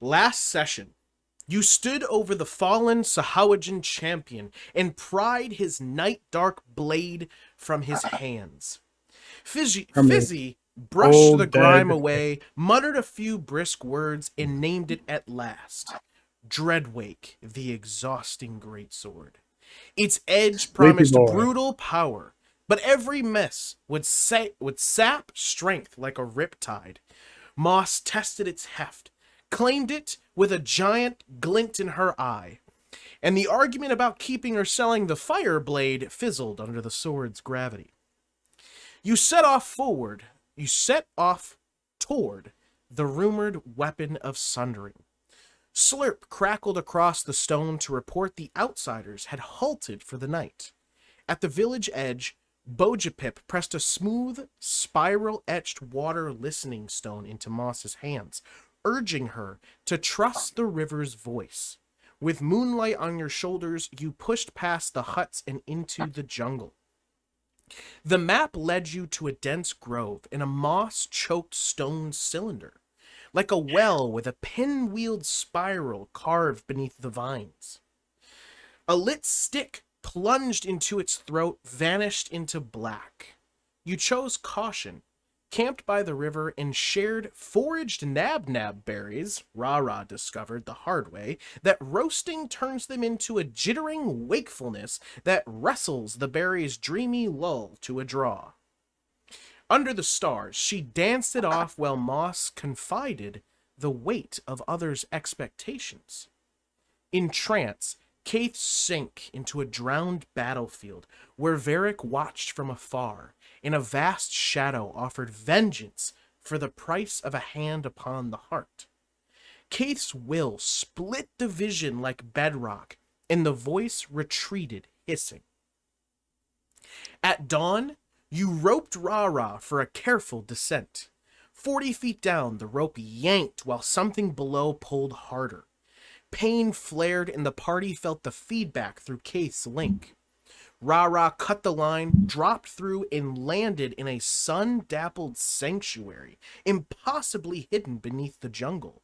Last session, you stood over the fallen Sahawajan champion and pried his night dark blade from his hands. Fizzi brushed the grime away, muttered a few brisk words, and named it at last. Dreadwake, the exhausting greatsword. Its edge promised brutal power, but every miss would sap strength like a riptide. Moss tested its heft, claimed it with a giant glint in her eye, and the argument about keeping or selling the fire blade fizzled under the sword's gravity. You set off toward the rumored weapon of sundering. Slurp crackled across the stone to report the outsiders had halted for the night. At the village edge, Bojapip pressed a smooth, spiral-etched water listening stone into Moss's hands, urging her to trust the river's voice. With moonlight on your shoulders, you pushed past the huts and into the jungle. The map led you to a dense grove in a moss-choked stone cylinder, like a well with a pinwheeled spiral carved beneath the vines. A lit stick plunged into its throat, vanished into black. You chose caution, camped by the river, and shared foraged nab-nab berries, RaRa discovered the hard way, that roasting turns them into a jittering wakefulness that wrestles the berries' dreamy lull to a draw. Under the stars, she danced it off while Moss confided the weight of others' expectations. In trance, Kayth sank into a drowned battlefield where Varric watched from afar, and a vast shadow offered vengeance for the price of a hand upon the heart. Kayth's will split the vision like bedrock, and the voice retreated hissing. At dawn, you roped RaRa for a careful descent. 40 feet down, the rope yanked while something below pulled harder. Pain flared, and the party felt the feedback through Kayth's link. RaRa cut the line, dropped through, and landed in a sun-dappled sanctuary, impossibly hidden beneath the jungle.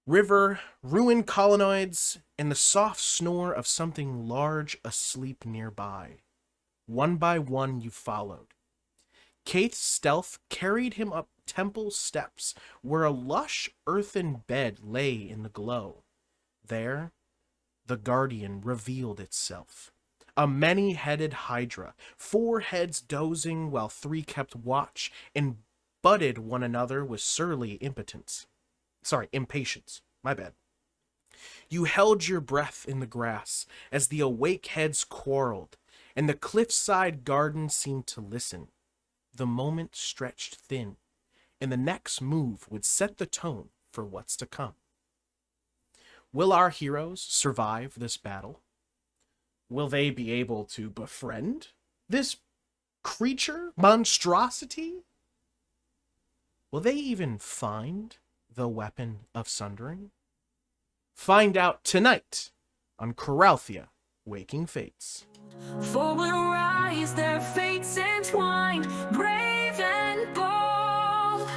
River, ruined colonnades, and the soft snore of something large asleep nearby. One by one you followed. Kayth's stealth carried him up temple steps where a lush earthen bed lay in the glow. There, the guardian revealed itself. A many-headed hydra, 4 heads dozing while 3 kept watch and butted one another with surly impatience. My bad. You held your breath in the grass as the awake heads quarreled, and the cliffside garden seemed to listen. The moment stretched thin, and the next move would set the tone for what's to come. Will our heroes survive this battle? Will they be able to befriend this monstrosity? Will they even find the weapon of sundering? Find out tonight on Coralthea, Waking Fates. For will rise their fates entwined, brave and bold.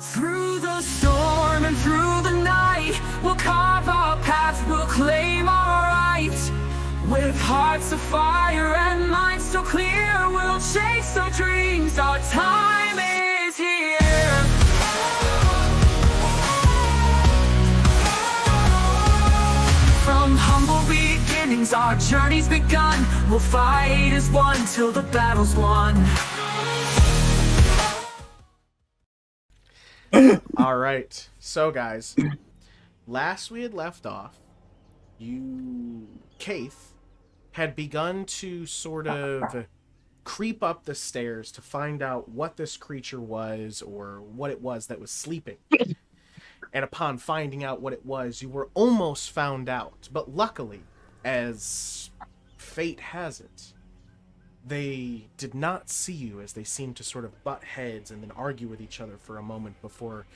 Through the storm and through the night, we'll carve our path, we'll claim our right. With hearts of fire and minds so clear, we'll chase our dreams, our time is here. From humble beginnings, our journey's begun. We'll fight as one till the battle's won. All right, so guys, last we had left off, Kayth had begun to sort of creep up the stairs to find out what this creature was or what it was that was sleeping. And upon finding out what it was, you were almost found out. But luckily, as fate has it, they did not see you, as they seemed to sort of butt heads and then argue with each other for a moment before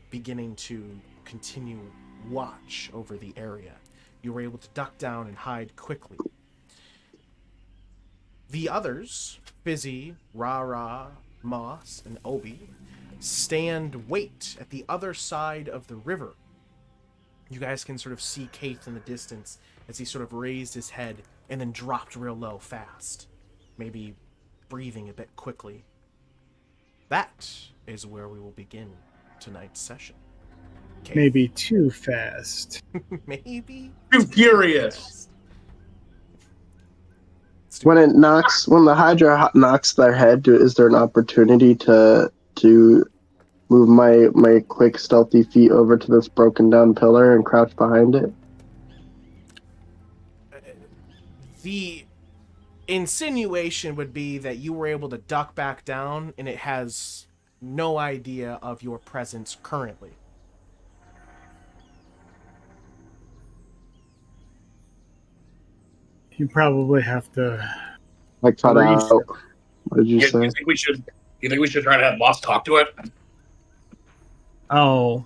beginning to continue watch over the area. You were able to duck down and hide quickly. The others, Fizzi, RaRa, Moss, and Obi, stand wait at the other side of the river You guys can sort of see Kayth in the distance as he sort of raised his head and then dropped real low fast, maybe breathing a bit quickly. That is where we will begin tonight's session. Kayth. Maybe too fast. Maybe Too furious. When the Hydra knocks their head, is there an opportunity to move my quick stealthy feet over to this broken down pillar and crouch behind it? The insinuation would be that you were able to duck back down and it has no idea of your presence currently. You probably have to. Like cut out. What did you say? You think we should try to have Moss talk to it? Oh,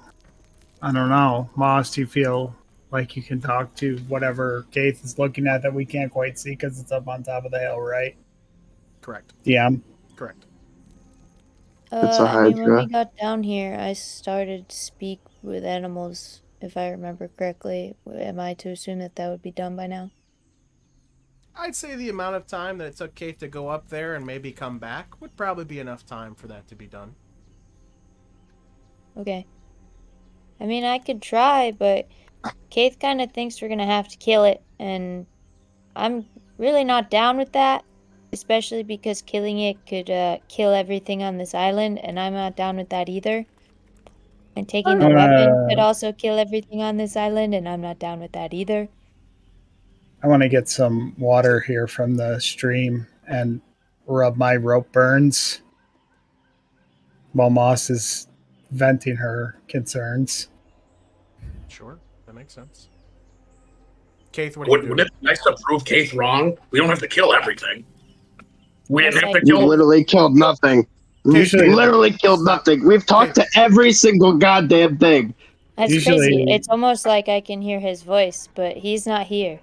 I don't know. Moss, do you feel like you can talk to whatever Kayth is looking at that we can't quite see because it's up on top of the hill, right? Correct. DM? Correct. It's a I mean, when Hydra. we got down here, I started to speak with animals, if I remember correctly. Am I to assume that that would be done by now? I'd say the amount of time that it took Kayth to go up there and maybe come back would probably be enough time for that to be done. Okay. I mean, I could try, but Kayth kind of thinks we're gonna have to kill it, and I'm really not down with that, especially because killing it could kill everything on this island, and I'm not down with that either. And taking the weapon could also kill everything on this island, and I'm not down with that either. I want to get some water here from the stream and rub my rope burns while Moss is venting her concerns. Sure, that makes sense. Kayth, what are you doing? Wouldn't it be nice to prove Kayth wrong? We don't have to kill everything. We didn't have to You kill. literally killed nothing. Usually- You literally killed nothing. We've talked to every single goddamn thing. That's Usually- crazy. It's almost like I can hear his voice, but he's not here.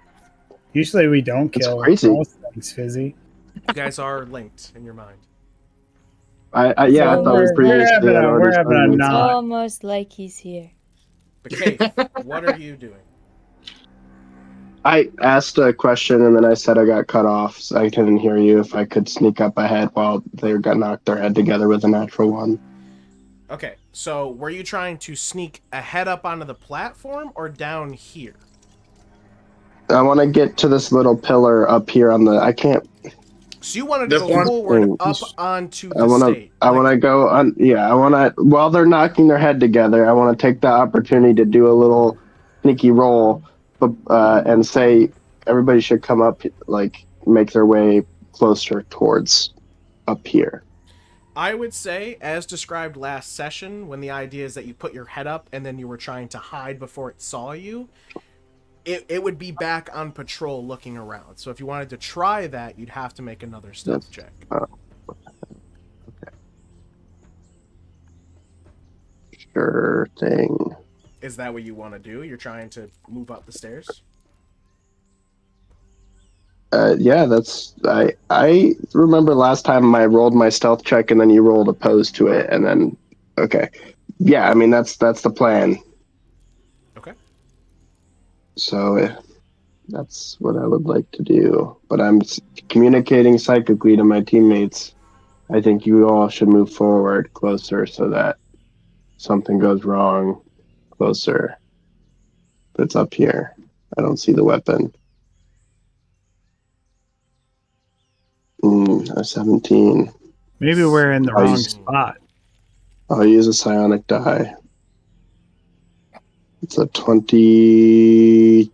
Usually we don't That's kill crazy. most things, Fizzi. You guys are linked in your mind. I thought we previously had already having a started. It's Not. almost like he's here. But Kayth, what are you doing? I asked a question and then I said I got cut off, so I couldn't hear you. If I could sneak up ahead while they got knocked their head together with a natural one. Okay, so were you trying to sneak ahead up onto the platform or down here? I want to get to this little pillar up here on the. I can't. So you wanted to This go one? forward up onto the I want to. stage. I want to go on. Yeah, I want to. While they're knocking their head together, I want to take the opportunity to do a little sneaky roll, and say everybody should come up, like make their way closer towards up here. I would say, as described last session, when the idea is that you put your head up and then you were trying to hide before it saw you, it would be back on patrol looking around. So if you wanted to try that, you'd have to make another stealth check. Okay. Sure thing. Is that what you want to do? You're trying to move up the stairs? Yeah, that's. I remember last time I rolled my stealth check and then you rolled opposed to it, and then okay. Yeah, I mean that's the plan. Okay. So that's what I would like to do. But I'm communicating psychically to my teammates. I think you all should move forward closer so that something goes wrong closer. But it's up here. I don't see the weapon. A 17. Maybe we're in the wrong Nice. spot. I'll use a psionic die. It's a 22.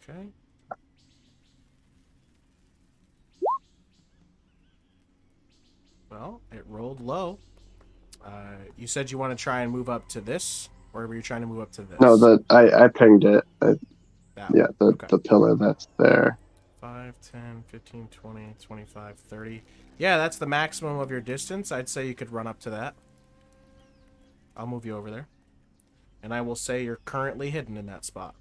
Okay. Well, it rolled low. You said you want to try and move up to this, or were you trying to move up to this? No, I pinged it. That Yeah, one. Okay. the pillar that's there. 5, 10, 15, 20, 25, 30. Yeah, that's the maximum of your distance. I'd say you could run up to that. I'll move you over there. And I will say you're currently hidden in that spot.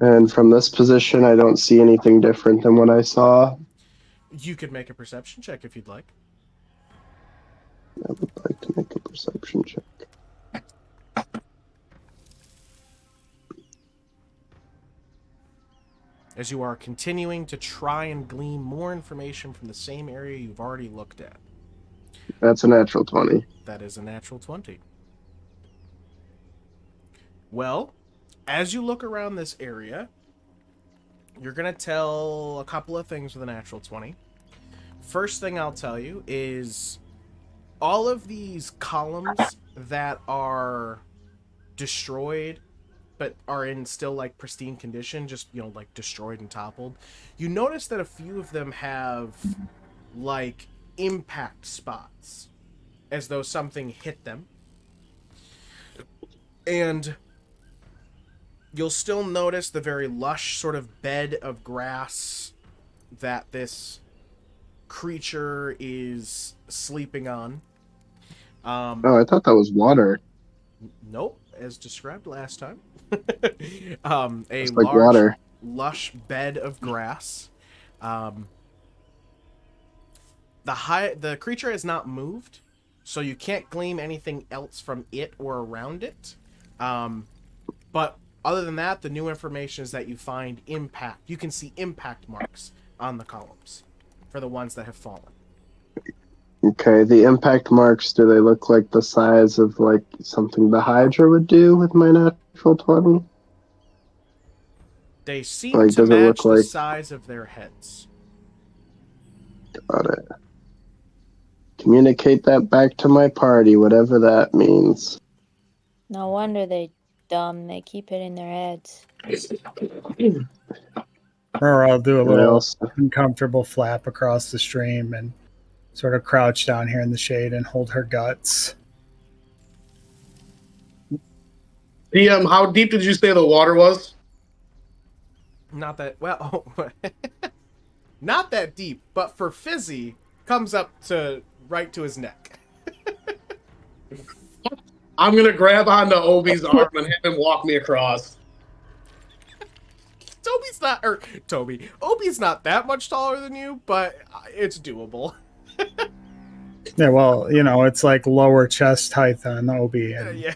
And from this position, I don't see anything different than what I saw. You could make a perception check if you'd like. I would like to make a perception check. As you are continuing to try and glean more information from the same area you've already looked at. That's a natural 20. That is a natural 20. Well, as you look around this area, you're going to tell a couple of things with a natural 20. First thing I'll tell you is all of these columns that are destroyed but are in still like pristine condition, just, you know, like destroyed and toppled. You notice that a few of them have like impact spots as though something hit them. And you'll still notice the very lush sort of bed of grass that this creature is sleeping on. Oh, I thought that was water. Nope, as described last time. A It's like large, water. lush bed of grass. The creature has not moved, so you can't glean anything else from it or around it. But other than that, the new information is that you find impact. You can see impact marks on the columns for the ones that have fallen. Okay, the impact marks, do they look like the size of like something the Hydra would do with my natural 20? They seem Like, to does it match look the like- size of their heads. Got it. Communicate that back to my party, whatever that means. No wonder they dumb. They keep it in their heads. Or I'll do a And little also- uncomfortable flap across the stream and sort of crouch down here in the shade and hold her guts. DM, how deep did you say the water was? Not that well, not that deep, but for Fizzi, comes up to right to his neck. I'm gonna grab onto Obi's arm and have him walk me across. Obi's not that much taller than you, but it's doable. Yeah, well, you know, it's like lower chest height on Obi, and Yeah.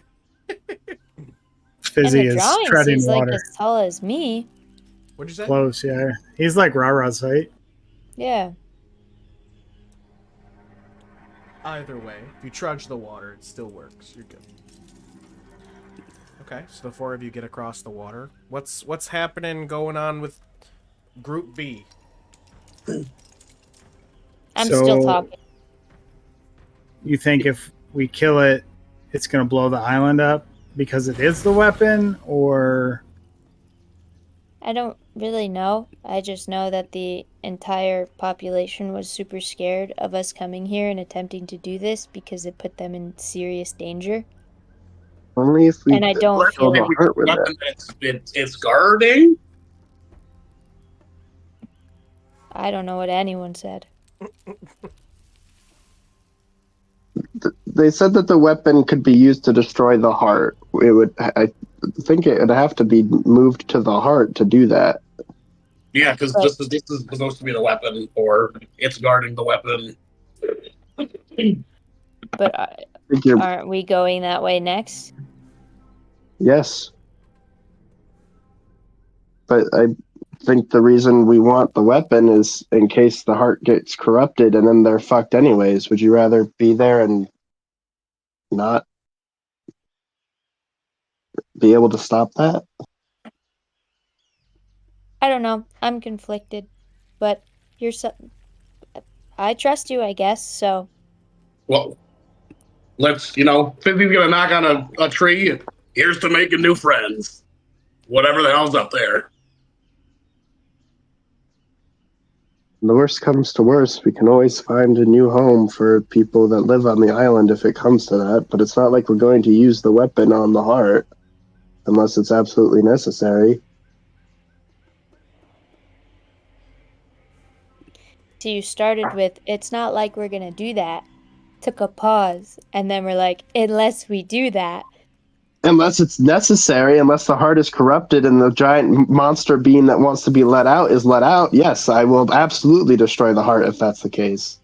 Fizzi and the is drawing treading seems water. like as tall as me. What'd you say? Close, yeah. He's like RaRa's height. Yeah. Either way, if you trudge the water, it still works. You're good. Okay, so the four of you get across the water. What's happening going on with Group B? I'm So- still talking. You think if we kill it, it's going to blow the island up because it is the weapon, or I don't really know. I just know that the entire population was super scared of us coming here and attempting to do this because it put them in serious danger. Only if we And I don't kill feel the like heart with it. Weapon it's guarding? I don't know what anyone said. They said that the weapon could be used to destroy the heart. It would. I think it would have to be moved to the heart to do that. Yeah, because But- this is supposed to be the weapon, or it's guarding the weapon. But I think you're, aren't we going that way next? yes, but I think the reason we want the weapon is in case the heart gets corrupted and then they're fucked anyways. Would you rather be there and not be able to stop that? I don't know. I'm conflicted. But you're so... I trust you, I guess, so... Well, let's, Fizzi's gonna knock on a tree. Here's to making new friends. Whatever the hell's up there. When the worst comes to worst, we can always find a new home for people that live on the island if it comes to that, but it's not like we're going to use the weapon on the heart unless it's absolutely necessary. So you started with, it's not like we're gonna do that. Took a pause, and then we're like, unless we do that. Unless it's necessary, unless the heart is corrupted and the giant monster being that wants to be let out is let out, yes, I will absolutely destroy the heart if that's the case.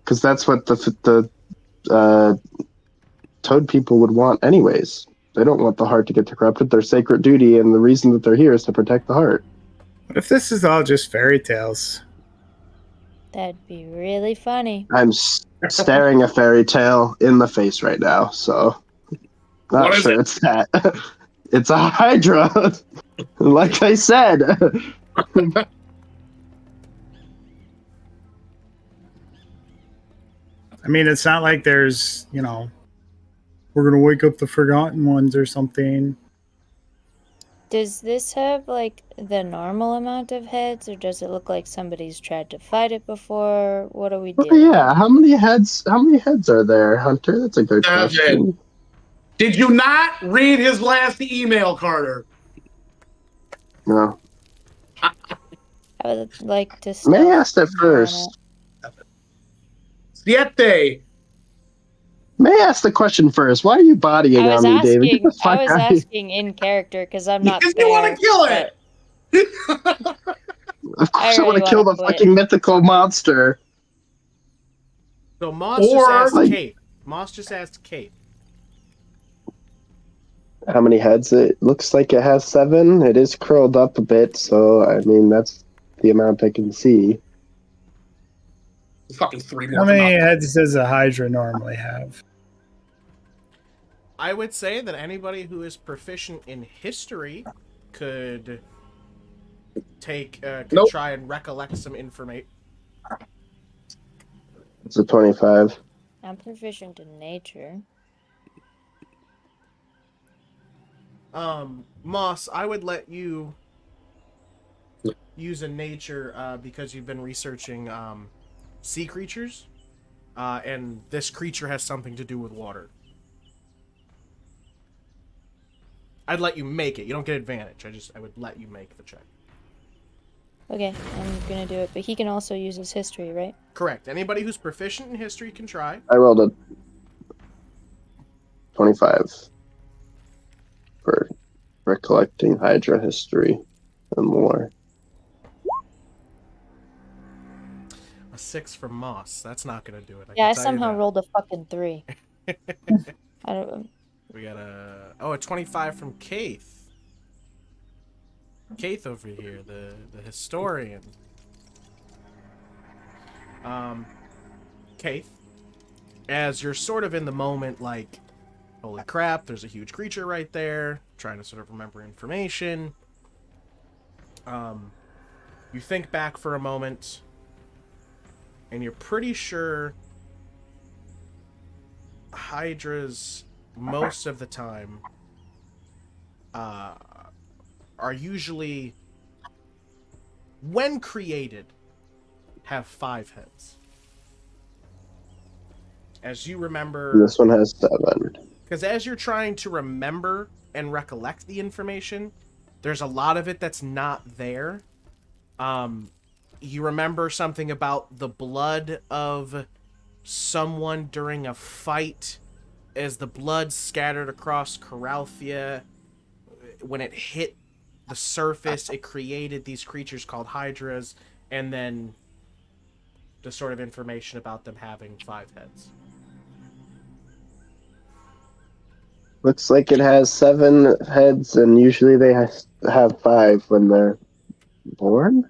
because that's what the toad people would want anyways. They don't want the heart to get corrupted. Their sacred duty and the reason that they're here is to protect the heart. What if this is all just fairy tales? That'd be really funny. I'm staring a fairy tale in the face right now, so not What is sure it? it's that. It's a hydra, like I said. I mean, it's not like there's, we're going to wake up the forgotten ones or something. Does this have like the normal amount of heads, or does it look like somebody's tried to fight it before? What are we Oh, doing? yeah, how many heads are there, Hunter? That's a good 7. question. Did you not read his last email, Carter? No. I would like to stop. May I ask that first? 7. May I ask the question first? Why are you bodying I was on me, David? Get the asking. fuck I was out of here. asking in character because I'm not. Because you want to kill it. Of course, I really want to kill the wanna quit. fucking mythical monster. So Moss just Or, asked like- Kayth. Moss just asked Kayth. How many heads? It looks like it has 7. It is curled up a bit, so I mean that's the amount I can see. fucking 3 more. How many heads does a hydra normally have? I would say that anybody who is proficient in history could Nope. try and recollect some information. It's a 25. I'm proficient in nature. Moss, I would let you use a nature because you've been researching sea creatures, and this creature has something to do with water. I'd let you make it. You don't get advantage. I would let you make the check. Okay, I'm gonna do it. But he can also use his history, right? Correct. Anybody who's proficient in history can try. I rolled a 25 for recollecting Hydra history and more. A 6 from Moss. That's not gonna do it. Yeah, I can tell you somehow that. rolled a fucking 3. I don't. We got a 25 from Kayth. Kayth over here, the historian. Kayth, as you're sort of in the moment, like, holy crap, there's a huge creature right there, trying to sort of remember information. You think back for a moment, and you're pretty sure hydras most of the time are usually, when created, have 5 heads. As you remember, This one has 7. because as you're trying to remember and recollect the information, there's a lot of it that's not there. You remember something about the blood of someone during a fight, as the blood scattered across Coralthea. When it hit the surface, it created these creatures called hydras, and then the sort of information about them having 5 heads. Looks like it has 7 heads, and usually they have 5 when they're born?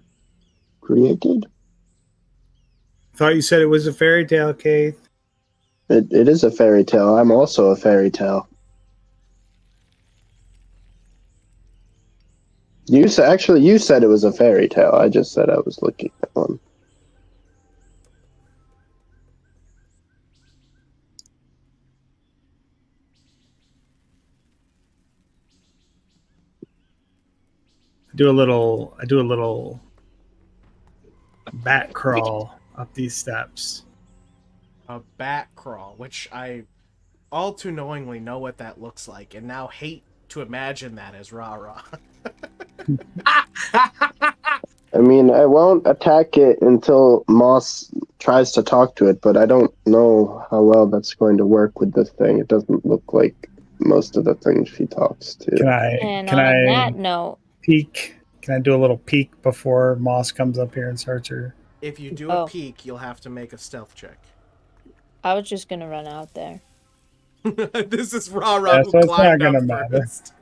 Created? Thought you said it was a fairy tale, Kayth. It is a fairy tale. I'm also a fairy tale. You said it was a fairy tale. I just said I was looking at one. I do a little bat crawl up these steps. A bat crawl, which I all too knowingly know what that looks like, and now hate to imagine that as RaRa. I mean, I won't attack it until Moss tries to talk to it, but I don't know how well that's going to work with this thing. It doesn't look like most of the things she talks to. And on that note, peek? Can I do a little peek before Moss comes up here and starts her? If you do a peek, you'll have to make a stealth check. I was just gonna run out there. This is RaRa Yeah, who so it's not climbed up gonna matter. first.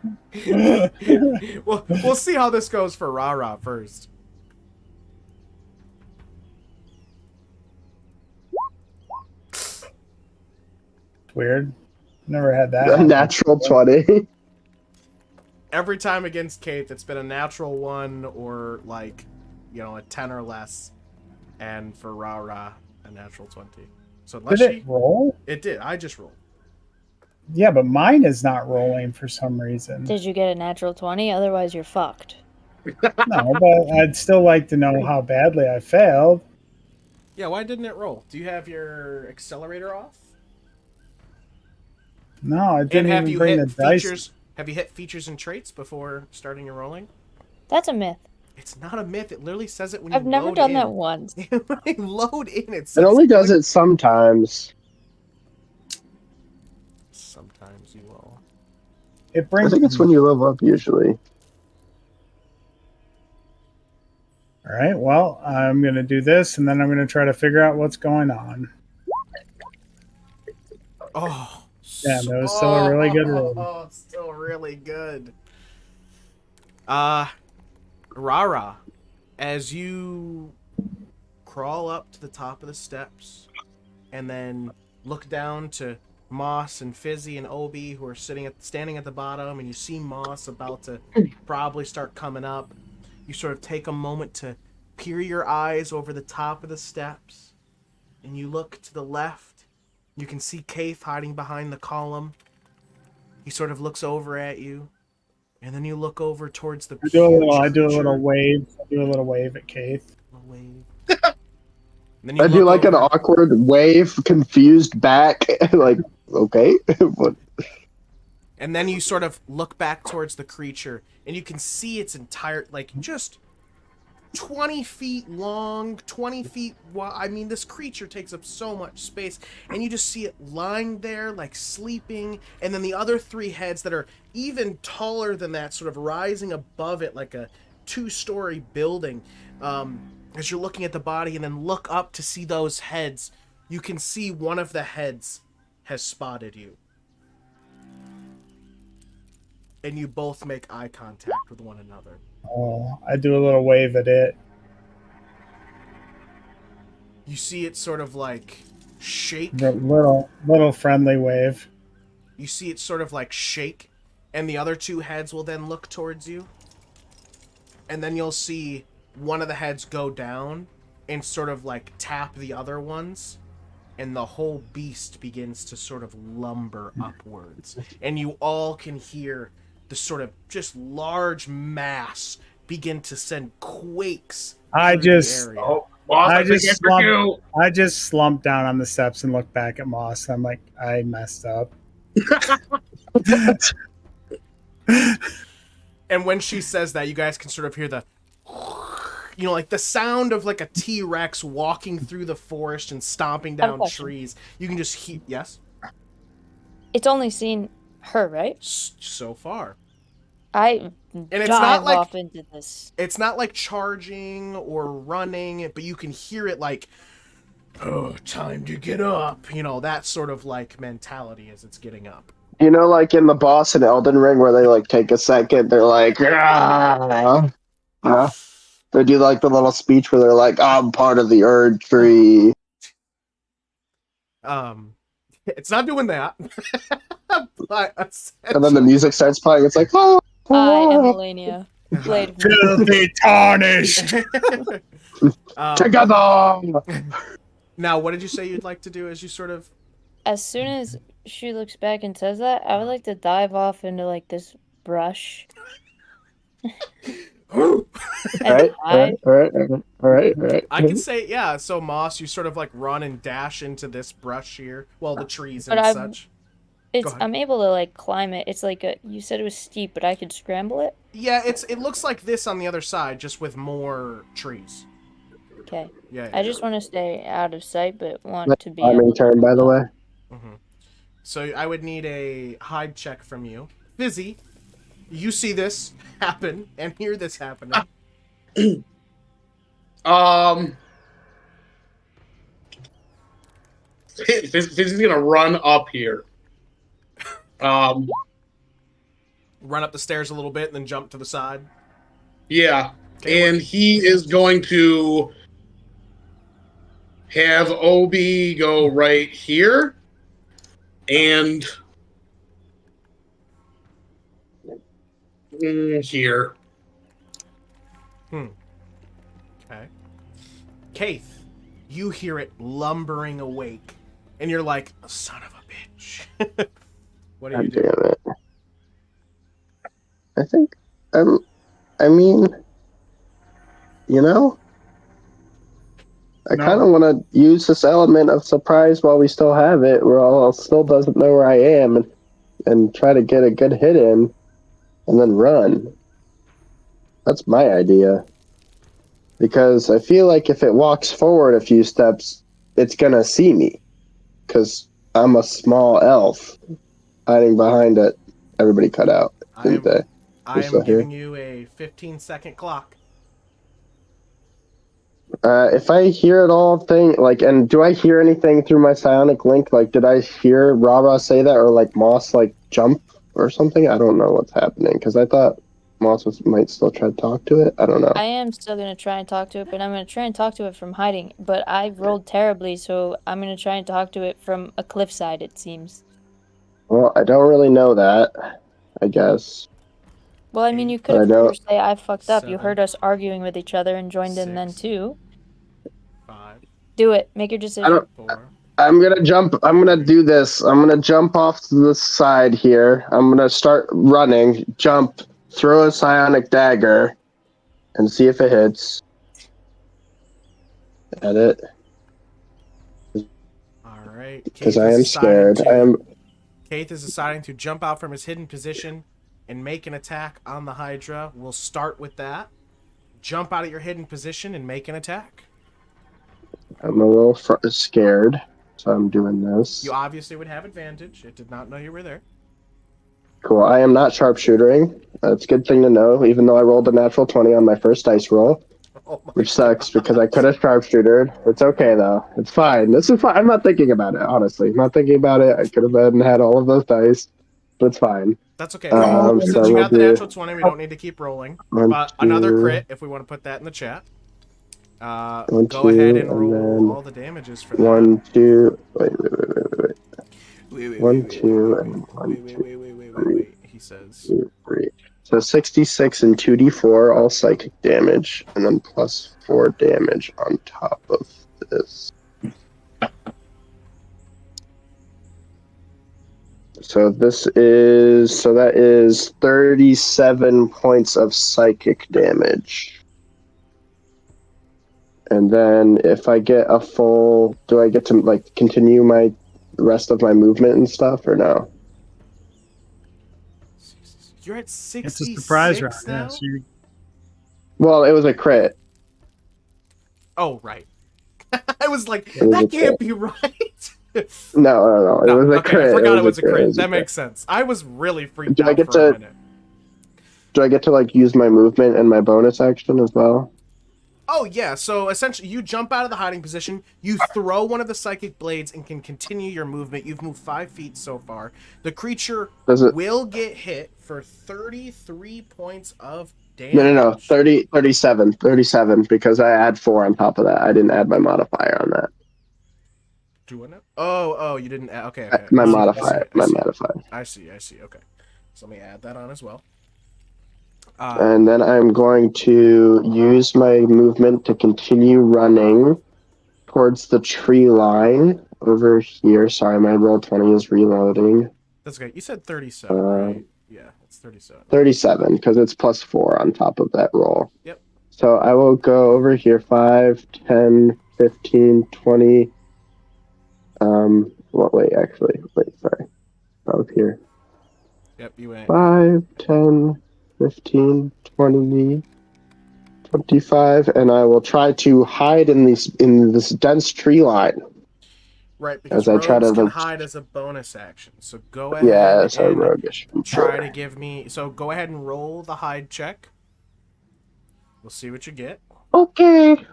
We'll see how this goes for RaRa first. Weird. Never had that. A happen natural before. 20. Every time against Kayth, it's been a natural 1 or like, a 10 or less, and for RaRa, a natural 20. So unless Did it roll? it did. I just rolled. Yeah, but mine is not rolling for some reason. Did you get a natural 20? Otherwise, you're fucked. No, but I'd still like to know how badly I failed. Yeah, why didn't it roll? Do you have your accelerator off? No, I And didn't have even you bring hit the dice. features? Have you hit features and traits before starting your rolling? That's a myth. It's not a myth. It literally says it when I've you never load done in. that once. When you load in, it says It only does it sometimes. Sometimes you will. It I brings. think it's when you level up usually. All right. Well, I'm gonna do this, and then I'm gonna try to figure out what's going on. Oh. Damn, it was still a really good roll. Oh, still really good. RaRa, as you crawl up to the top of the steps and then look down to Moss and Fizzi and Obi who are standing at the bottom, and you see Moss about to probably start coming up, you sort of take a moment to peer your eyes over the top of the steps, and you look to the left. You can see Kayth hiding behind the column. He sort of looks over at you, and then you look over towards the I do a little creature. wave. I do a little wave at Kayth. A wave. Then you I do look like an over- awkward wave, confused back. Like, okay. What? And then you sort of look back towards the creature, and you can see its entire, just 20 feet long, 20 feet wide. I mean, this creature takes up so much space, and you just see it lying there, sleeping, and then the other 3 heads that are even taller than that, sort of rising above it like a 2-story building. As you're looking at the body and then look up to see those heads, you can see one of the heads has spotted you. And you both make eye contact with one another. Oh, I do a little wave at it. You see it sort of shake. The little friendly wave. You see it sort of shake, and the other 2 heads will then look towards you. And then you'll see one of the heads go down and sort of tap the other ones, and the whole beast begins to sort of lumber upwards. And you all can hear the sort of just large mass begin to send quakes I through just, the area. Oh, boss, I think it's for you. I just slumped down on the steps and looked back at Moss. I'm like, I messed up. And when she says that, you guys can sort of hear the, the sound of a T-Rex walking through the forest and stomping I have a down question. trees. You can just hear, yes? It's only seen her, right? So far. I it's dive not off into this. It's not charging or running, but you can hear it oh, time to get up. That sort of mentality as it's getting up. You know, like in the boss in Elden Ring where they take a second, they're like, "Ah." They do the little speech where they're like, I'm part of the Erd tree. It's not doing that. But And then the music starts playing. It's like, oh. I am Melania. Blade of Filthy tarnished. Together. Now, what did you say you'd like to do as you sort of... As soon as she looks back and says that, I would like to dive off into this brush. All right. I can say, yeah, so Moss, you sort of like run and dash into this brush here. Well, the trees and But such. It's Go ahead. I'm able to like climb it. It's like you said it was steep, but I could scramble it. Yeah, it looks like this on the other side, just with more trees. Okay. Yeah. I just want to stay out of sight, but want to be Climbing able to turn, by the way. So I would need a hide check from you. Fizzi, you see this happen and hear this happening. Fizzi's gonna run up here. Run up the stairs a little bit and then jump to the side. Yeah, Okay, and he is going to have Obi go right here, and here. Okay. Kayth, you hear it lumbering awake, and you're like, son of a bitch. What do you God do? damn it. I think, I mean, you know, I kind of want to use this element of surprise while we still have it, where all still doesn't know where I am, and try to get a good hit in, and then run. That's my idea. Because I feel like if it walks forward a few steps, it's gonna see me. Because I'm a small elf hiding behind it. Everybody cut out, didn't they? I am giving you a 15-second clock. If I hear it all and do I hear anything through my psionic link? Like, did I hear RaRa say that, or like Moss jump or something? I don't know what's happening, because I thought Moss might still try to talk to it. I don't know. I am still gonna try and talk to it, but I'm gonna try and talk to it from hiding. But I rolled terribly, so I'm gonna try and talk to it from a cliffside, it seems. Well, I don't really know that, I guess. Well, I mean, you could have I heard her don't- say, I fucked up. You 7, heard us arguing with each other and joined in then 6, too. 5, Do it. Make your decision. 4. I'm gonna jump. I'm gonna do this. I'm gonna jump off to the side here. I'm gonna start running, jump, throw a psionic dagger, and see if it hits. Edit. All right. Because I am scared. Kayth is deciding to jump out from his hidden position and make an attack on the Hydra. We'll start with that. Jump out of your hidden position and make an attack. I'm a little scared, so I'm doing this. You obviously would have advantage. It did not know you were there. Cool. I am not sharpshooting. That's a good thing to know, even though I rolled a natural 20 on my first dice roll. Oh my Which sucks because I could have sharpshootered. It's okay though. It's fine. This is fine. I'm not thinking about it, honestly. I'm not thinking about it. I could have had all of those dice, but it's fine. That's okay. So Since you got the we'll do natural 20, we don't need to keep rolling. one, But another two, crit, if we want to put that in the chat. one, Go ahead and two, roll then all the damages for that. 1, 2. Wait. Wait, 1, 2, and 1, 2, 3, he says. 2, 3. So 66 and 2d4, all psychic damage, and then plus 4 damage on top of this. So that is 37 points of psychic damage. And then if I get a full, do I get to continue the rest of my movement and stuff, or no? You're at 66 It's a surprise round. now? Yeah, so you Well, it was a crit. Oh, right. I was like, was that a can't crit. be right. No. It was a okay, crit. I forgot it was a crit. That It was a makes sense. I was really freaked Do I out get for a to- minute. Do I get to use my movement and my bonus action as well? Oh, yeah. So essentially, you jump out of the hiding position, you throw one of the psychic blades, and can continue your movement. You've moved 5 feet so far. The creature will get hit for 33 points of damage. No. 37, because I add 4 on top of that. I didn't add my modifier on that. Do I know? Oh, you didn't add. Okay. My I see, modifier. I see. Okay. So let me add that on as well. And then I'm going to use my movement to continue running towards the tree line over here. Sorry, my roll 20 is reloading. That's okay. You said 37, right? Yeah, it's 37. 37, because it's plus 4 on top of that roll. Yep. So I will go over here 5, 10, 15, 20. Sorry. Up here. Yep, you went. 5, 10, 15, 20, 25, and I will try to hide in this dense tree line. Right, because as I try rogues to can hide as a bonus action. So go ahead Yeah, so and roguish. try to give me... So go ahead and roll the hide check. We'll see what you get. Okay.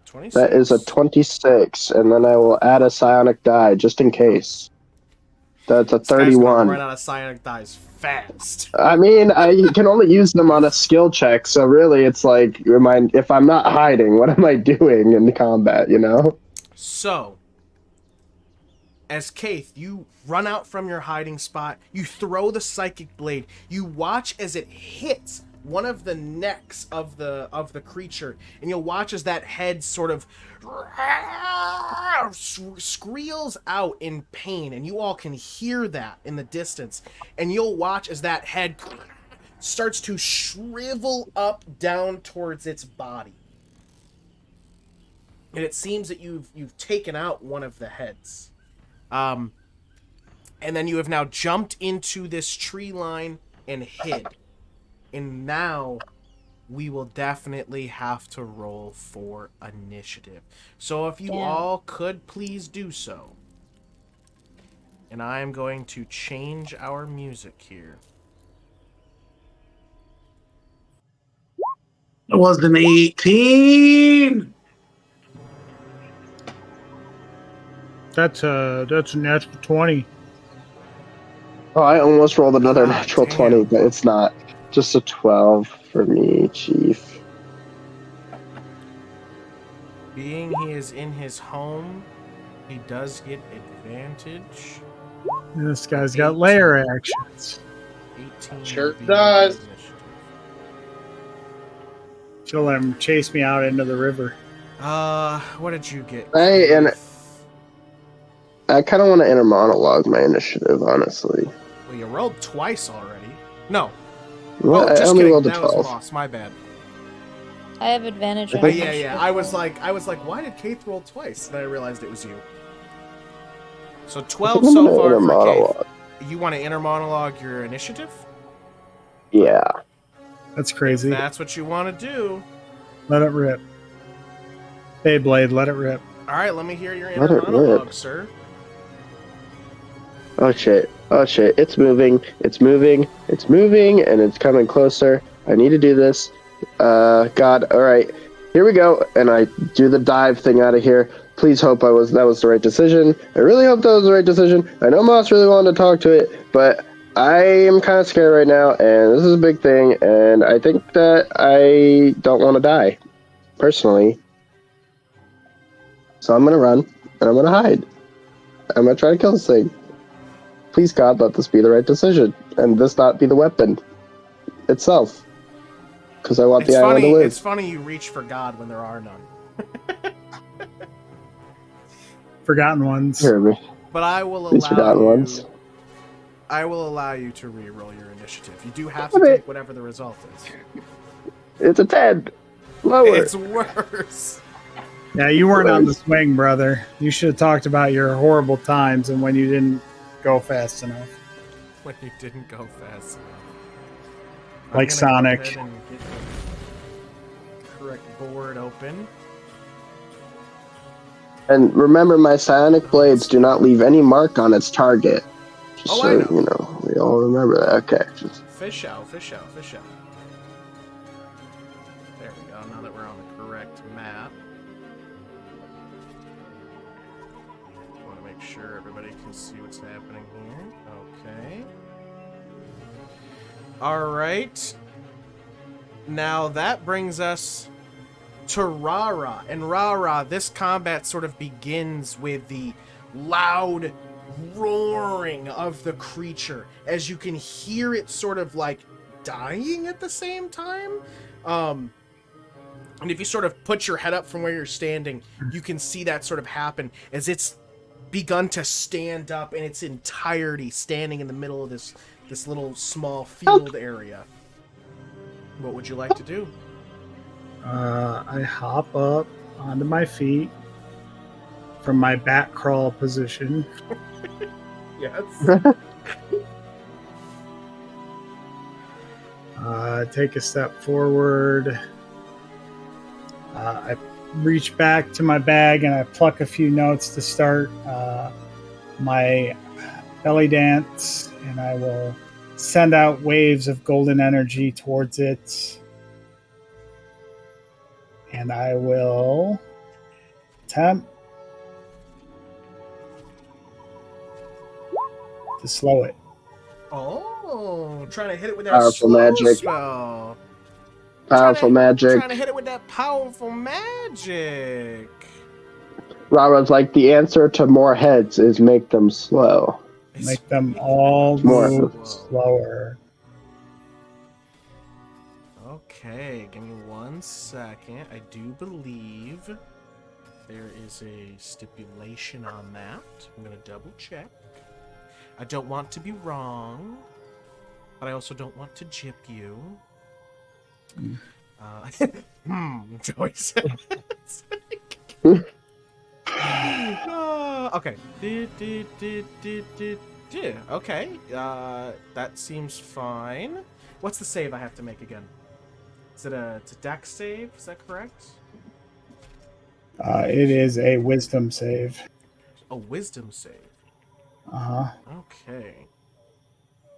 26. That is a 26, and then I will add a psionic die just in case. That's a This guy's gonna 31. run out of psionic dies fast. I mean, I can only use them on a skill check, so really it's like, if I'm not hiding, what am I doing in combat, you know? So, as Kayth, you run out from your hiding spot, you throw the psychic blade, you watch as it hits one of the necks of the creature, and you'll watch as that head sort of squeals out in pain, and you all can hear that in the distance, and you'll watch as that head starts to shrivel up down towards its body. And it seems that you've taken out one of the heads. And then you have now jumped into this tree line and hid. And now we will definitely have to roll for initiative. So if you all could please do so. And I am going to change our music here. It was an 18. That's a natural 20. Oh, I almost rolled another natural damn. 20, but it's not. Just a 12 for me, Chief. Being he is in his home, he does get advantage. This guy's got layer actions. 18 Sure being does. the initiative. She'll let him chase me out into the river. What did you get? Hey, and Kayth? I kind of want to inner monologue my initiative, honestly. Well, you rolled twice already. No. Well, I just only kidding. rolled a That was 12. Moss. My bad. I have advantage on But yeah, initiative. I was like, why did Kayth roll twice? And I realized it was you. So 12 I'm so gonna far inner for monologue. Kayth. You want to inner monologue your initiative? Yeah. That's crazy. That's what you want to do. Let it rip. Beyblade, let it rip. All right, let me hear your Let inner it monologue, rip. sir. Oh shit. Oh shit. It's moving. It's moving. It's moving, and it's coming closer. I need to do this. God. All right. Here we go. And I do the dive thing out of here. Please hope that was the right decision. I really hope that was the right decision. I know Moss really wanted to talk to it, but I am kind of scared right now, and this is a big thing, and I think that I don't want to die, personally. So I'm going to run, and I'm going to hide. I'm going to try to kill this thing. Please, God, let this be the right decision, and this not be the weapon itself. Because I want the island to live. It's funny you reach for God when there are none. Forgotten ones. Hear me. But I will These allow forgotten you. ones. I will allow you to re-roll your initiative. You do have to take whatever the result is. It's a 10. Lower. It's worse. Yeah, you weren't on the swing, brother. You should have talked about your horrible times and when you didn't go fast enough. When you didn't go fast enough. I'm Like gonna Sonic. Go ahead and get the correct board open. And remember, my psionic blades do not leave any mark on its target. Just Oh, so I know. you know, we all remember that. Okay. Fish out, fish out, fish out. There we go, now that we're on the correct map. I want to make sure everybody can see what's happening here. Okay. Alright. Now that brings us to RaRa. And RaRa, this combat sort of begins with the loud roaring of the creature as you can hear it sort of like dying at the same time. And if you sort of put your head up from where you're standing, you can see that sort of happen as it's begun to stand up in its entirety, standing in the middle of this little small field area. What would you like to do? I hop up onto my feet from my bat crawl position. Yes. Take a step forward. I reach back to my bag and I pluck a few notes to start my belly dance, and I will send out waves of golden energy towards it. And I will attempt to slow it. Oh, trying to hit it with that Powerful slow magic. spell. Powerful magic. Trying to hit it with that powerful magic. RaRa's like, the answer to more heads is make them slow. Make them all More. move slower. Okay, give me 1 second. I do believe there is a stipulation on that. I'm going to double check. I don't want to be wrong, but I also don't want to jip you. Joyce. Okay. Okay. That seems fine. What's the save I have to make again? Is it it's a dex save? Is that correct? It is a wisdom save. A wisdom save. Uh-huh. Okay.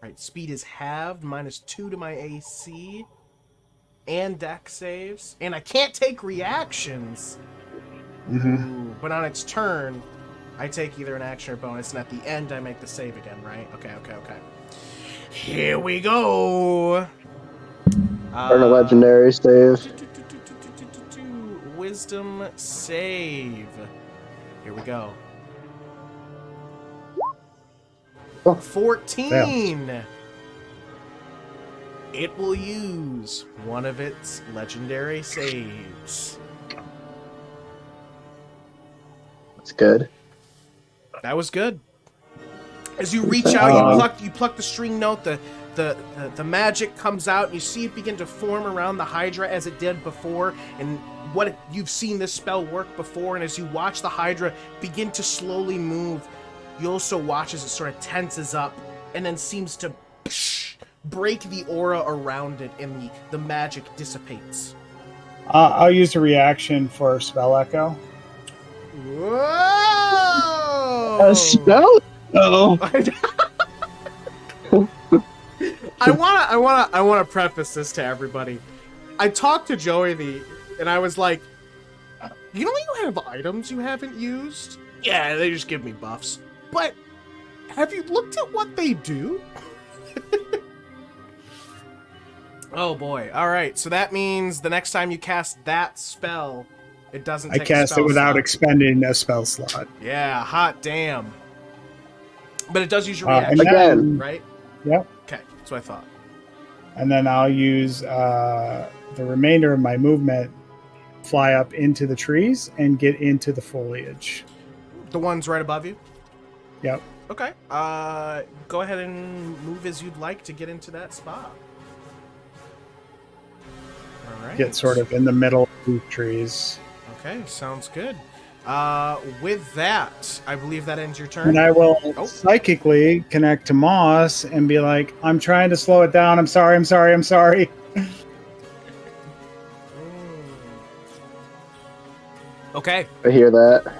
Right. Speed is halved, -2 to my AC, and dex saves, and I can't take reactions. Ooh, but on its turn, I take either an action or bonus, and at the end, I make the save again, right? Okay. Here we go. Earn a legendary save. Wisdom save. Here we go. Oh. 14. It will use one of its legendary saves. That's good. That was good. As you reach out, you pluck the string note, the magic comes out, and you see it begin to form around the Hydra as it did before, and you've seen this spell work before, and as you watch the Hydra begin to slowly move, you also watch as it sort of tenses up, and then seems to break the aura around it, and the magic dissipates. I'll use a reaction for spell echo. Whoa! A spell? Oh. I wanna preface this to everybody. I talked to Joey and I was like, you know you have items you haven't used? Yeah, they just give me buffs. But have you looked at what they do? Oh boy. Alright, so that means the next time you cast that spell, it doesn't take I cast it without expending a spell slot. Yeah, hot damn. But it does use your reaction, again. right? Yep. Okay, that's what I thought. And then I'll use the remainder of my movement, fly up into the trees and get into the foliage. The ones right above you? Yep. Okay. Go ahead and move as you'd like to get into that spot. All right. Get sort of in the middle of the trees. Okay, sounds good. With that, I believe that ends your turn. And I will psychically connect to Moss and be like, I'm trying to slow it down. I'm sorry. Okay. I hear that.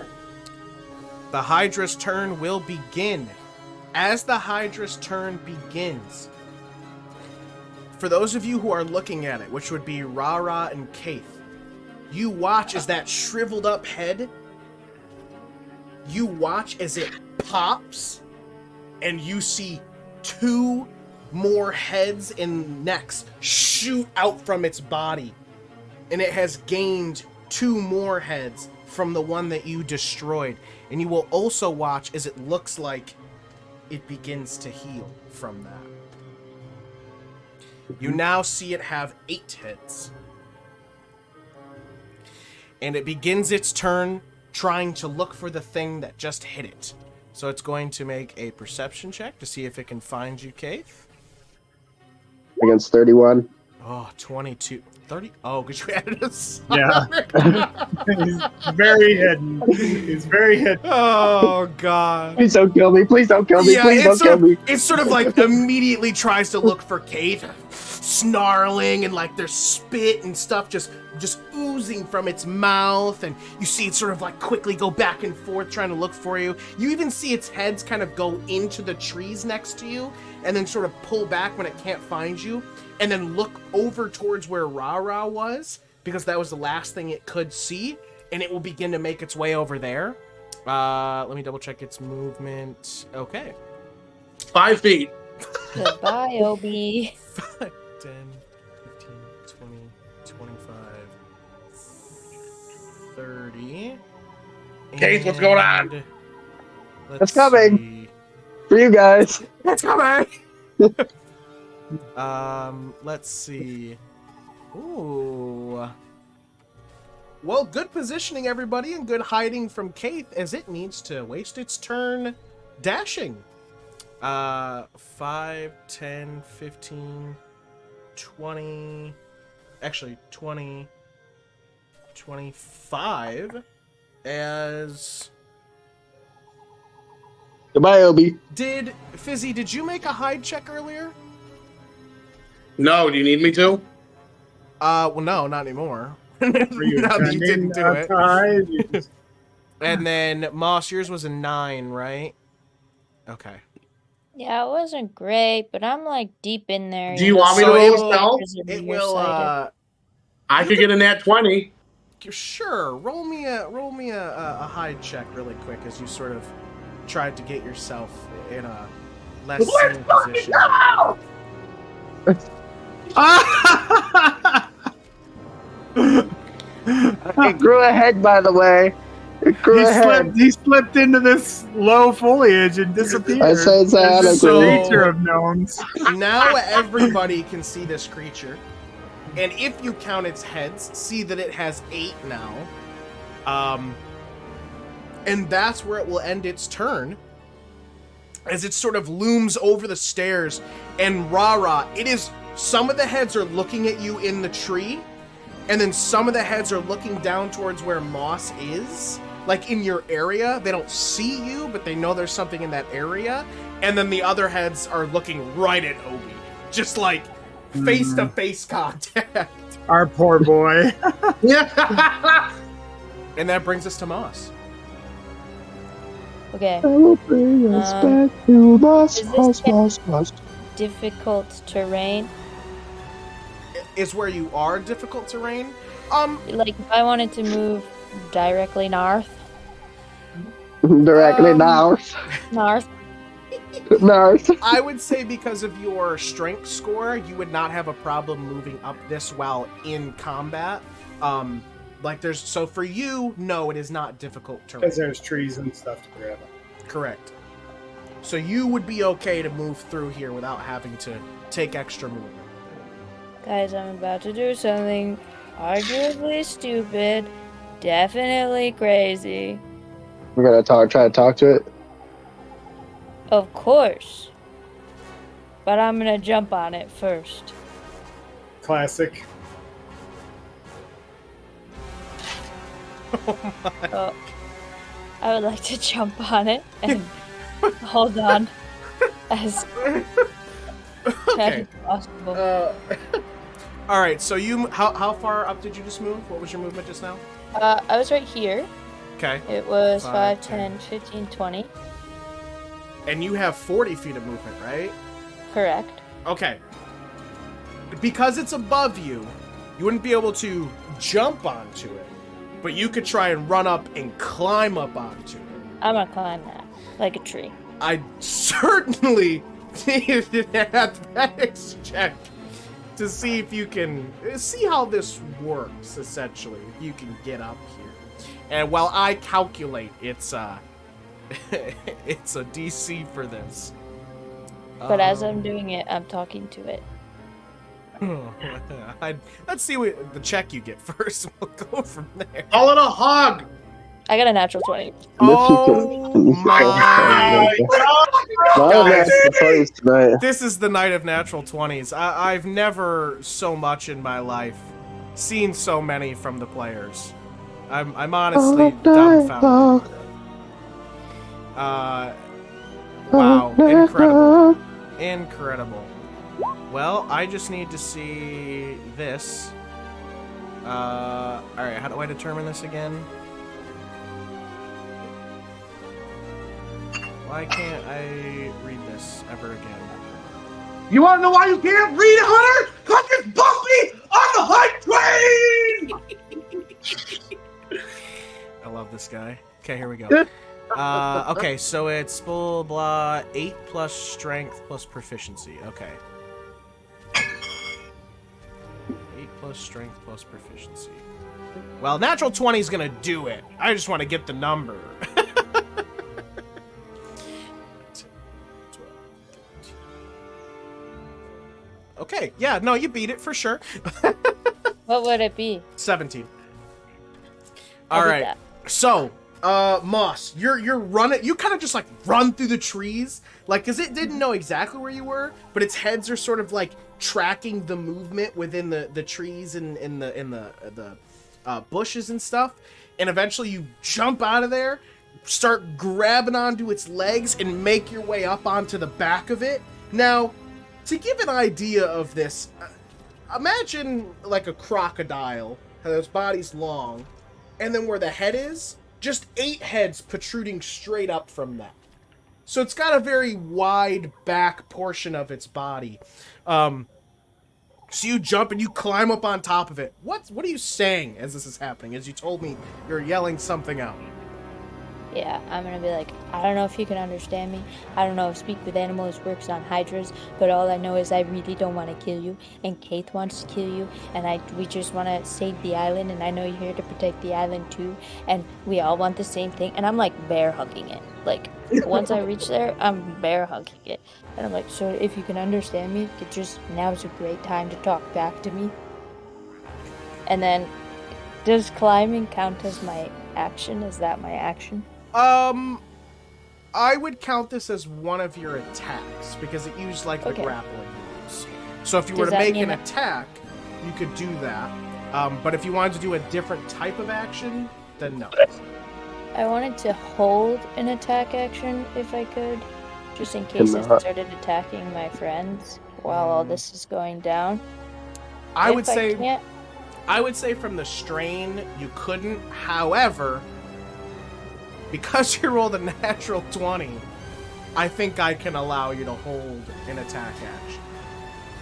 The Hydra's turn will begin. As the Hydra's turn begins, for those of you who are looking at it, which would be RaRa and Kayth, you watch as that shriveled up head, you watch as it pops, and you see 2 more heads and necks shoot out from its body. And it has gained 2 more heads from the one that you destroyed. And you will also watch as it looks like it begins to heal from that. You now see it have 8 heads. And it begins its turn trying to look for the thing that just hit it. So it's going to make a perception check to see if it can find you, Kayth. Against 31. Oh, 22. 30? Oh, because you added a sign. Yeah. He's very hidden. Oh, God. Please don't kill me. Please don't kill me. Yeah, Please don't kill me. It sort of like immediately tries to look for Kayth, snarling, and like there's spit and stuff just oozing from its mouth, and you see it sort of like quickly go back and forth trying to look for you. You even see its heads kind of go into the trees next to you and then sort of pull back when it can't find you, and then look over towards where RaRa was, because that was the last thing it could see, and it will begin to make its way over there. Let me double check its movement. Okay. 5 feet. Goodbye, Obi. 5, 10, 15, 20, 25, 30. Kayth, what's going on? And It's coming. see. For you guys. It's coming! Let's see. Ooh. Well, good positioning, everybody, and good hiding from Kayth, as it needs to waste its turn dashing. 5, 10, 15, 20, actually 20, 25, as... Goodbye, Obi. Fizzi, did you make a hide check earlier? No, do you need me to? Well, no, not anymore. Were you Now that you trending didn't do it. outside? You just- And then, Moss, yours was a 9, right? Okay. Yeah, it wasn't great, but I'm like deep in there. Do you know, want me to So roll a it will- spell? It you're will, sighted. I could get a nat 20. Sure. Roll me a hide check really quick as you sort of tried to get yourself in a less Let's seen fucking position. go! It grew ahead, by the way. It grew ahead. He slipped into this low foliage and disappeared. I say It's the So- nature of gnomes. Now everybody can see this creature, and if you count its heads, see that it has 8 now. And that's where it will end its turn, as it sort of looms over the stairs. And RaRa, it is, some of the heads are looking at you in the tree, and then some of the heads are looking down towards where Moss is, like in your area. They don't see you, but they know there's something in that area. And then the other heads are looking right at Obi, just like face-to-face contact. Our poor boy. Yeah. And that brings us to Moss. Okay. I will bring us Um, back to Moss, is Moss, this- Moss, Moss. Difficult terrain. Is where you are difficult terrain. Like if I wanted to move directly north. Directly Um, north. North. North. I would say because of your strength score, you would not have a problem moving up this while in combat. Like there's, so for you, no, it is not difficult terrain. Because there's trees and stuff to grab. Correct. So you would be okay to move through here without having to take extra movement. Guys, I'm about to do something arguably stupid, definitely crazy. We're gonna try to talk to it. Of course. But I'm gonna jump on it first. Classic. Oh, I would like to jump on it and hold on as Okay. possible. All right. So you, how far up did you just move? What was your movement just now? I was right here. Okay. It was 5, 5, 10, 15, 20. And you have 40 feet of movement, right? Correct. Okay. Because it's above you, you wouldn't be able to jump onto it, but you could try and run up and climb up onto it. I'm gonna climb that like a tree. I certainly need an athletics check to see if you can see how this works, essentially, if you can get up here. And while I calculate, it's it's a DC for this. But as I'm doing it, I'm talking to it. Let's see what the check you get first. We'll go from there. Call it a hog. I got a natural 20. Oh my! Well, Guys. that's the place tonight. This is the night of natural 20s. I've never so much in my life seen so many from the players. I'm honestly dumbfounded. Wow, incredible. Incredible. Well, I just need to see this. Alright, how do I determine this again? Why can't I read this ever again? You want to know why you can't read, Hunter? Because it's bumpy on the hype train! this guy. Okay, here we go. Okay, so it's blah blah 8 plus strength plus proficiency. Okay. 8 plus strength plus proficiency. Well, natural 20 is gonna do it. I just want to get the number. 10, 12, 13. Okay, yeah, no, you beat it for sure. What would it be? 17. I All did right. that. So, Moss, you're running. You kind of just like run through the trees, like, cause it didn't know exactly where you were, but its heads are sort of like tracking the movement within the trees and in the bushes and stuff. And eventually, you jump out of there, start grabbing onto its legs, and make your way up onto the back of it. Now, to give an idea of this, imagine like a crocodile, how its body's long, and then where the head is, just 8 heads protruding straight up from that. So it's got a very wide back portion of its body. So you jump and you climb up on top of it. What are you saying as this is happening? As you told me, you're yelling something out. Yeah, I'm gonna be like, I don't know if you can understand me. I don't know if Speak with Animals works on hydras, but all I know is I really don't want to kill you, and Kayth wants to kill you, and we just want to save the island, and I know you're here to protect the island too, and we all want the same thing, and I'm like bear hugging it. Like, once I reach there, I'm bear hugging it, and I'm like, so if you can understand me, now's a great time to talk back to me. And then, does climbing count as my action? Is that my action? I would count this as one of your attacks because it used like the grappling moves. So if you were to make an attack, you could do that. But if you wanted to do a different type of action, then no. I wanted to hold an attack action if I could, just in case I started attacking my friends while all this is going down. I would say from the strain you couldn't. However, because you rolled a natural 20, I think I can allow you to hold an attack action.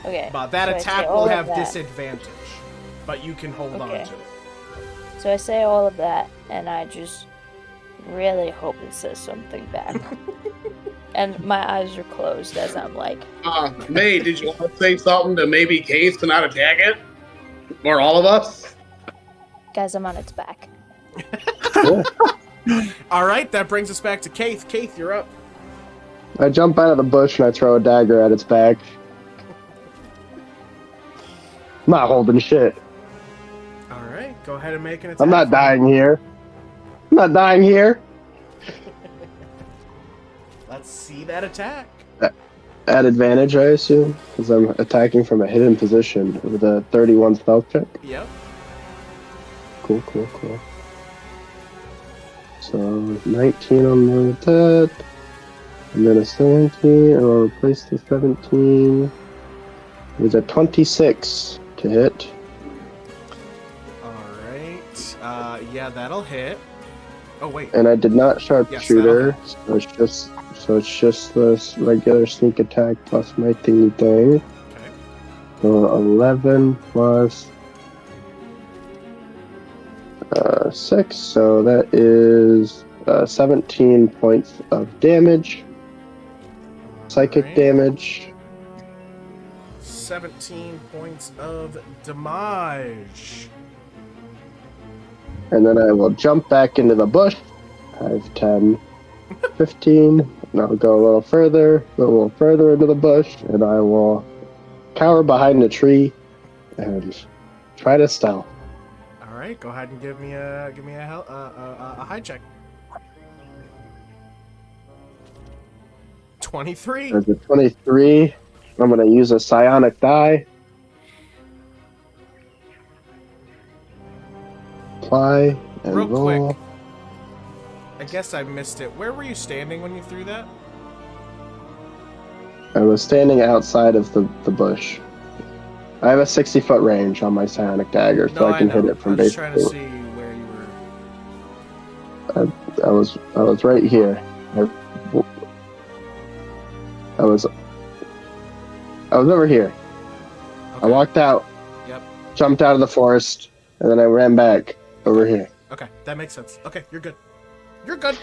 Okay. But that attack will have disadvantage, but you can hold on to it. So I say all of that, and I just really hope it says something back. And my eyes are closed as I'm like... May, did you want to say something to maybe Kayth to not attack it? Or all of us? Guys, I'm on its back. Cool. All right, that brings us back to Kayth. Kayth, you're up. I jump out of the bush and I throw a dagger at its back. I'm not holding shit. All right, go ahead and make an attack. I'm not dying here. Let's see that attack. At advantage, I assume, because I'm attacking from a hidden position with a 31 stealth check. Yep. Cool. So 19 on that, and then a 17, and I'll replace the 17 with a 26 to hit. Alright, yeah, that'll hit. Oh, wait. And I did not sharpshooter, Yes, so it's just this regular sneak attack plus my thingy thing. Okay. So 11 plus 6, so that is 17 points of damage. Psychic damage. 17 points of damage. And then I will jump back into the bush. 5, 10, 15. And I'll go a little further into the bush, and I will cower behind a tree and try to stealth. All right, go ahead and give me a high check. 23. There's a 23. I'm going to use a psionic die. Apply and Real roll. quick. I guess I missed it. Where were you standing when you threw that? I was standing outside of the bush. I have a 60-foot range on my psionic dagger, so I can hit it from basically. I was just trying to see where you were. I was right here. I was over here. Okay. I walked out. Yep. Jumped out of the forest, and then I ran back over here. Okay, that makes sense. Okay, you're good. You're good.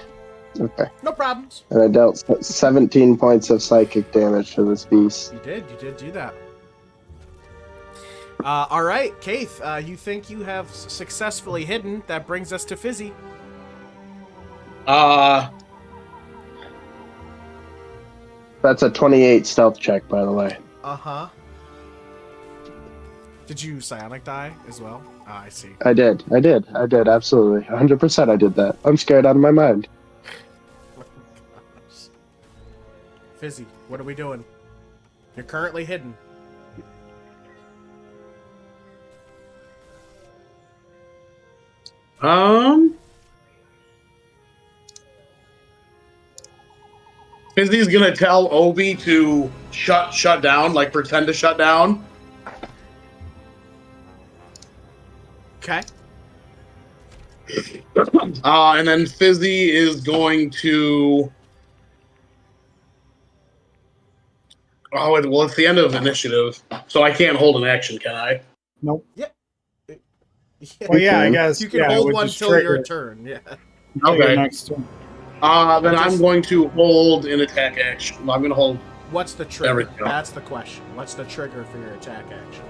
Okay. No problems. And I dealt 17 points of psychic damage to this beast. You did do that. All right, Kayth, you think you have successfully hidden. That brings us to Fizzi. That's a 28 stealth check, by the way. Uh-huh. Did you psionic die as well? Ah, I see. I did, absolutely. 100% I did that. I'm scared out of my mind. Oh, gosh. Fizzi, what are we doing? You're currently hidden. Fizzi's gonna tell Obi to shut down, like pretend to shut down. Okay. And then Fizzi is going to. Oh, well, it's the end of initiative, so I can't hold an action, can I? Nope. Yeah. Well, yeah, I guess You can hold would one just till trigger your turn. Yeah. Okay. Next turn. Then I'm going to hold an attack action. I'm going to hold. What's the trigger? There we go. That's the question. What's the trigger for your attack action?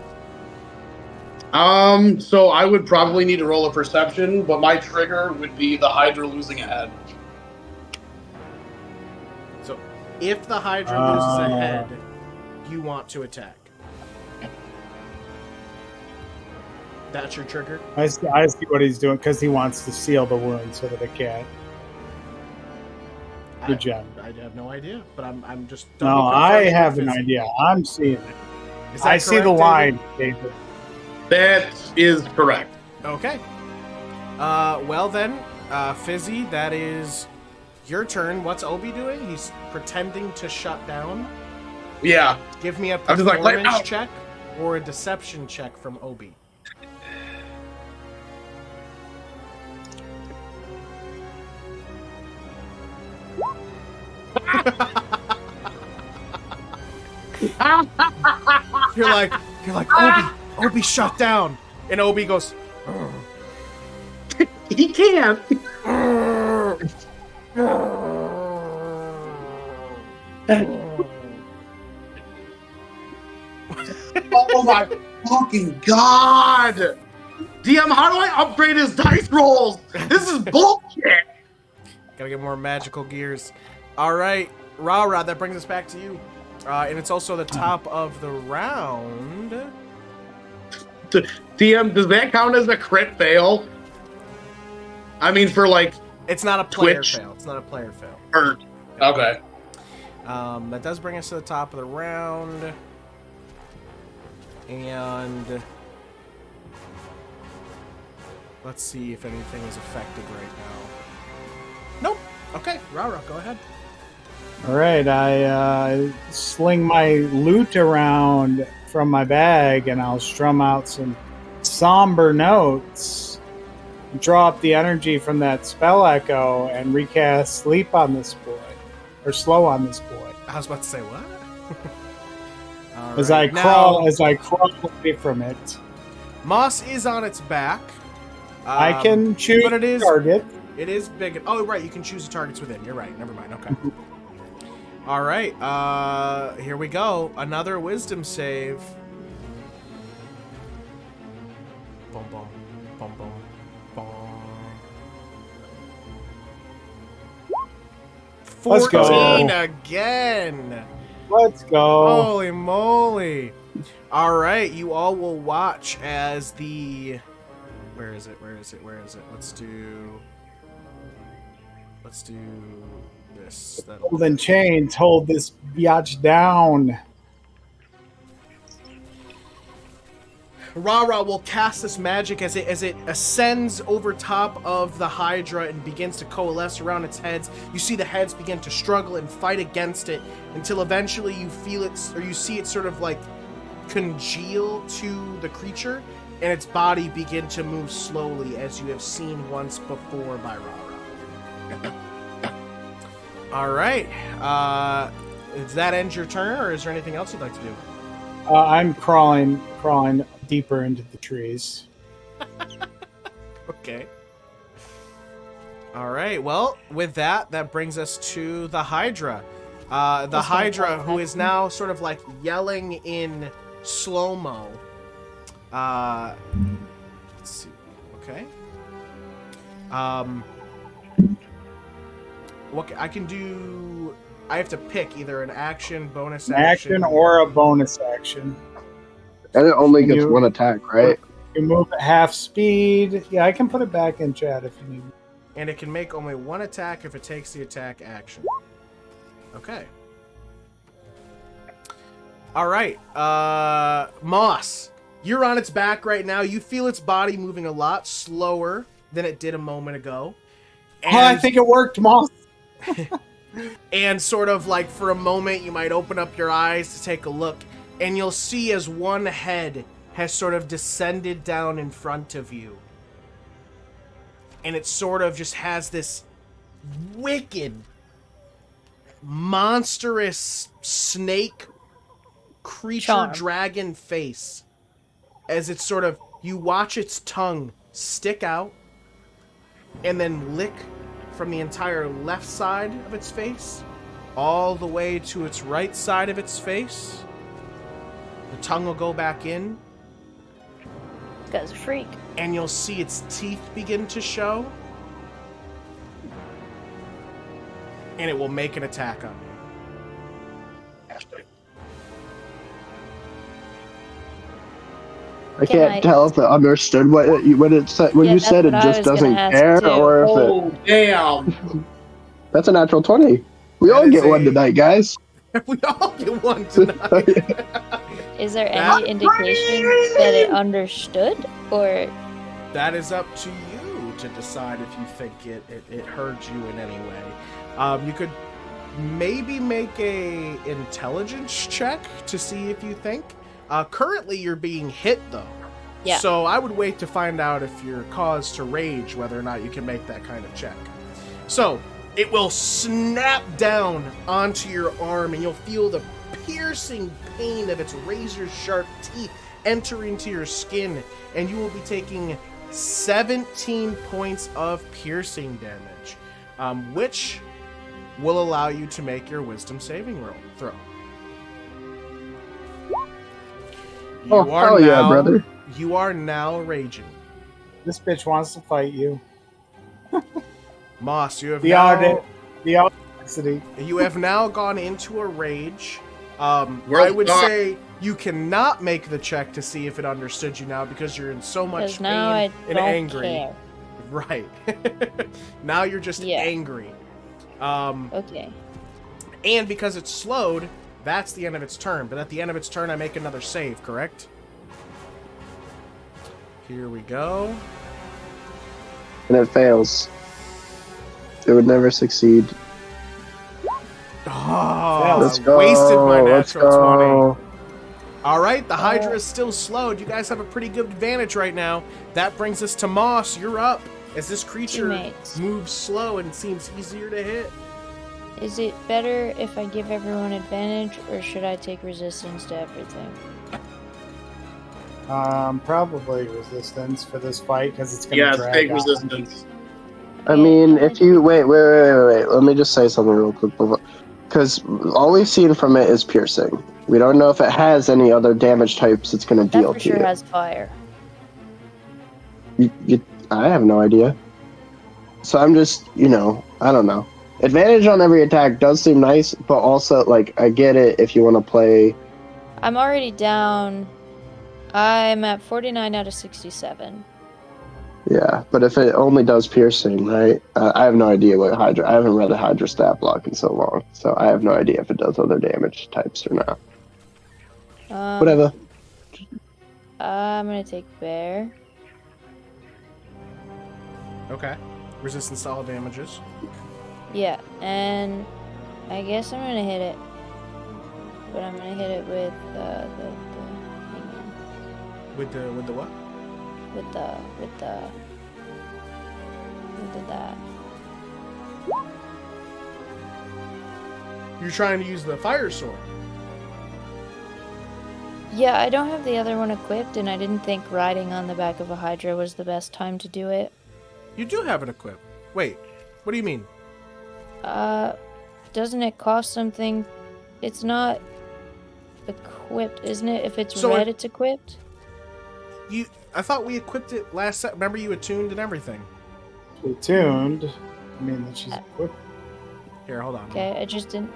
So I would probably need to roll a perception, but my trigger would be the Hydra losing a head. So, if the Hydra loses a head, you want to attack. That's your trigger? I see what he's doing because he wants to seal the wound so that it can't. Good job. I have no idea, but I'm just. No, I have an idea. I'm seeing it. Is that I see the correct, line, David. That is correct. Okay. Well then, Fizzi, that is your turn. What's Obi doing? He's pretending to shut down. Yeah. Give me a I'm just like, "Let performance out." check or a deception check from Obi. You're like Obi shut down, and Obi goes. He can't. Oh my fucking god! DM, how do I upgrade his dice rolls? This is bullshit! Gotta get more magical gears. All right, RaRa, that brings us back to you. And it's also the top of the round. DM, does that count as a crit fail? I mean, for like... It's not a player Twitch. fail. It's not a player fail. Okay. That does bring us to the top of the round. And... let's see if anything is affected right now. Nope. Okay, RaRa, go ahead. All right, I sling my loot around from my bag, and I'll strum out some somber notes, draw up the energy from that spell echo, and recast sleep on this boy, or slow on this boy. I was about to say what? All As right, I crawl away from it, Moss is on its back. I can choose but it is target. It is big. Oh, right. You can choose the targets within. You're right. Never mind. Okay. All right. Here we go. Another wisdom save. Boom, boom, boom, boom, boom. Let's go. 14 again. Let's go. Holy moly. All right. You all will watch as the... Where is it? Let's do this. Golden chains hold this biatch down. RaRa will cast this magic as it ascends over top of the Hydra and begins to coalesce around its heads. You see the heads begin to struggle and fight against it until eventually you feel it, or you see it sort of like congeal to the creature, and its body begin to move slowly as you have seen once before by RaRa. All right. Does that end your turn, or is there anything else you'd like to do? I'm crawling deeper into the trees. Okay. All right. Well, with that, that brings us to the Hydra. The Hydra, who is now sort of like yelling in slow-mo. Let's see. Okay. What I can do? I have to pick either an action, bonus Action or a bonus action. And it only Can gets you- one attack, right? You move at half speed. Yeah, I can put it back in chat if you need. And it can make only one attack if it takes the attack action. Okay. All right. Moss, you're on its back right now. You feel its body moving a lot slower than it did a moment ago. Oh, I think it worked, Moss. And sort of like for a moment, you might open up your eyes to take a look, and you'll see as one head has sort of descended down in front of you. And it sort of just has this wicked, monstrous snake creature Charm. dragon face. As it's sort of, you watch its tongue stick out and then lick from the entire left side of its face all the way to its right side of its face. The tongue will go back in, This guy's a freak. and you'll see its teeth begin to show. And it will make an attack on you. I Can can't I- tell if it understood what it said when Yeah, you that's said it what I just was gonna doesn't ask, care, too. or if it. Oh, damn. That's a natural 20. We That all is get one a- tonight, guys. We all get one tonight. Is there That- any indication that it understood, or That is up to you to decide if you think it heard you in any way. You could maybe make a intelligence check to see if you think. Currently, you're being hit, though. Yeah. So I would wait to find out if you're caused to rage, whether or not you can make that kind of check. So it will snap down onto your arm, and you'll feel the piercing pain of its razor-sharp teeth enter into your skin, and you will be taking 17 points of piercing damage, which will allow you to make your wisdom saving throw. Oh, hell yeah, brother. You are now raging. This bitch wants to fight you. Moss, you have The now... audacity. You have now gone into a rage. We're I would stuck. say you cannot make the check to see if it understood you now because you're in so much because pain now I and don't angry. care? Right. Now you're just Yeah. angry. Okay. And because it's slowed, that's the end of its turn. But at the end of its turn, I make another save, correct? Here we go. And it fails. It would never succeed. Oh, Let's go. wasted my Let's natural 20. go. All right, the Hydra is still slowed. You guys have a pretty good advantage right now. That brings us to Moss. You're up. As this creature Teammates. moves slow and seems easier to hit. Is it better if I give everyone advantage, or should I take resistance to everything? Probably resistance for this fight because it's gonna Yes, drag take on. resistance. I mean, if you wait. Let me just say something real quick, because all we've seen from it is piercing. We don't know if it has any other damage types it's going to That deal for to sure you. has fire. I have no idea. So I'm just, I don't know. Advantage on every attack does seem nice, but also, like, I get it if you want to play. I'm already down. I'm at 49 out of 67. Yeah, but if it only does piercing, right? I have no idea what Hydra. I haven't read a Hydra stat block in so long, so I have no idea if it does other damage types or not. Whatever. I'm gonna take bear. Okay. Resistance to all damages. Yeah, and I guess I'm gonna hit it. But I'm gonna hit it with hang on. With the what? With that. You're trying to use the fire sword. Yeah, I don't have the other one equipped, and I didn't think riding on the back of a Hydra was the best time to do it. You do have it equipped. Wait, What do you mean? Doesn't it cost something? It's not equipped, isn't it? If it's So red, it's equipped. I thought we equipped it last set. Remember, you attuned and everything. Attuned. I mean that she's equipped. Here, hold on. Okay, I just didn't.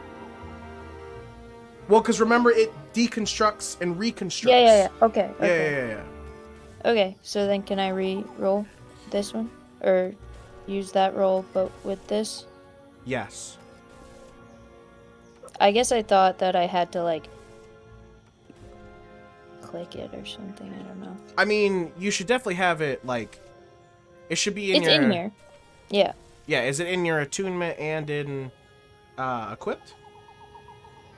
Well, because remember, it deconstructs and reconstructs. Yeah. Okay. Yeah. Okay, so then can I re-roll this one? Or use that roll, but with this? Yes. I guess I thought that I had to, like, click it or something. I don't know. I mean, you should definitely have it, like, it should be in It's your... in here. Yeah. Yeah, is it in your attunement and in equipped?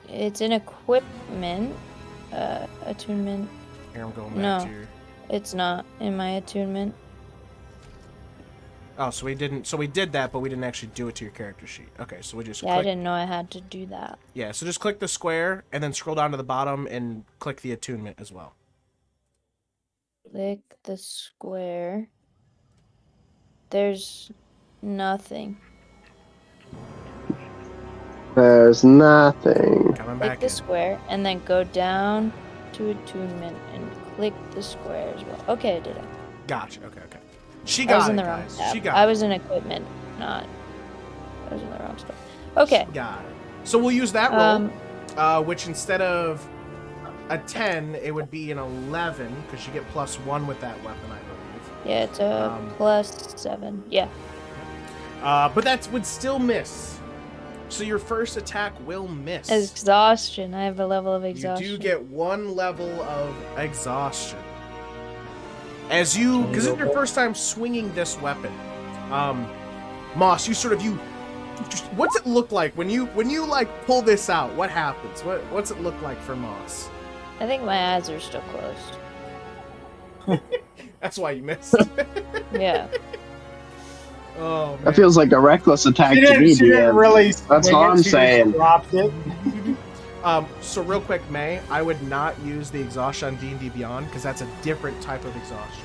It's in equipment. Attunement. Here, I'm going back No. to your... It's not in my attunement. Oh, so we didn't... So we did that, but we didn't actually do it to your character sheet. Okay, so we just Yeah, I click... didn't know I had to do that. Yeah, so just click the square, and then scroll down to the bottom and click the attunement as well. Click the square. There's nothing. There's nothing. Coming Click back the in. square, and then go down to attunement and click the square as well. Okay, I did it. Gotcha, okay. She I got was it, in the wrong guys. tab. She got I it. was in equipment, not. I was in the wrong stuff. Okay. Got it. So we'll use that roll, which instead of a 10, it would be an 11, because you get +1 with that weapon, I believe. Yeah, it's a +7. Yeah. But that would still miss. So your first attack will miss. Exhaustion. I have a level of You exhaustion. do get 1 level of exhaustion. As you, because it's your first time swinging this weapon, Moss, you sort of, what's it look like when you like pull this out? What happens? What's it look like for Moss? I think my eyes are still closed. That's why you missed. Yeah. Oh, man. That feels like a reckless attack She to me, didn't DM. really. That's swing all it, I'm she just saying. Dropped it. So real quick, May, I would not use the exhaustion on D&D Beyond because that's a different type of exhaustion.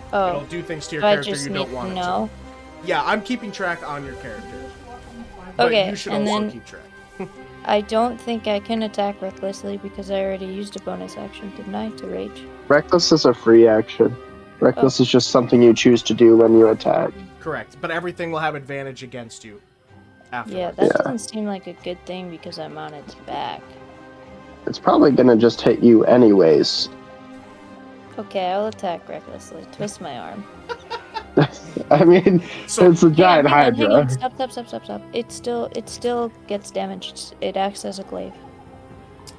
It'll Oh. do things to your Do I character just you need don't to want it know? to. Yeah, I'm keeping track on your character. But Okay, you should and also then keep track. I don't think I can attack recklessly because I already used a bonus action, didn't I, to rage? Reckless is a free action. Reckless is just something you choose to do when you attack. Correct, but everything will have advantage against you Yeah, afterwards. that doesn't seem like a good thing because I'm on its back. It's probably gonna just hit you anyways. Okay, I'll attack recklessly. Twist my arm. I mean, So- it's a giant hang hydra. on. Stop. It still gets damaged. It acts as a glaive.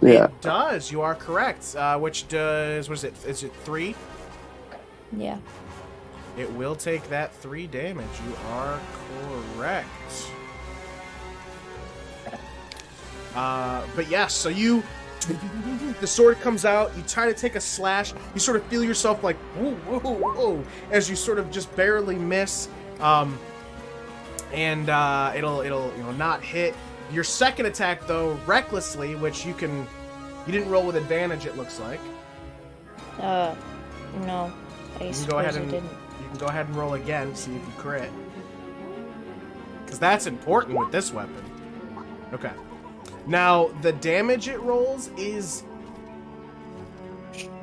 Yeah. It does, you are correct. Which does, what is it? Is it 3? Yeah. It will take that 3 damage. You are correct. But yes, so the sword comes out, you try to take a slash, you sort of feel yourself like, whoa, as you sort of just barely miss, and it'll not hit. Your second attack, though, recklessly, which you didn't roll with advantage, it looks like. No. I You can suppose go ahead I and didn't. you can go ahead and roll again, see if you crit. Because that's important with this weapon. Okay. Now, the damage it rolls is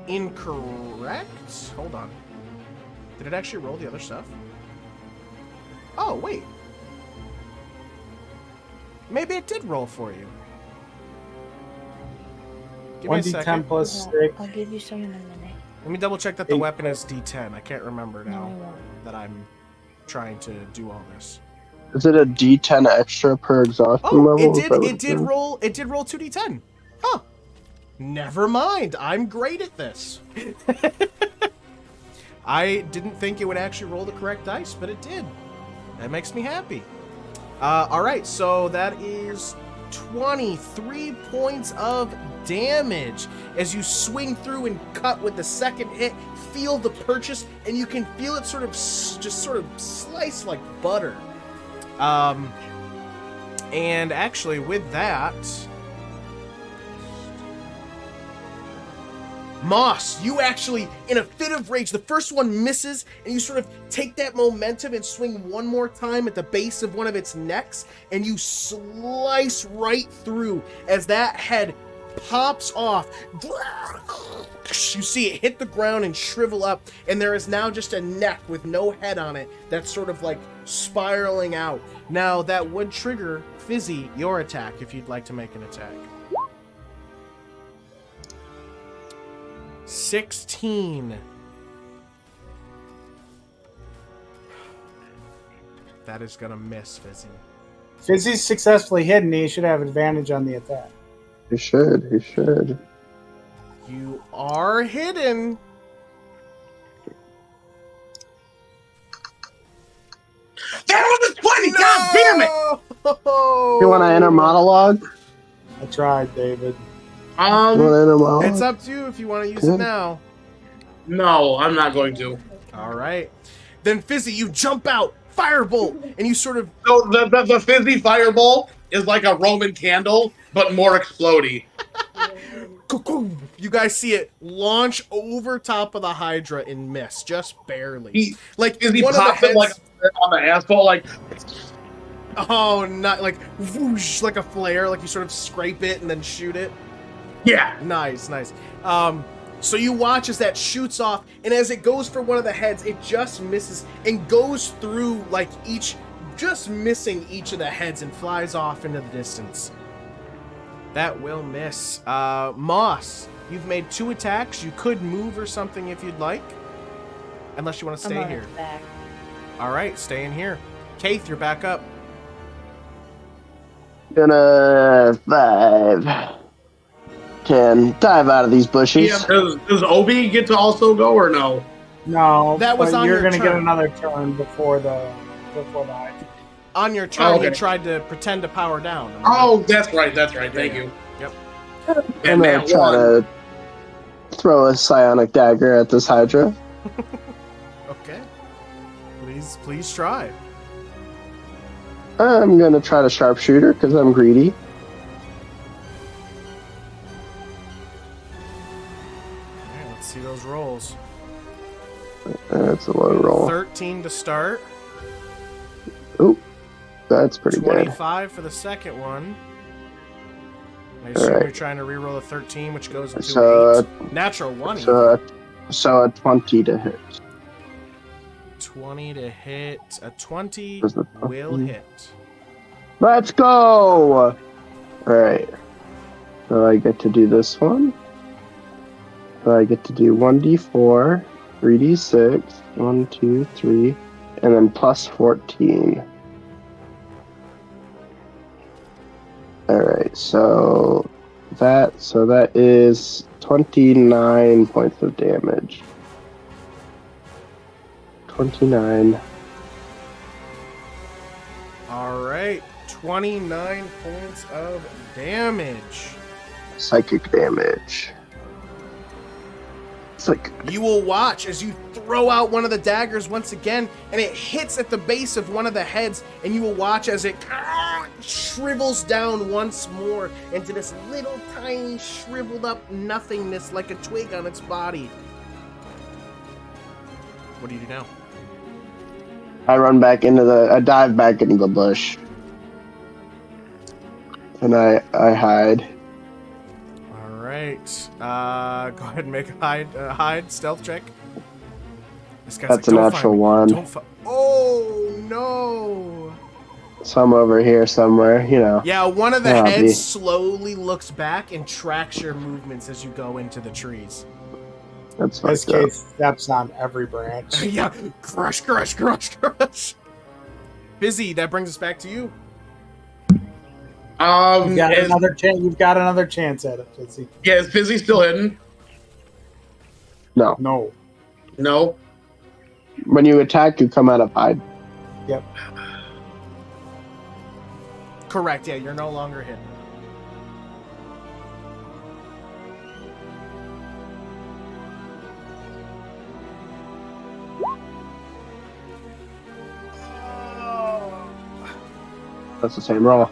incorrect. Hold on. Did it actually roll the other stuff? Oh, wait. Maybe it did roll for you. Give me a 1d10 second. plus Yeah, 6. I'll give you some in a minute. Let me double check that the 8. weapon is D10. I can't remember No, I now won't. that I'm trying to do all this. Is it a D10 extra per exhaustion Oh, level? it Is did. that what It did is? roll. It did roll 2d10. Huh. Never mind. I'm great at this. I didn't think it would actually roll the correct dice, but it did. That makes me happy. All right, so that is 23 points of damage as you swing through and cut with the second hit. Feel the purchase, and you can feel it sort of just sort of slice like butter. And actually, with that, Moss, you actually, in a fit of rage, the first one misses, and you sort of take that momentum and swing one more time at the base of one of its necks, and you slice right through as that head pops off. You see it hit the ground and shrivel up, and there is now just a neck with no head on it that's sort of like spiraling out. Now, that would trigger Fizzi, your attack, if you'd like to make an attack. 16. That is gonna miss, Fizzi. Fizzi's successfully hidden. He should have advantage on the attack. He should. You are hidden. That was a 20! God damn it! You want to enter monologue? I tried, David. You want to enter monologue? It's up to you if you want to use it now. No, I'm not going to. All right. Then Fizzi, you jump out, firebolt, and you sort of... So the Fizzi fireball is like a Roman candle, but more explodey. You guys see it launch over top of the Hydra and miss, just barely. Like Fizzi one of the pops it heads... like on the asphalt, like... Oh, not like whoosh, like a flare, like you sort of scrape it and then shoot it. Yeah. Nice. So you watch as that shoots off, and as it goes for one of the heads, it just misses and goes through like just missing each of the heads and flies off into the distance. That will miss. Moss, you've made 2 attacks. You could move or something if you'd like, unless you want to stay here. Back. All right, stay in here. Kayth, you're back up. Gonna 5. Can dive out of these bushes. Yeah, does Obi get to also go or no? No, That was but on you're your gonna get turn. another turn before the Hydra. On your turn, Oh, okay. you tried to pretend to power down. Oh, that's right. Thank you. Yep. I'm And gonna that try one. to throw a psionic dagger at this Hydra. Okay. Please try. I'm gonna try to sharpshooter because I'm greedy. Alright, let's see those rolls. That's a low roll. 13 to start. Ooh, that's pretty good. 25 for the second one. I assume Alright. you're trying to reroll a 13, which goes into So, 8. Natural 1. So a 20 to hit. 20 to hit. A 20 Was the will 20? hit. Let's go! Alright. So I get to do this one. So I get to do 1d4, 3d6, 1, 2, 3, and then plus 14. Alright, so that is 29 points of damage. 29. Alright. 29 points of damage. Psychic damage. You will watch as you throw out one of the daggers once again, and it hits at the base of one of the heads, and you will watch as it shrivels down once more into this little tiny shriveled up nothingness like a twig on its body. What do you do now? I dive back into the bush. And I hide. All right. Go ahead and make a hide stealth check. This guy's That's like, a "Don't natural find me. one. Oh no! So I'm over here somewhere, you know. Yeah, one of the Yeah, heads me. slowly looks back and tracks your movements as you go into the trees. That's As fucked up. Kayth steps on every branch. Yeah, crush. Fizzi, that brings us back to you. You've got Is, another chance. You've got another chance at it, Fizzi. yeah, is Fizzi still hidden? No. No. No. When you attack, you come out of hide. Yep. Correct, yeah, you're no longer hidden. That's the same roll.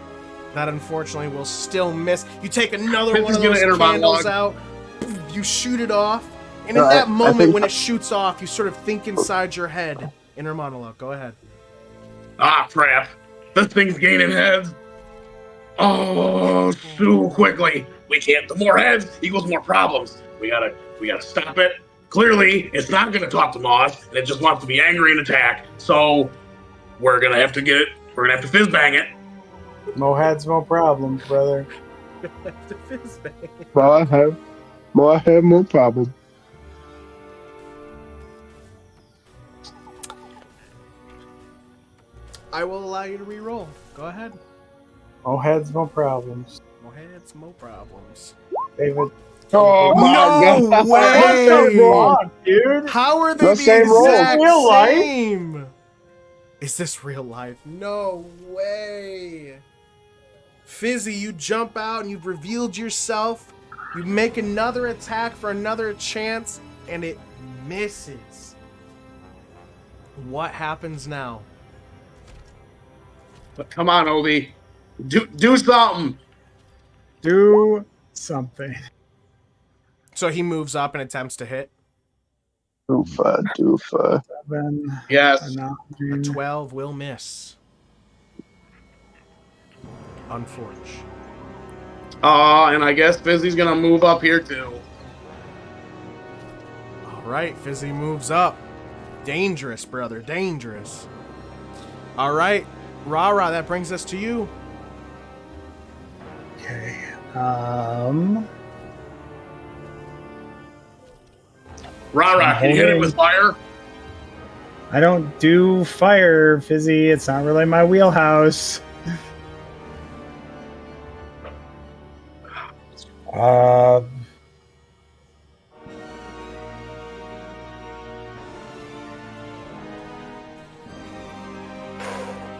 That unfortunately will still miss. You take another This one is of gonna those enter my candles log. out. You shoot it off, and in No, that I moment think- when it shoots off, you sort of think inside your head, inner monologue. Go ahead. Ah, crap. This thing's gaining heads. Oh, too quickly. We can't. The more heads equals more problems. We gotta stop it. Clearly, it's not gonna talk to Moss, and it just wants to be angry and attack. So, we're gonna have to get it. We're gonna have to Fizzbang it. More heads, more problems, brother. The Fizzbang. More head, more problem. I will allow you to re-roll. Go ahead. More heads, more problems. More heads, more problems. David. Oh my No god! way! Wrong, dude. How are they The the same roll. exact Real life? same? Is this real life? No way. Fizzi, you jump out and you've revealed yourself. You make another attack for another chance, and it misses. What happens now? But come on, Obi. Do something. Do something. So he moves up and attempts to hit. Doofa. 7, Yes. 9, 12 will miss. Unfortunate. And I guess Fizzy's gonna move up here too. All right, Fizzi moves up. Dangerous, brother, dangerous. All right, RaRa, that brings us to you. Okay. RaRa, can you hit it with fire? I don't do fire, Fizzy. It's not really my wheelhouse.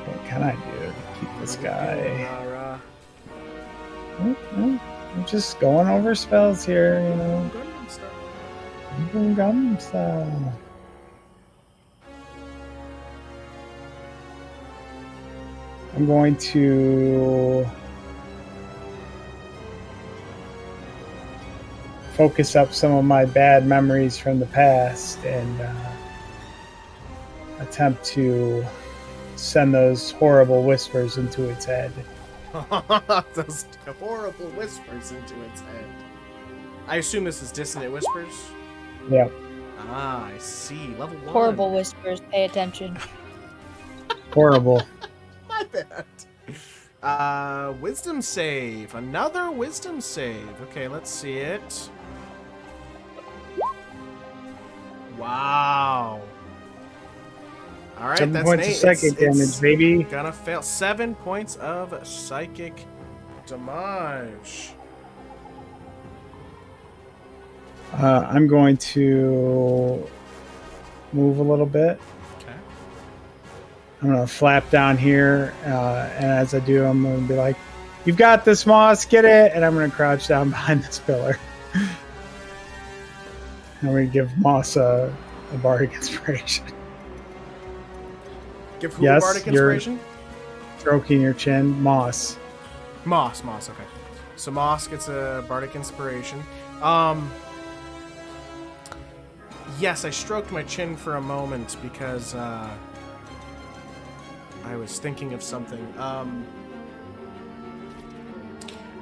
What can I do to keep this guy? RaRa. I'm just going over spells here, you know. Gundam style. Gundam style. I'm going to focus up some of my bad memories from the past and attempt to send those horrible whispers into its head. Those horrible whispers into its head. I assume this is dissonant whispers. Yep. Ah, I see. Level 1. Horrible whispers. Pay attention. Horrible. My bad. Wisdom save. Another wisdom save. Okay, let's see it. Wow. All right, 7 that's points an of 8. psychic damage, baby. Gonna fail. 7 points of psychic damage. I'm going to move a little bit. Okay. I'm going to flap down here, and as I do, I'm going to be like, "You've got this, Moss, get it!" And I'm going to crouch down behind this pillar. I'm going to give Moss a bardic inspiration. Give who Yes, a bardic you're- inspiration? Stroking your chin, Moss. Moss, okay. So Moss gets a bardic inspiration. Yes, I stroked my chin for a moment because I was thinking of something.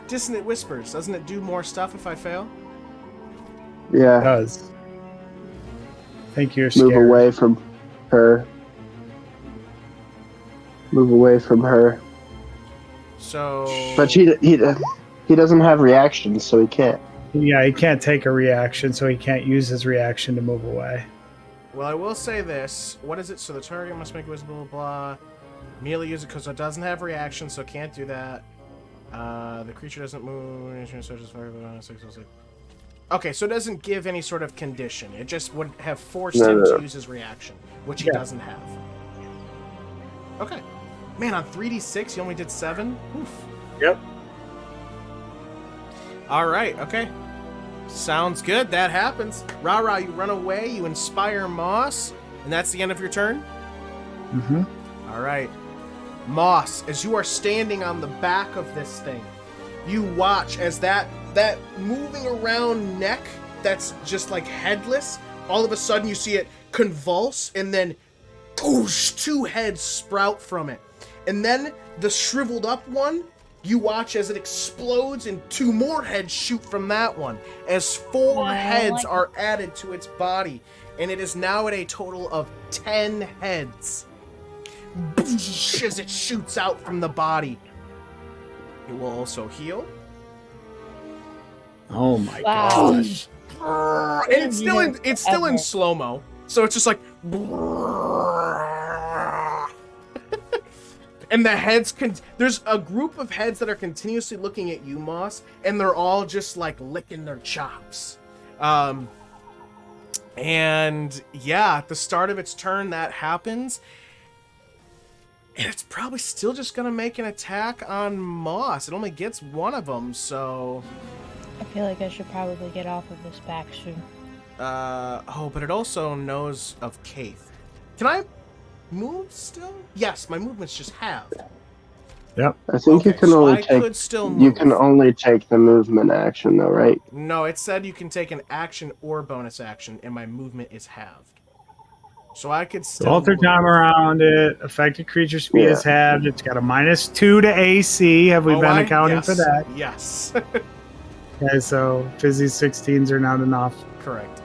Dissonant Whispers, doesn't it do more stuff if I fail? Yeah. Does. I think you're Move scared. away from her. Move away from her. So... But he doesn't have reactions, so he can't. Yeah, he can't take a reaction, so he can't use his reaction to move away. Well, I will say this. What is it? So the target must make visible, blah. Immediately use it because it doesn't have reaction, so can't do that. The creature doesn't move. Okay, so it doesn't give any sort of condition. It just would have forced him to use his reaction, which he doesn't have. Okay. Man, on 3d6, he only did 7? Oof. Yep. All right, okay. Sounds good. That happens. RaRa, you run away, you inspire Moss, and that's the end of your turn? Mm-hmm. All right. Moss, as you are standing on the back of this thing, you watch as that moving around neck that's just like headless, all of a sudden you see it convulse, and then whoosh, 2 heads sprout from it. And then the shriveled up one, you watch as it explodes and 2 more heads shoot from that one, as 4 heads are added to its body, and it is now at a total of 10 heads. As it shoots out from the body. It will also heal. Oh my gosh. And it's still in slow-mo. So it's just like and the heads there's a group of heads that are continuously looking at you, Moss, and they're all just like licking their chops. And yeah, at the start of its turn that happens. And it's probably still just gonna make an attack on Moss. It only gets one of them, so I feel like I should probably get off of this back soon. Oh, but it also knows of Kayth. Can I move still? Yes, my movement's just halved. Yep. I think you can so only I take could still move. you can only take the movement action though, right? No, it said you can take an action or bonus action, and my movement is halved. So I could still Alter move. time around it. Affected creature speed is halved. It's got a -2 to AC. Have we been accounting for that? Yes. Okay, so Fizzi's 16s are not enough. Correct.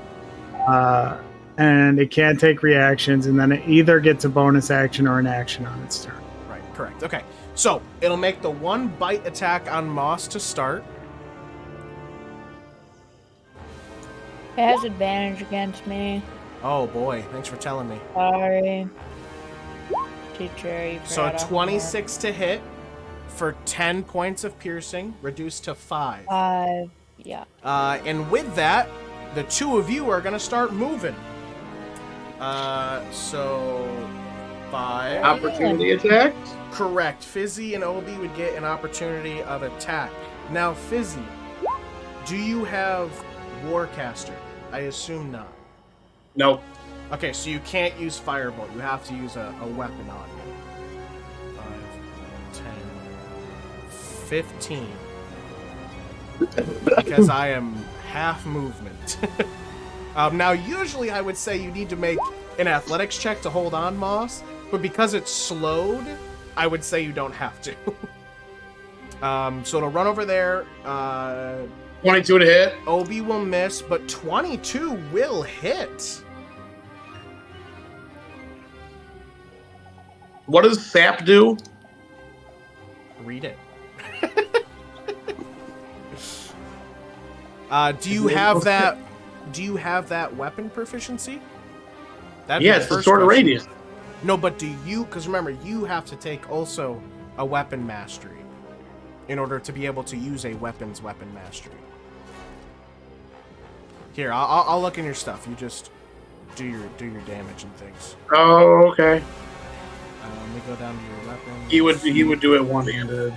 And it can't take reactions, and then it either gets a bonus action or an action on its turn. Right, correct. Okay, so it'll make the 1 bite attack on Moss to start. It has advantage against me. Oh boy, thanks for telling me. Sorry. Teacher, you So forgot 26 to hit for 10 points of piercing, reduced to 5. 5. Yeah. And with that, the 2 of you are going to start moving. So 5. Opportunity attack? Correct. Fizzi and Obi would get an opportunity of attack. Now, Fizzi, do you have Warcaster? I assume not. Nope. Okay, so you can't use Firebolt. You have to use a weapon on you. 5, 10, 15. Because I am half movement. Now, usually I would say you need to make an athletics check to hold on, Moss, but because it's slowed, I would say you don't have to. So it'll run over there. 22 to hit. Obi will miss, but 22 will hit. What does Sap do? Read it. Do you have that? Do you have that weapon proficiency? That'd be Yeah, it's the first sword of question. radius. No, but do you? Because remember, you have to take also a weapon mastery in order to be able to use a weapon mastery. Here, I'll look in your stuff. You just do your damage and things. Oh, okay. Let me go down to your weapon. He would do it one-handed.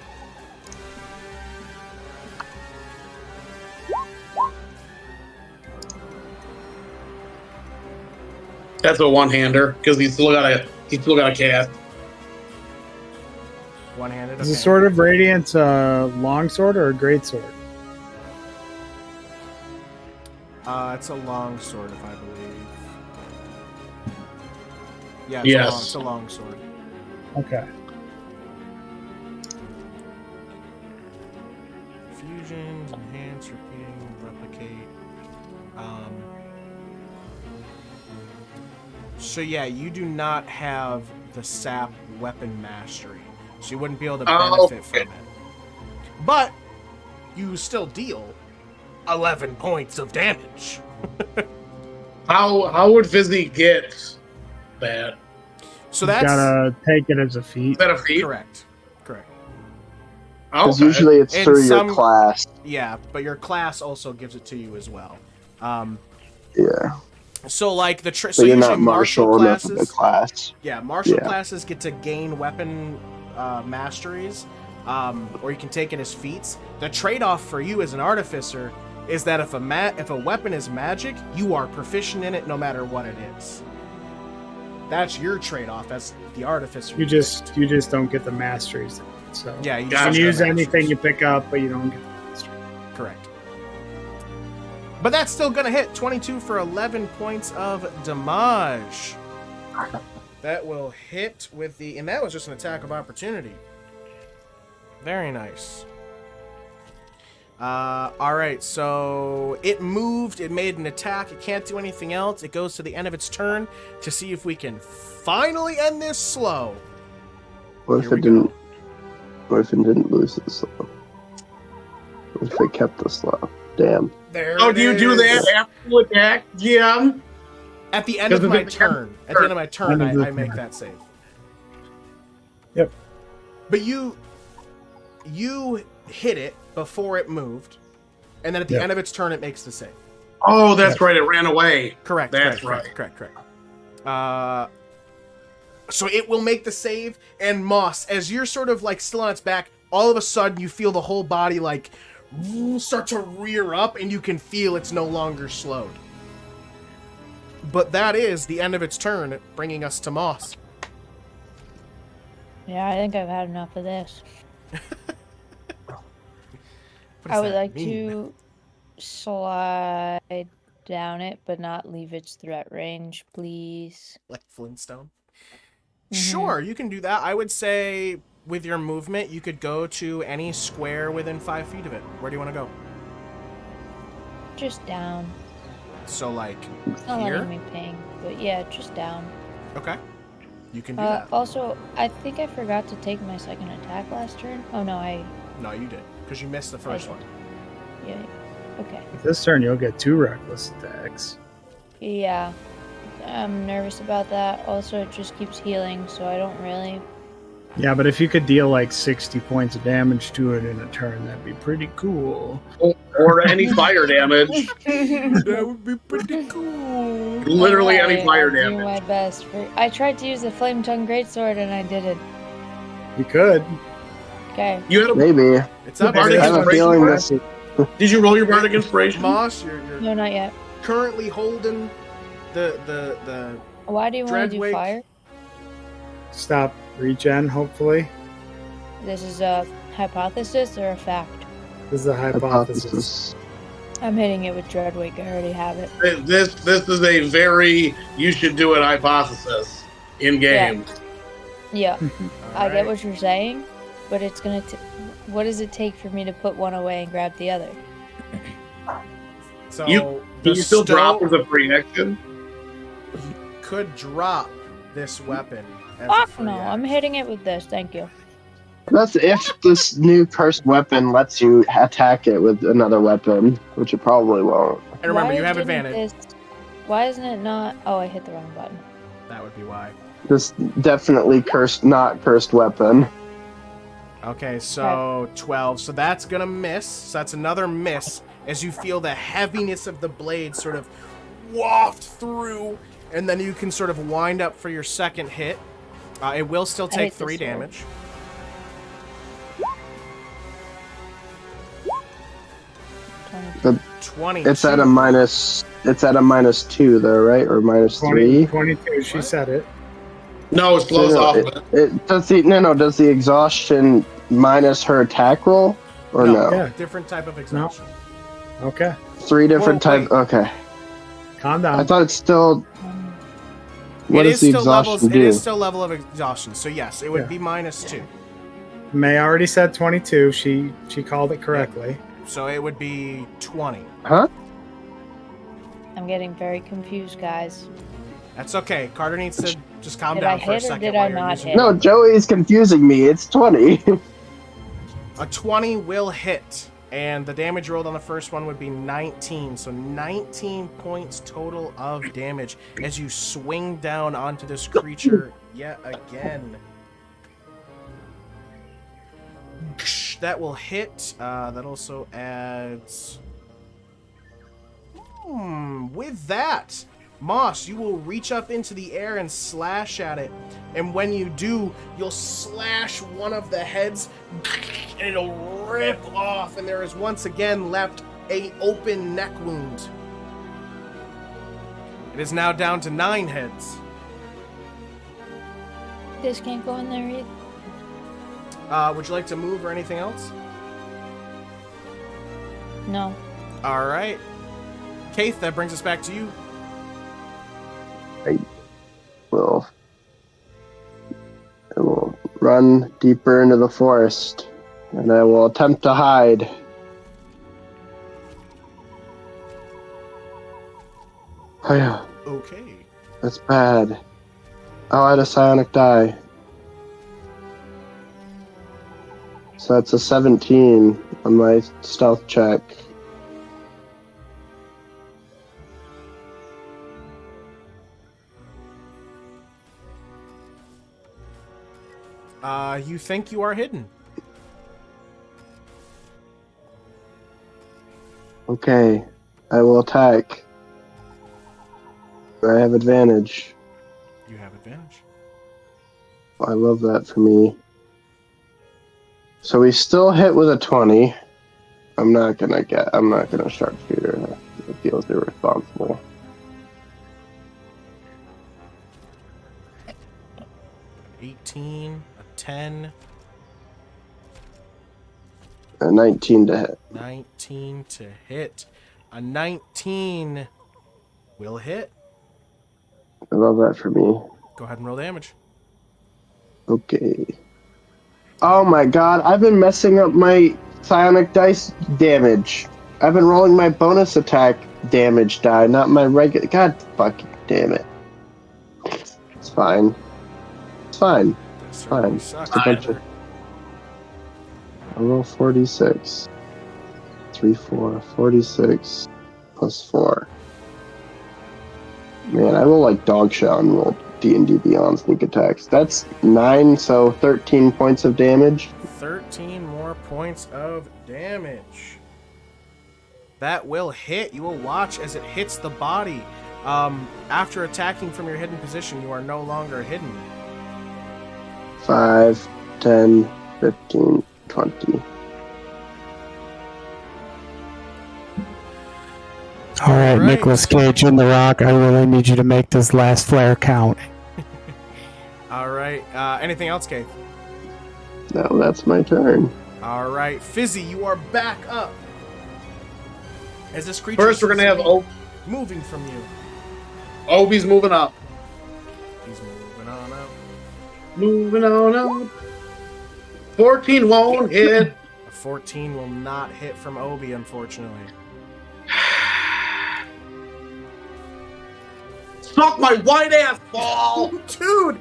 That's a one-hander because he's still got a cast. One-handed. Is the Sword of Radiance a long sword or a great sword? It's a long sword, if I believe. Yeah, Yes. It's a long sword. Okay. Fusions, enhance, repeating, replicate. So yeah, you do not have the sap weapon mastery, so you wouldn't be able to benefit from it. But you still deal 11 points of damage. How would Fizzi get that? So You that's gotta take it as a Is feat. that a feat? correct. Correct. Because Okay. usually it's And through some- your class. Yeah, but your class also gives it to you as well. Yeah. So like the So so you're usually not martial martial enough of the classes. class. Yeah, martial Yeah. classes get to gain weapon masteries, or you can take it as feats. The trade-off for you as an artificer is that if a weapon is magic, you are proficient in it no matter what it is. That's your trade-off as the artificer. You just don't get the masteries. So yeah, you you just can Gotcha. use get anything masteries. you pick up, but you don't get the mastery. Correct. But that's still gonna hit. 22 for 11 points of damage. That will hit with the... And that was just an attack of opportunity. Very nice. Alright, so it moved, it made an attack, it can't do anything else. It goes to the end of its turn to see if we can finally end this slow. What if it didn't? What if it didn't lose the slow? What if it kept the slow? Damn. There Oh, do you do that after you attack, GM? At the end of my turn. At the end of my turn, I make that save. Yep. But you hit it before it moved, and then at the end of its turn, it makes the save. Oh, that's right. It ran away. Correct. That's Correct. So it will make the save, and Moss, as you're sort of like still on its back, all of a sudden you feel the whole body like start to rear up, and you can feel it's no longer slowed. But that is the end of its turn, bringing us to Moss. Yeah, I think I've had enough of this. What does I would that like mean? to slide down it, but not leave its threat range, please. Like Flintstone? Mhm. Sure, you can do that. I would say with your movement, you could go to any square within 5 feet of it. Where do you want to go? Just down. So, like, It's not here? letting me ping, but yeah, just down. Okay. You can do that. Also, I think I forgot to take my second attack last turn. Oh no, No, you did. Because you missed the first one. yeah, okay. This turn, you'll get 2 reckless attacks. Yeah, I'm nervous about that. Also, it just keeps healing, so I don't really... Yeah, but if you could deal like 60 points of damage to it in a turn, that'd be pretty cool. Or any fire damage. That would be pretty cool. Literally any Alright, fire I'll do damage. my best. I tried to use the Flame Tongue Greatsword and I didn't. You could. Okay. You had a Maybe. It's up Bardic I have a to feeling Inspiration? this. Did you roll your bardic inspiration? Moss, you're No, not yet. currently holding the Why do you want to do Dreadwake. fire? Stop regen, hopefully. This is a hypothesis or a fact? This is a hypothesis. Hypothesis. I'm hitting it with Dreadwake. I already have it. This is a very you should do it hypothesis in game. Yeah, I get Alright. what you're saying, but it's gonna. What does it take for me to put one away and grab the other? So You- the Can you still drop stone with a free action? could drop this weapon. As a Fuck free no! I'm action. hitting it with this. Thank you. That's if this new cursed weapon lets you attack it with another weapon, which it probably won't. And remember, Why you have didn't advantage. Why isn't it not? Oh, I hit the wrong button. That would be why. This definitely not cursed weapon. Okay, so 12. So that's gonna miss. So that's another miss as you feel the heaviness of the blade sort of waft through, and then you can sort of wind up for your second hit. It will still I take hate 3 this sword. damage. But 20. it's at a minus. It's at a -2 though, right? Or -3. 22, she said it. No, it slows off. It does the does the exhaustion minus her attack roll or no? Yeah. Different type of exhaustion. Okay, 3 different Well, type. Okay, calm down. I thought it's still. What It does the still exhaustion levels. do? It is still level of exhaustion. So yes, it would Yeah. be -2. May already said 22. She called it correctly. So it would be 20. Huh? I'm getting very confused, guys. That's okay. Carter needs to just calm Did I down for a hit or second. did while I you're not using hit? No, Joey's confusing me. It's 20. A 20 will hit, and the damage rolled on the first one would be 19. So 19 points total of damage as you swing down onto this creature yet again. That will hit. That also adds... with that, Moss, you will reach up into the air and slash at it. And when you do, you'll slash one of the heads and it'll rip off. And there is once again left a open neck wound. It is now down to 9 heads. This can't go in there either. Would you like to move or anything else? No. All right. Kayth, that brings us back to you. I will run deeper into the forest, and I will attempt to hide. Oh yeah, Okay. that's bad. Oh, I had a psionic die. So that's a 17 on my stealth check. You think you are hidden. Okay, I will attack. I have advantage. You have advantage. I love that for me. So we still hit with a 20. I'm not gonna sharpshooter. It feels irresponsible. 18, a 10, A 19 to hit. 19 to hit. A 19 will hit. I love that for me. Go ahead and roll damage. Okay. Oh my god, I've been messing up my psionic dice damage. I've been rolling my bonus attack damage die, not my regular. God fucking damn it. It's fine. It's fine. This Fine. certainly sucks. It's a bunch of- I roll 46. 3, 4, 46 plus 4. Man, I roll like dog shit on roll D&D Beyond sneak attacks. That's 9, so 13 points of damage. 13 more points of damage. That will hit. You will watch as it hits the body. After attacking from your hidden position, you are no longer hidden. 5, 10, 15, 20. All right, Right. Nicolas Cage in The Rock. I really need you to make this last flare count. All right. Anything else, Kayth? Now that's my turn. All right. Fizzi, you are back up. As this creature First, we're gonna have moving from you. Obi's moving up. He's moving on up. Moving on up. 14 won't hit. A 14 will not hit from Obi, unfortunately. Suck my white ass ball. Dude,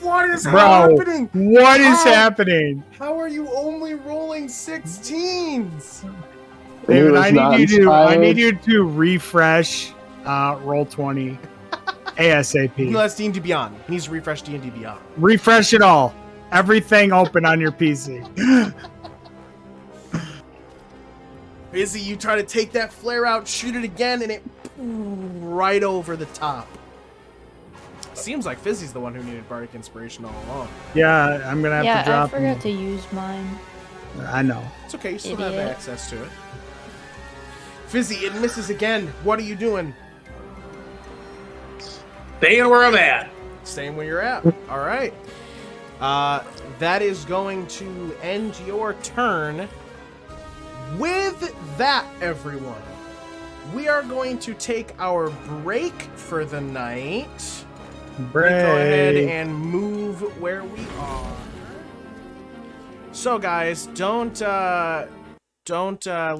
what is Bro, happening? what is How? happening? How are you only rolling 16s? He David, was not inspired. I need you to refresh roll 20 ASAP. No, that's D&D Beyond. He needs to refresh D&D Beyond. Refresh it all. Everything open on your PC. Fizzi, you try to take that flare out, shoot it again, and it right over the top. Seems like Fizzi's the one who needed Bardic Inspiration all along. Yeah, I'm gonna have to Yeah, I drop. forgot to use mine. I know. It's okay, you still have Idiot. access to it. Fizzi, it misses again. What are you doing? Staying where I'm at. Staying where you're at. All right. That is going to end your turn. With that, everyone, we are going to take our break for the night. Go ahead Break. and move where we are. So, guys, don't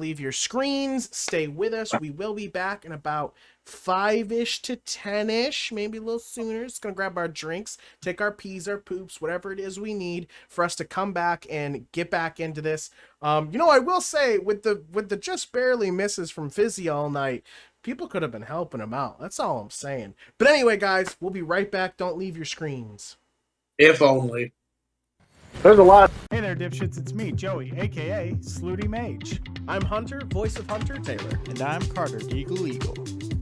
leave your screens. Stay with us. We will be back in about 5-ish to 10-ish, maybe a little sooner. Just gonna grab our drinks, take our peas, our poops, whatever it is we need for us to come back and get back into this. I will say with the just barely misses from Fizzi all night, people could have been helping him out. That's all I'm saying. But anyway, guys, we'll be right back. Don't leave your screens. If only. There's a lot. Hey there, dipshits. It's me, Joey, aka Slooty Mage. I'm Hunter, voice of Hunter Taylor. And I'm Carter, Deagle Eagle.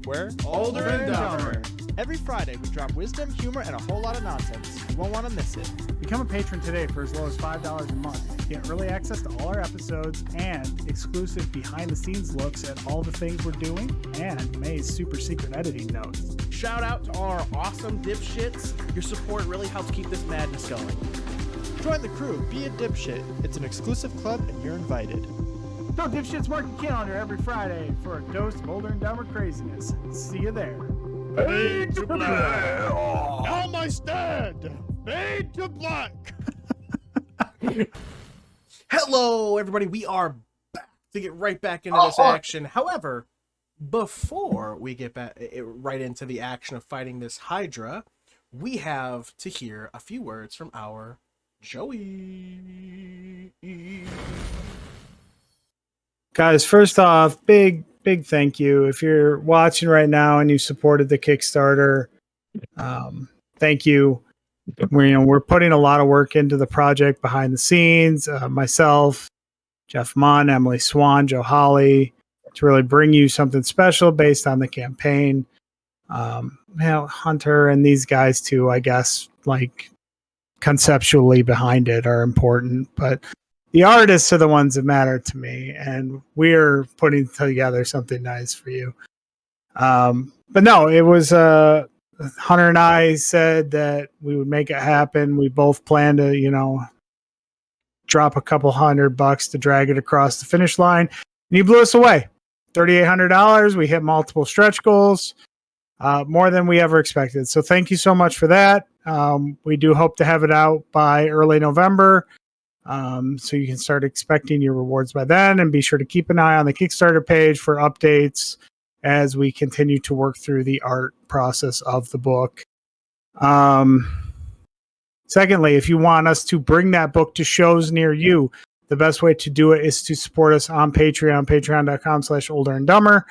We're Older and Dumber. Every Friday, we drop wisdom, humor, and a whole lot of nonsense. You won't want to miss it. Become a patron today for as low as $5 a month. Get early access to all our episodes and exclusive behind-the-scenes looks at all the things we're doing and May's super secret editing notes. Shout out to all our awesome dipshits. Your support really helps keep this madness going. Join the crew, be a dipshit. It's an exclusive club, and you're invited. Go Dipshits Market Calendar every Friday for a dose of older and dumber craziness. See you there. Fade to black. Now my stand. Fade to black. Hello, everybody. We are back to get right back into this action. However, before we get back right into the action of fighting this Hydra, we have to hear a few words from our Joey. Guys, first off, big thank you. If you're watching right now and you supported the Kickstarter, thank you. We're putting a lot of work into the project behind the scenes. Myself, Jeff Munn, Emily Swan, Joe Holly, to really bring you something special based on the campaign. Hunter and these guys too, I guess, like conceptually behind it are important, but the artists are the ones that matter to me, and we're putting together something nice for you. But no, it was Hunter and I said that we would make it happen. We both planned to, drop a couple $100 to drag it across the finish line, and you blew us away. $3,800. We hit multiple stretch goals, more than we ever expected. So thank you so much for that. We do hope to have it out by early November. So you can start expecting your rewards by then, and be sure to keep an eye on the Kickstarter page for updates as we continue to work through the art process of the book. Secondly, if you want us to bring that book to shows near you, the best way to do it is to support us on Patreon, patreon.com/olderanddomber.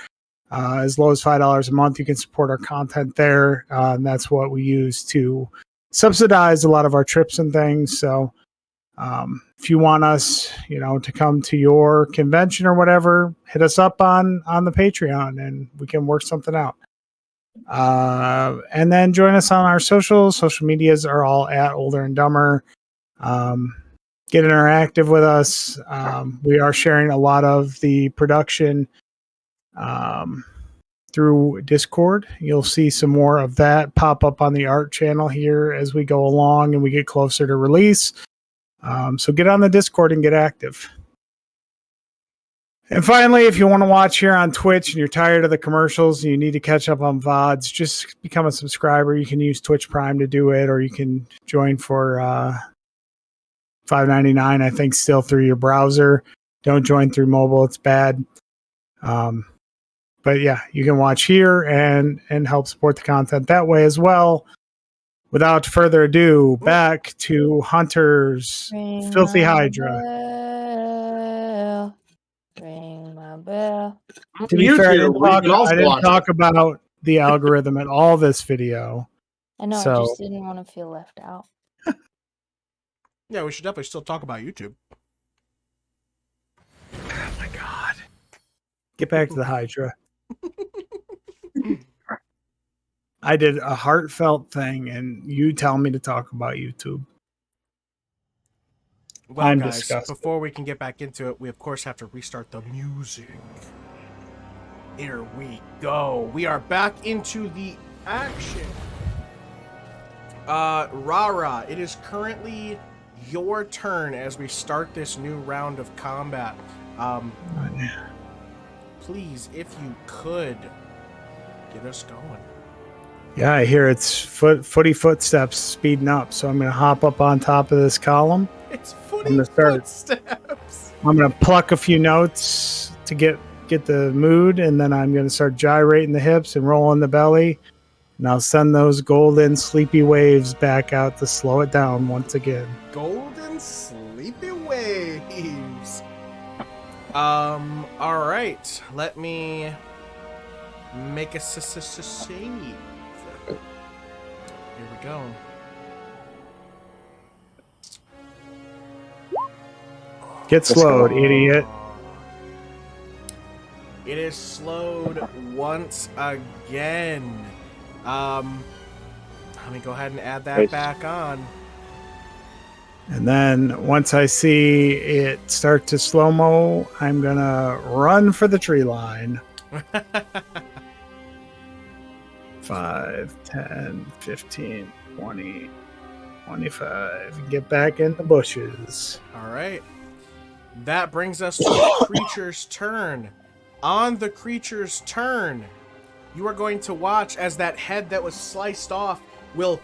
As low as $5 a month, you can support our content there. And that's what we use to subsidize a lot of our trips and things. So if you want us, to come to your convention or whatever, hit us up on the Patreon and we can work something out. And then join us on our socials. Social medias are all at Older and Dumber. Get interactive with us. We are sharing a lot of the production through Discord. You'll see some more of that pop up on the art channel here as we go along and we get closer to release. So get on the Discord and get active. And finally, if you want to watch here on Twitch and you're tired of the commercials and you need to catch up on VODs, just become a subscriber. You can use Twitch Prime to do it, or you can join for $5.99, I think, still through your browser. Don't join through mobile. It's bad. But yeah, you can watch here and help support the content that way as well. Without further ado, back to Hunter's Filthy Hydra. Ring my bell. To be fair, I didn't talk about the algorithm at all this video. I know, I just didn't want to feel left out. Yeah, we should definitely still talk about YouTube. Oh my god. Get back to the Hydra. I did a heartfelt thing, and you tell me to talk about YouTube. Well, I'm guys, disgusted. before we can get back into it, we of course have to restart the music. Here we go. We are back into the action. RaRa, it is currently your turn as we start this new round of combat. Please, if you could, get us going. Yeah, I hear it's footy footsteps speeding up, so I'm going to hop up on top of this column. It's footy footsteps. I'm going to pluck a few notes to get the mood, and then I'm going to start gyrating the hips and rolling the belly, and I'll send those golden sleepy waves back out to slow it down once again. Golden sleepy waves. All right. Let me make a save. Here we go. Get slowed, idiot. It is slowed once again. Let me go ahead and add that back on. And then once I see it start to slow-mo, I'm going to run for the tree line. 5, 10, 15, 20, 25. Get back in the bushes. All right. That brings us to the creature's turn. On the creature's turn, you are going to watch as that head that was sliced off will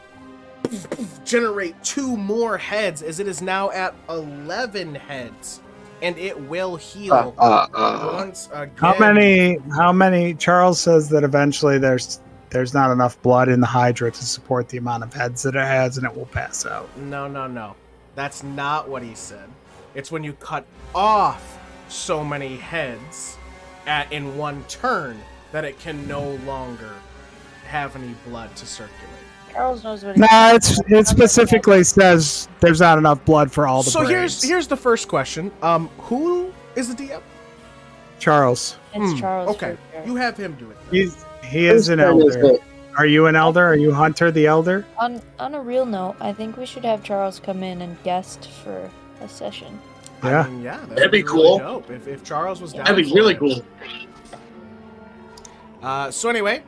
generate 2 more heads, as it is now at 11 heads, and it will heal once again. How many? Charles says that eventually there's not enough blood in the Hydra to support the amount of heads that it has, and it will pass out. No. That's not what he said. It's when you cut off so many heads in one turn that it can no longer have any blood to circulate. Charles knows what he No, it specifically says there's not enough blood for all the So brains. here's the first question. Who is the DM? Charles. It's Charles. Okay, for sure. you have him do it. He is an elder. Are you an elder? Are you Hunter the Elder? On a real note, I think we should have Charles come in and guest for a session. Yeah. I mean, yeah, That'd be really cool. dope if Charles was down. That'd be for really it. cool. So anyway,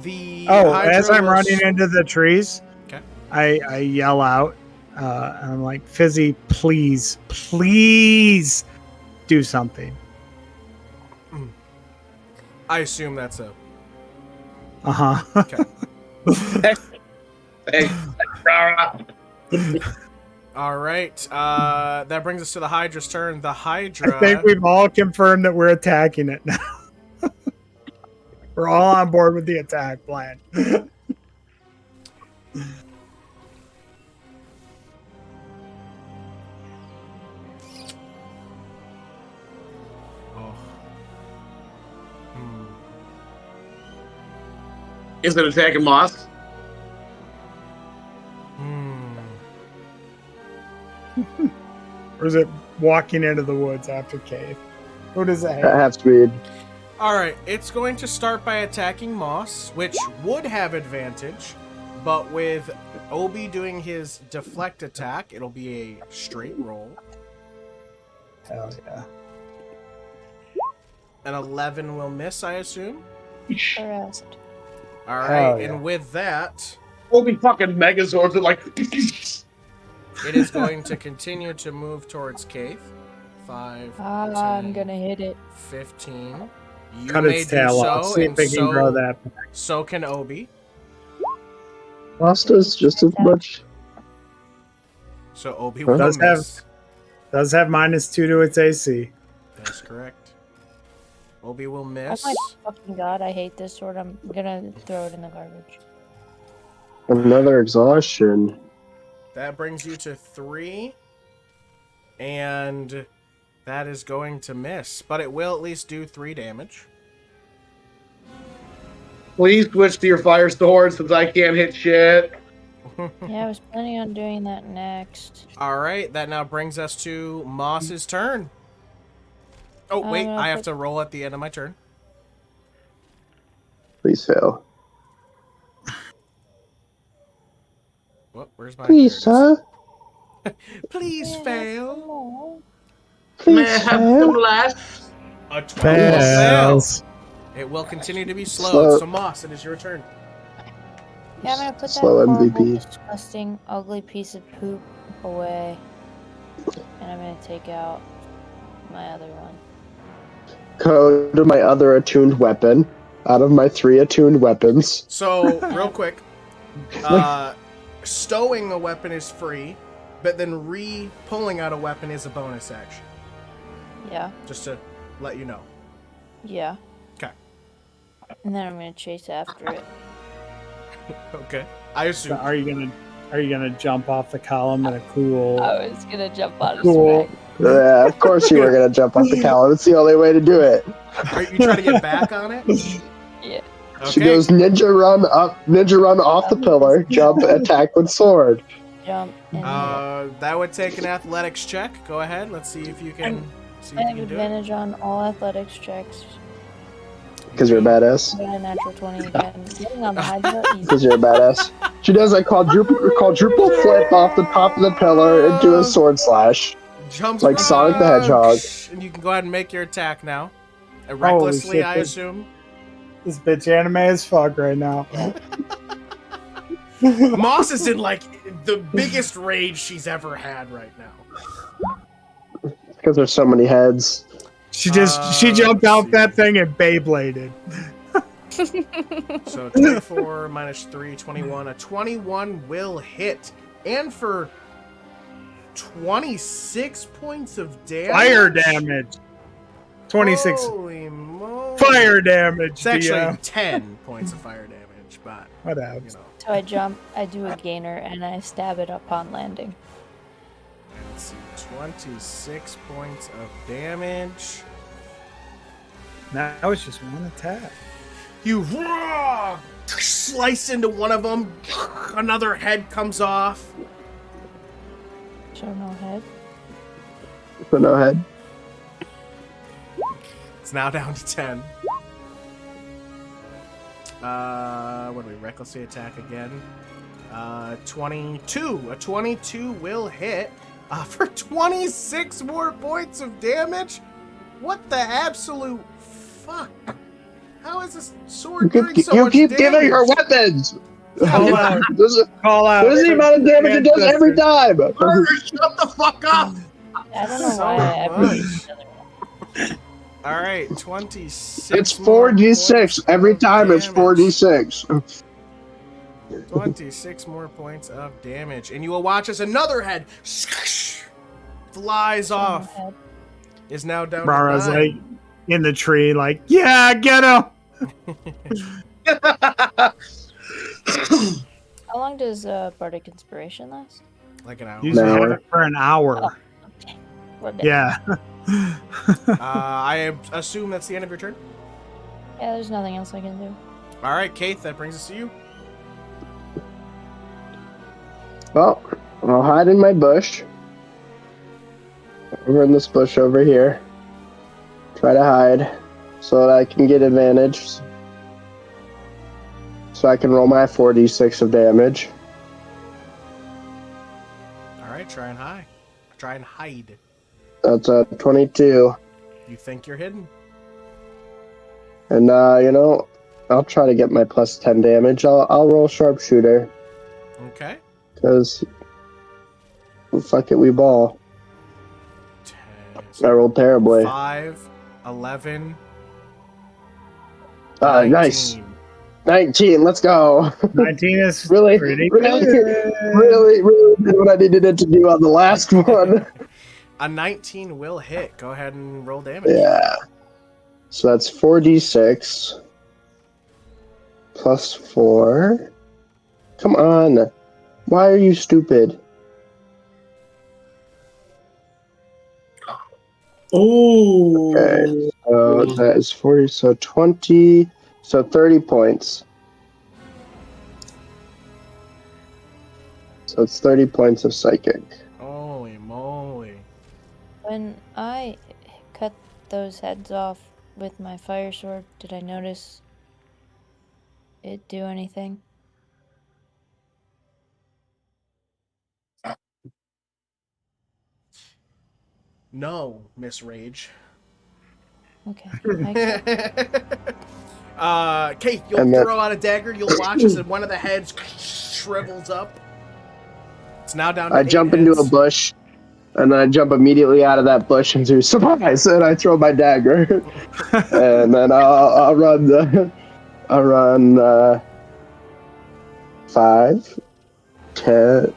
the As Hydra I'm will running into the trees, Okay. I yell out, and I'm like, Fizzi, please do something. I assume that's a Uh-huh. okay. Hey, RaRa. All right. That brings us to the Hydra's turn. The Hydra. I think we've all confirmed that we're attacking it now. We're all on board with the attack plan. Oh. Hmm. Is it attacking Moss? Or is it walking into the woods after Kayth? Who does it At have? half speed. All right. It's going to start by attacking Moss, which would have advantage, but with Obi doing his deflect attack, it'll be a straight roll. Hell yeah. An 11 will miss, I assume. Harassed. All Hell right. yeah. And with that, We'll be fucking Megazords are like. it is going to continue to move towards Kayth. 5, I'm 10, gonna hit it. 15. You Cut may its tail do off. so, See if and they can grow so, that back. so can Obi. Moss does just as much. So Obi It will does have- miss. Does have -2 to its AC. That's correct. Obi will Oh miss. my fucking god, I hate this sword. I'm gonna throw it in the garbage. Another exhaustion. That brings you to 3. And that is going to miss. But it will at least do 3 damage. Please switch to your fire sword since I can't hit shit. Yeah, I was planning on doing that next. Alright, that now brings us to Moss's turn. Oh, wait, I have to roll at the end of my turn. Please fail. Whoop, where's my Please, turns? sir. Please fail. May I Please, have sir. some last? A 12 will fail. Fails. It will continue to be slowed. Slow. So Moss, it is your turn. Yeah, I'm gonna put that Slow horrible, MVP. disgusting, ugly piece of poop away. And I'm gonna take out my other one. Go to my other attuned weapon. Out of my 3 attuned weapons. So, real quick, stowing a weapon is free, but then re-pulling out a weapon is a bonus action. Yeah, Just to let you know. yeah. Okay. And then I'm gonna chase after it. Okay. I So assume. are you gonna jump off the column in a cool? I was gonna jump on his Cool. back. Yeah, of course you were gonna jump off the column. It's the only way to do it. Are you trying to get back on it? Yeah. She Okay. goes ninja run off the pillar, jump, attack with sword. Jump and That would take an athletics check. Go ahead. Let's see if you can. See I if have you can do it. advantage on all athletics checks. Because you're a badass. I got a natural 20 again. Getting on the Hydra, easy. Because you're a badass. She does a quadruple flip off the top of the pillar and do a sword slash. Jumps Like Sonic the Hedgehog. And you can go ahead and make your attack now. Holy Recklessly, shit, I this- assume. This bitch anime as fuck right now. Moss is in like the biggest rage she's ever had right now. Because there's so many heads. She jumped let's out see. that thing and Beybladed. So 24 minus 3, 21. A 21 will hit. And for 26 points of damage. Fire damage. 26 Holy moly. fire damage. It's actually DM. 10 points of fire damage, but Whatever. you know. So I jump, I do a gainer, and I stab it upon landing. Let's see, 26 points of damage. Now it's just one attack. You slice into one of them. Another head comes off. Show no head. So no head. It's now down to 10. What do we recklessly attack again? 22. A 22 will hit for 26 more points of damage. What the absolute fuck? How is this sword doing so You much keep damage? giving her weapons. Call out. This is Call out. this is the amount of damage it does every time. Murder, shut the fuck up! I don't know So why I ever much. used the other one. All right, 26. It's more 4d6 points every of time. It's damage. 4d6. 26 more points of damage, and you will watch as another head flies Show no off. head. Is now down RaRa's to 9. like in the tree, like, yeah, get him. How long does Bardic Inspiration last? Like an hour. Usually No. have it for an hour. Oh. Okay. We're good. Yeah. I assume that's the end of your turn. Yeah, there's nothing else I can do. All right, Kayth, that brings us to you. Well, I'll hide in my bush. Over in this bush over here. Try to hide so that I can get advantage. So I can roll my 4d6 of damage. All right, try and hide. Try and hide. That's a 22. You think you're hidden? And, I'll try to get my plus 10 damage. I'll roll sharpshooter. Okay. Because, fuck it, we ball. 10, I rolled terribly. 5, 11, Ah, nice. 19. 19, let's go. 19 is Really, pretty really, good. really did what I needed it to do on the last one. A 19 will hit. Go ahead and roll damage. Yeah. So that's 4d6 plus 4. Come on. Why are you stupid? Oh. Okay. So that is 40. So 20. So 30 points. So it's 30 points of psychic. Holy moly. When I cut those heads off with my fire sword, did I notice it do anything? No, Miss Rage. Okay. I Kate, you'll And then- throw out a dagger. You'll watch as one of the heads shrivels up. It's now down to I 8 jump into a heads. bush, and then I jump immediately out of that bush into surprise, and I throw my dagger, and then I'll run 5, 10,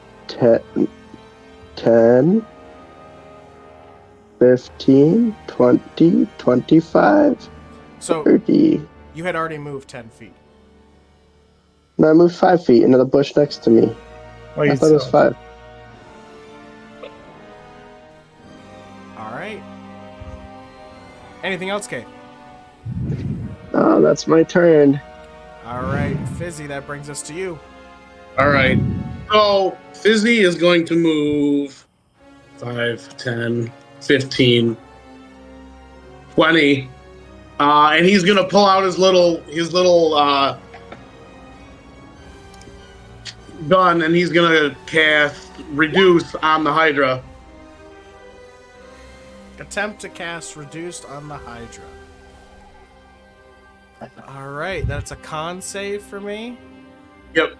15, 20, 25, So 30. you had already moved 10 feet. No, I moved 5 feet into the bush next to me. Well, I thought it was 5. All right. Anything else, Kate? Oh, that's my turn. All right, Fizzi, that brings us to you. All right. So Fizzi is going to move 5, 10, 15, 20. And he's going to pull out his little gun, and he's going to cast Reduce on the Hydra. Attempt to cast Reduced on the Hydra. All right, that's a con save for me. Yep.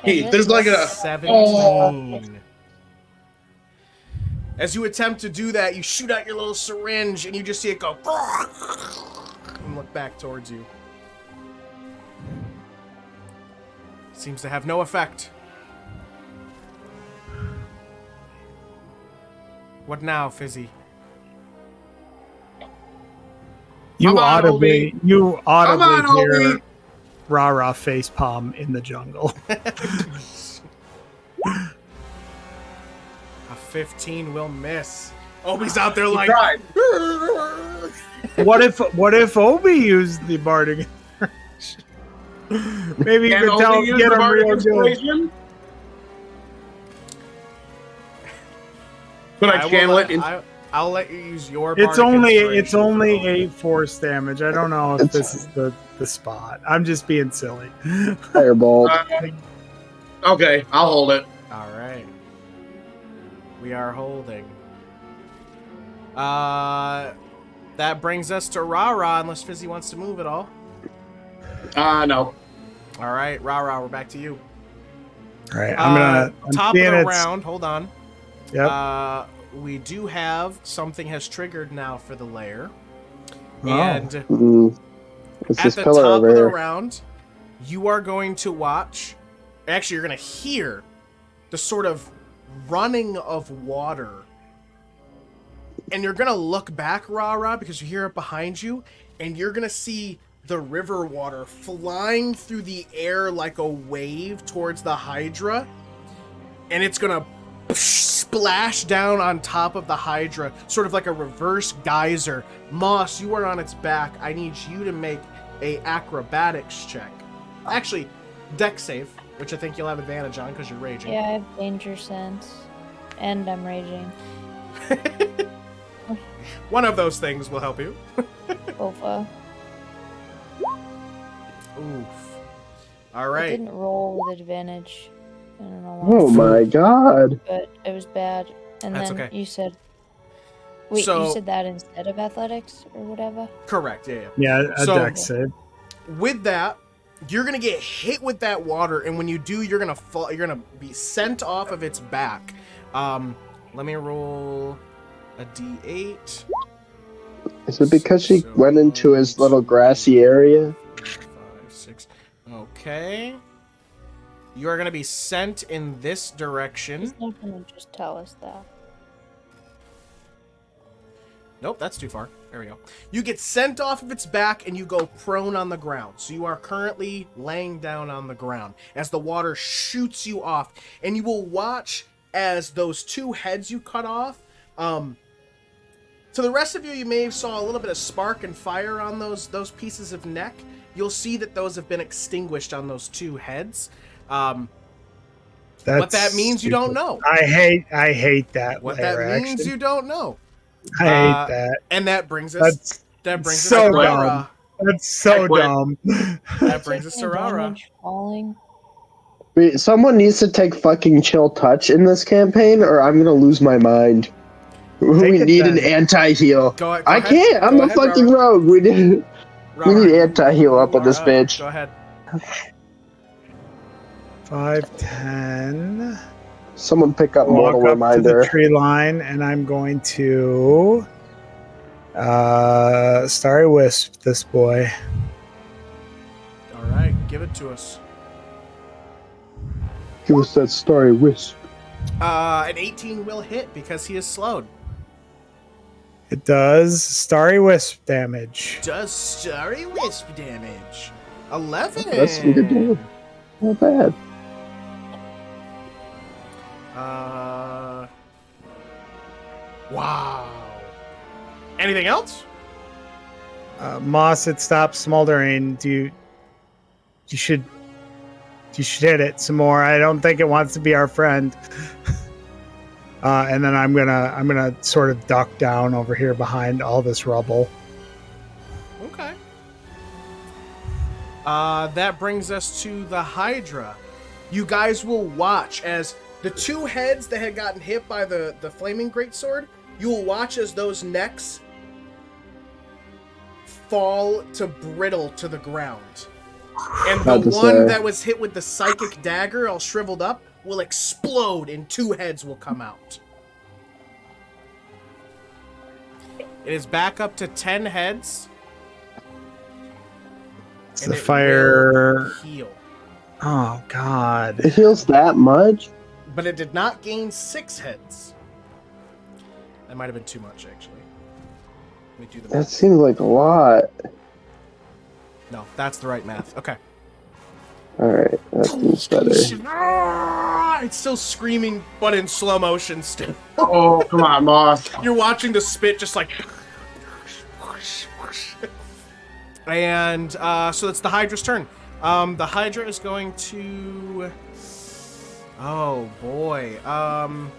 Hey, there's like a 17. As you attempt to do that, you shoot out your little syringe and you just see it go and look back towards you. Seems to have no effect. What now, Fizzi? You Come on, audibly Come on, hear Obi. RaRa facepalm in the jungle. A 15 will miss. Obi's out there He like. tried. What if Obi used the bardic? Maybe you Can could tell Obi use get the him bardic real good. inspiration? Could I channel it? I'll let you use your. It's bardic only inspiration. 8 force damage. I don't know if this is the spot. I'm just being silly. Fireball. Okay, I'll hold it. All right. We are holding. That brings us to RaRa, unless Fizzi wants to move at all. No. All right, RaRa, we're back to you. All right, I'm top of seeing the it's- round. Hold on. Yep. We do have something has triggered now for the lair, Oh. and It's at this the pillar top over of the here. round, you are going to watch. Actually, you're going to hear the sort of running of water. And you're going to look back, RaRa, because you hear it behind you, and you're going to see the river water flying through the air like a wave towards the Hydra. And it's going to splash down on top of the Hydra, sort of like a reverse geyser. Moss, you are on its back. I need you to make a acrobatics check. Actually, dex save, which I think you'll have advantage on because you're raging. Yeah, I have danger sense. And I'm raging. One of those things will help you. Bofa. Oof. All I right. didn't roll with advantage. I don't know why. Oh my god. But it was bad. And That's then okay. you said... Wait, So- you said that instead of athletics or whatever? Correct. Yeah. Yeah, a So- dex save. With that, you're gonna get hit with that water, and when you do, you're gonna fall. You're gonna be sent off of its back. Let me roll a d8. Is it because she So- went into his little grassy area? 5, 6. Okay. You are gonna be sent in this direction. He's not gonna just tell us that. Nope, that's too far. There we go. You get sent off of its back and you go prone on the ground. So you are currently laying down on the ground as the water shoots you off. And you will watch as those two heads you cut off. To the rest of you, you may have saw a little bit of spark and fire on those pieces of neck. You'll see that those have been extinguished on those two heads. What that means, you don't know. I hate that. What layer that means, action. you don't know. I hate that. And that brings us. That's Us so to RaRa. dumb. That's so I quit. dumb. That brings us to Taking RaRa. damage, falling. Wait, someone needs to take fucking chill touch in this campaign, or I'm gonna lose my mind. We it need an then. anti-heal. Go ahead. I can't. I'm Go a ahead, fucking RaRa. rogue. We need RaRa. anti-heal up on this RaRa, bitch. Go ahead. 5, 10. Someone pick up Walk Mortal up to Reminder. the tree line, and I'm going to Starry Wisp this boy. All right, give it to us. Give us that Starry Wisp. An 18 will hit because he is slowed. It does Starry Wisp damage. Does Starry Wisp damage. 11. That's some good damage. Not bad. Wow. Anything else? Moss, it stops smoldering. You should hit it some more. I don't think it wants to be our friend. And then I'm gonna sort of duck down over here behind all this rubble. Okay. That brings us to the Hydra. You guys will watch as the two heads that had gotten hit by the flaming greatsword, you will watch as those necks fall to brittle to the ground. And About the to one say. that was hit with the psychic dagger, all shriveled up, will explode and 2 heads will come out. It is back up to 10 heads. It's and the it fire. will heal. Oh God. It heals that much? But it did not gain 6 heads. That might have been too much, actually. Let me do the That math. seems like a lot. No, that's the right math. Okay. Alright, that seems better. Ah, it's still screaming, but in slow motion still. Oh, come on, Moss. You're watching the spit just like... And so it's the Hydra's turn. The Hydra is going to... Oh, boy. I'll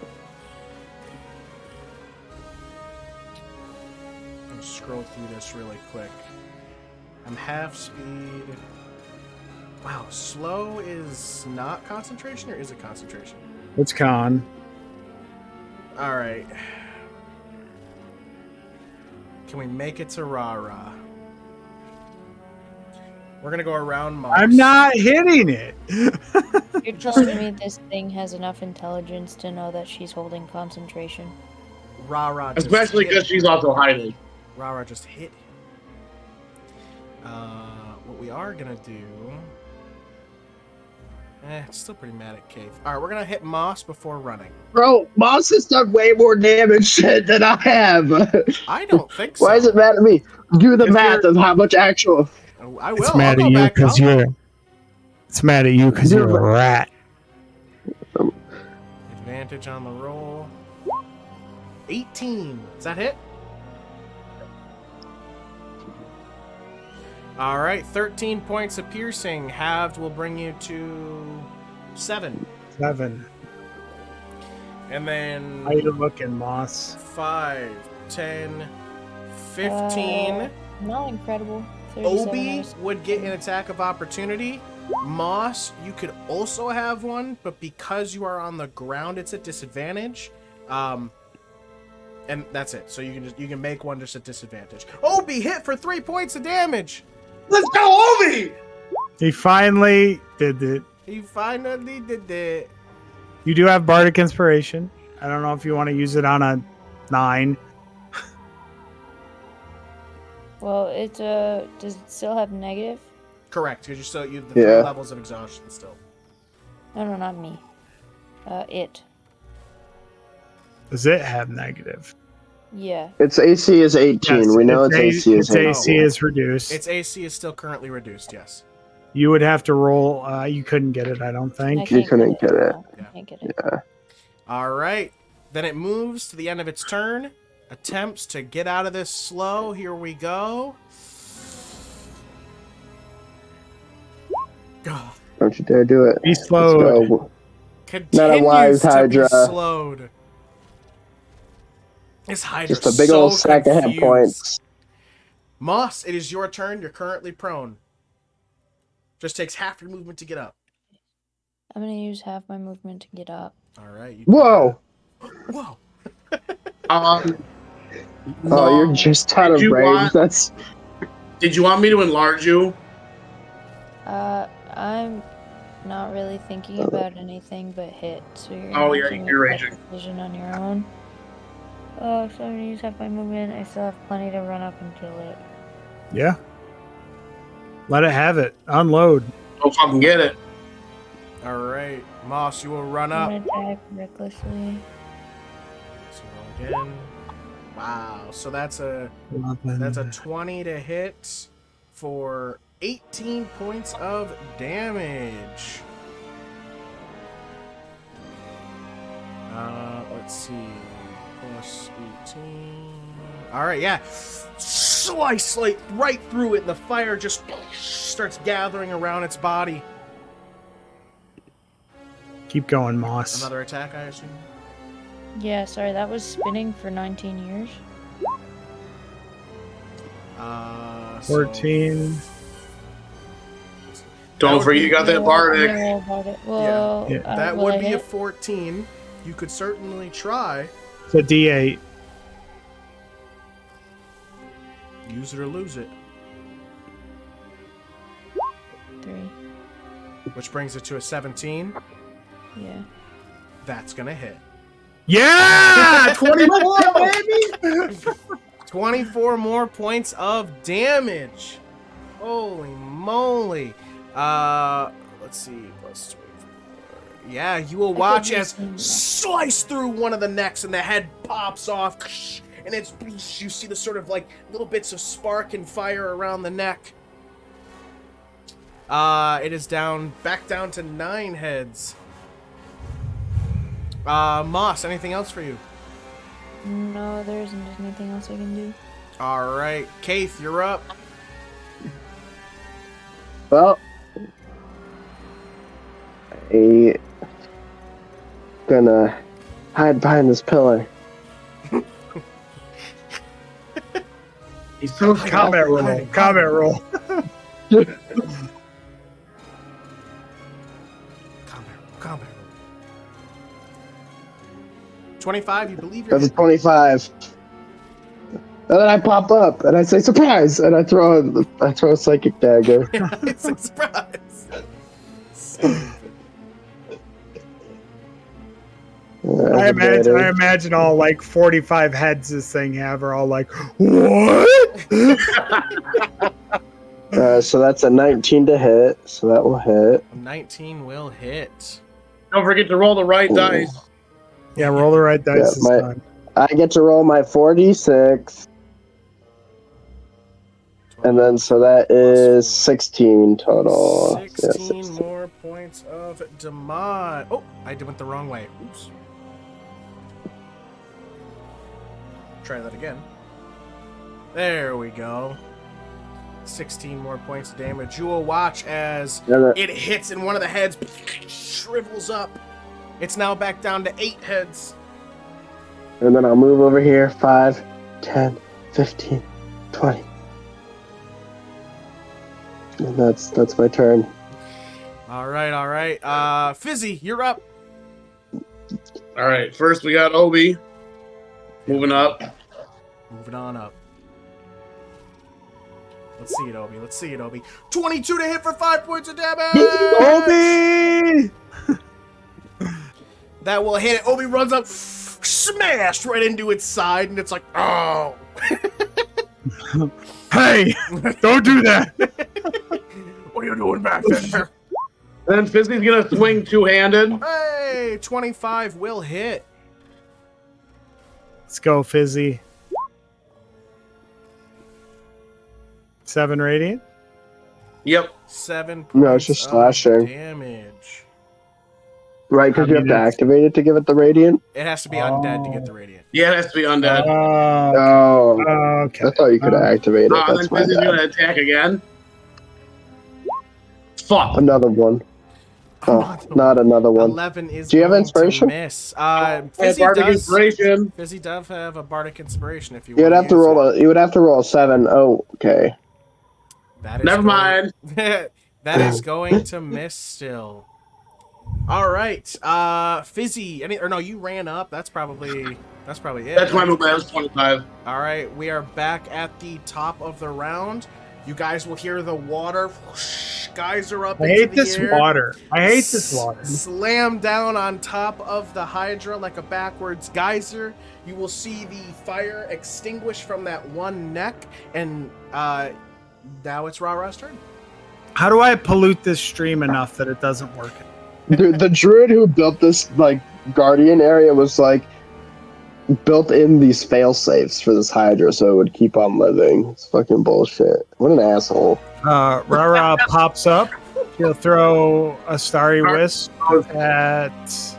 scroll through this really quick. I'm half speed. Wow, slow is not concentration, or is it concentration? It's con. All right. Can we make it to RaRa? We're gonna go around Moss. I'm not hitting it. You're telling me this thing has enough intelligence to know that she's holding concentration? RaRa. just Especially hit because she's also hiding. RaRa just hit. What we are gonna do... it's still pretty mad at Kayth. Alright, we're gonna hit Moss before running. Bro, Moss has done way more damage than I have. I don't think so. Why is it mad at me? Do the If math you're- of how much actual. Oh, I will. It's I'll mad go at you back. because you're. It's mad at you because you're a rat. Advantage on the roll. 18. Does that hit? All right, 13 points of piercing. Halved will bring you to 7. 7. And then How you looking, Moss? 5, 10, 15. Not incredible. 37 Obi hours. would get an attack of opportunity. Moss, you could also have one, but because you are on the ground, it's at disadvantage. And that's it. So you can make one just at disadvantage. Obi hit for 3 points of damage. Let's go, Obi! He finally did it. He finally did it. You do have Bardic Inspiration. I don't know if you want to use it on a 9. Well, it does it still have negative? Correct, because you have the 3 Yeah. levels of exhaustion still. No, not me. It. Does it have negative? Yeah. Its AC is 18. Yes, We know its AC is its 18. AC is reduced. Its AC is still currently reduced, yes. You would have to roll. You couldn't get it, I don't I think. can't couldn't get it. No, Yeah. I can't get it. All right. Then it moves to the end of its turn. Attempts to get out of this slow. Here we go. Ugh. Don't you dare do it. Be Let's slowed. go. Continues wise to Hydra. be slowed. This Hydra Just a big old sack of hit points. Moss, it is your turn. You're currently prone. Just takes half your movement to get up. I'm gonna use half my movement to get up. All right. You Whoa! Whoa. Oh, you're just out of Did you range. want- That's Did you want me to enlarge you? I'm not really thinking about anything but hit. So you're Oh, gonna yeah, have to make you're that raging. decision on your own. Oh, so I'm gonna use half my movement. I still have plenty to run up and kill it. Yeah. Let it have it. Unload. Don't fucking get it. All right. Moss, you will run up. I'm gonna attack recklessly. So roll again. Wow. So that's a 20 to hit for 18 points of damage. Let's see. Plus 18. All right, yeah. Slice right through it, and the fire just starts gathering around its body. Keep going, Moss. Another attack, I assume. Yeah, sorry, that was spinning for 19 years. 14. Don't forget you got that Bardic. Well, Yeah. That will would I be a hit? 14. You could certainly try. It's a D8. Use it or lose it. 3, which brings it to a 17. Yeah. That's gonna hit. Yeah! 24, baby! 24 more points of damage. Holy moly. Let's see. Plus 24. Yeah, you will watch as slice through one of the necks and the head pops off. And it's you see the sort of like little bits of spark and fire around the neck. It is back down to 9 heads. Moss, anything else for you? No, there isn't anything else I can do. All right, Kayth, you're up. Well, I'm gonna hide behind this pillar. He's so Combat roll. Combat roll. Combat. 25, you believe you're That's a 25. And then I pop up and I say surprise, and I throw a psychic dagger. It's a surprise. I imagine all like 45 heads this thing have are all like, what? So that's a 19 to hit, so that will hit. 19 will hit. Don't forget to roll the right dice. Yeah, roll the right dice this time. I get to roll my 4d6, and then so that is 16 total. 16 more points of damage. Oh, I went the wrong way. Oops. Try that again. There we go. 16 more points of damage. You will watch as it hits and one of the heads shrivels up. It's now back down to 8 heads. And then I'll move over here. 5, 10, 15, 20. And that's my turn. All right. Fizzi, you're up. All right, first we got Obi. Moving up. Moving on up. Let's see it, Obi. 22 to hit for 5 points of damage! Obi! That will hit it. Obi runs up, smashed right into its side, and it's like, oh. Hey, don't do that. What are you doing back there? Then Fizzi's gonna swing two-handed. Hey, 25 will hit. Let's go, Fizzi. 7 radiant. Yep. 7 points No, it's just of slashing. damage. Right, because you have to activate it to give it the radiant? It has to be undead to get the radiant. Yeah, it has to be undead. Oh, okay. I thought you could activate it. Then That's my Fizzi's bad. gonna attack again. Fuck. Another one. Oh, not another one. 11 is Do you have going inspiration? to miss. Fizzy Fizzi inspiration. Fizzi does have a bardic inspiration if you You would want have to roll you would have to roll a 7. Oh, okay. That is Never mind. that is going to miss still. All right, Fizzi. You ran up. That's probably it. That's my move. That was 25. All right, we are back at the top of the round. You guys will hear the water geyser up I into hate the this air. water. I hate this water. Slam down on top of the Hydra like a backwards geyser. You will see the fire extinguish from that one neck, and now it's RaRa's turn. How do I pollute this stream enough that it doesn't work? Dude, the druid who built this guardian area was built in these fail safes for this Hydra so it would keep on living. It's fucking bullshit. What an asshole. RaRa pops up. He'll throw a starry wisp at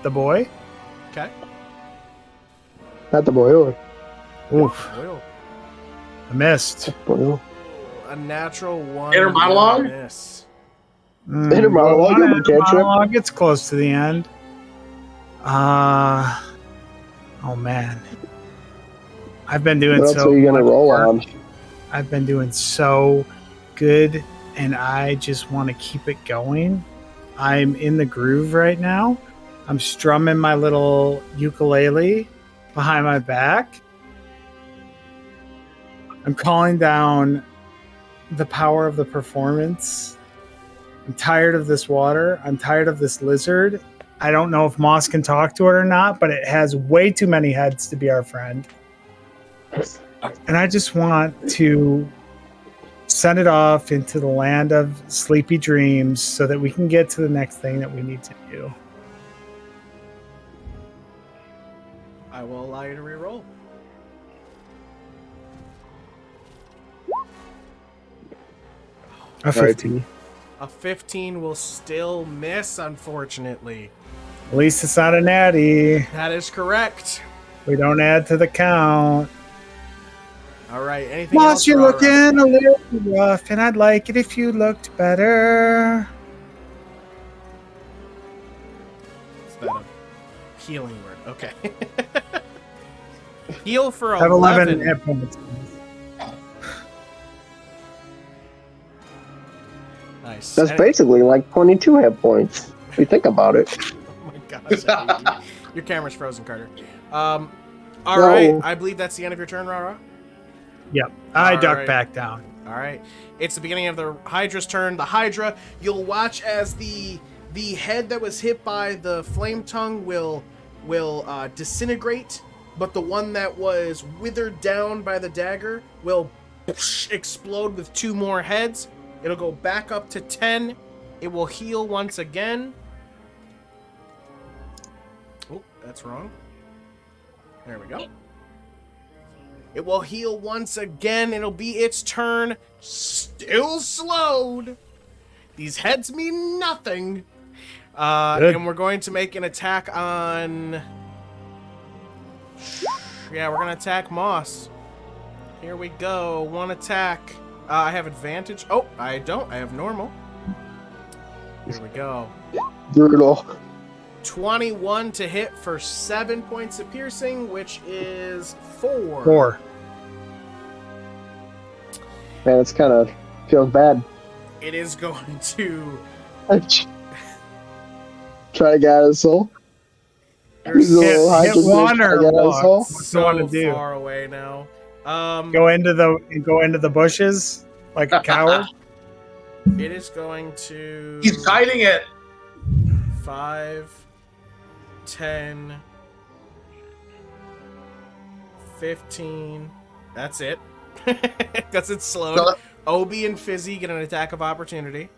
the boy. Okay. Not the boy. Oof. Oil. I missed. Boy. A natural 1. Inner monologue? Miss. Inner monologue, Inner cantrip. monologue gets close to the end. Oh man. I've been doing What else so are you gonna much roll work. on? I've been doing so good, and I just want to keep it going. I'm in the groove right now. I'm strumming my little ukulele behind my back. I'm calling down the power of the performance I'm tired of this water. I'm tired of this lizard. I don't know if Moss can talk to it or not, but it has way too many heads to be our friend. And I just want to send it off into the land of sleepy dreams so that we can get to the next thing that we need to do. I will allow you to reroll. A 15. A 15 will still miss, unfortunately. At least it's not a natty. That is correct. We don't add to the count. All right. Anything Moss, else? you're RaRa? looking a little rough, and I'd like it if you looked better. Is that a healing word? Okay. Heal for I have 11. 11 hit points. Nice. That's basically like 22 hit points. If you think about it. Oh my gosh. Your camera's frozen, Carter. All right. I believe that's the end of your turn, RaRa. Yep. I All duck right. back down. All right. It's the beginning of the Hydra's turn. The Hydra, you'll watch as the head that was hit by the flame tongue will disintegrate, but the one that was withered down by the dagger will explode with 2 more heads. It'll go back up to 10. It will heal once again. Oh, that's wrong. There we go. It will heal once again. It'll be its turn. Still slowed. These heads mean nothing. And we're going to make an attack on... Yeah, we're going to attack Moss. Here we go. 1 attack. I have advantage. Oh, I don't. I have normal. Here we go. Brutal. 21 to hit for 7 points of piercing, which is 4. 4. Man, it's kind of feels bad. It is going to... Try to get out of his soul. You're He's a little Hit hydra one try to or get out of his what? soul. What's the one to so do? far away now. Go into the bushes like a coward. It is going to... He's hiding it. 5, 10, 15. That's it. Because it's slowed. So- Obi and Fizzi get an attack of opportunity.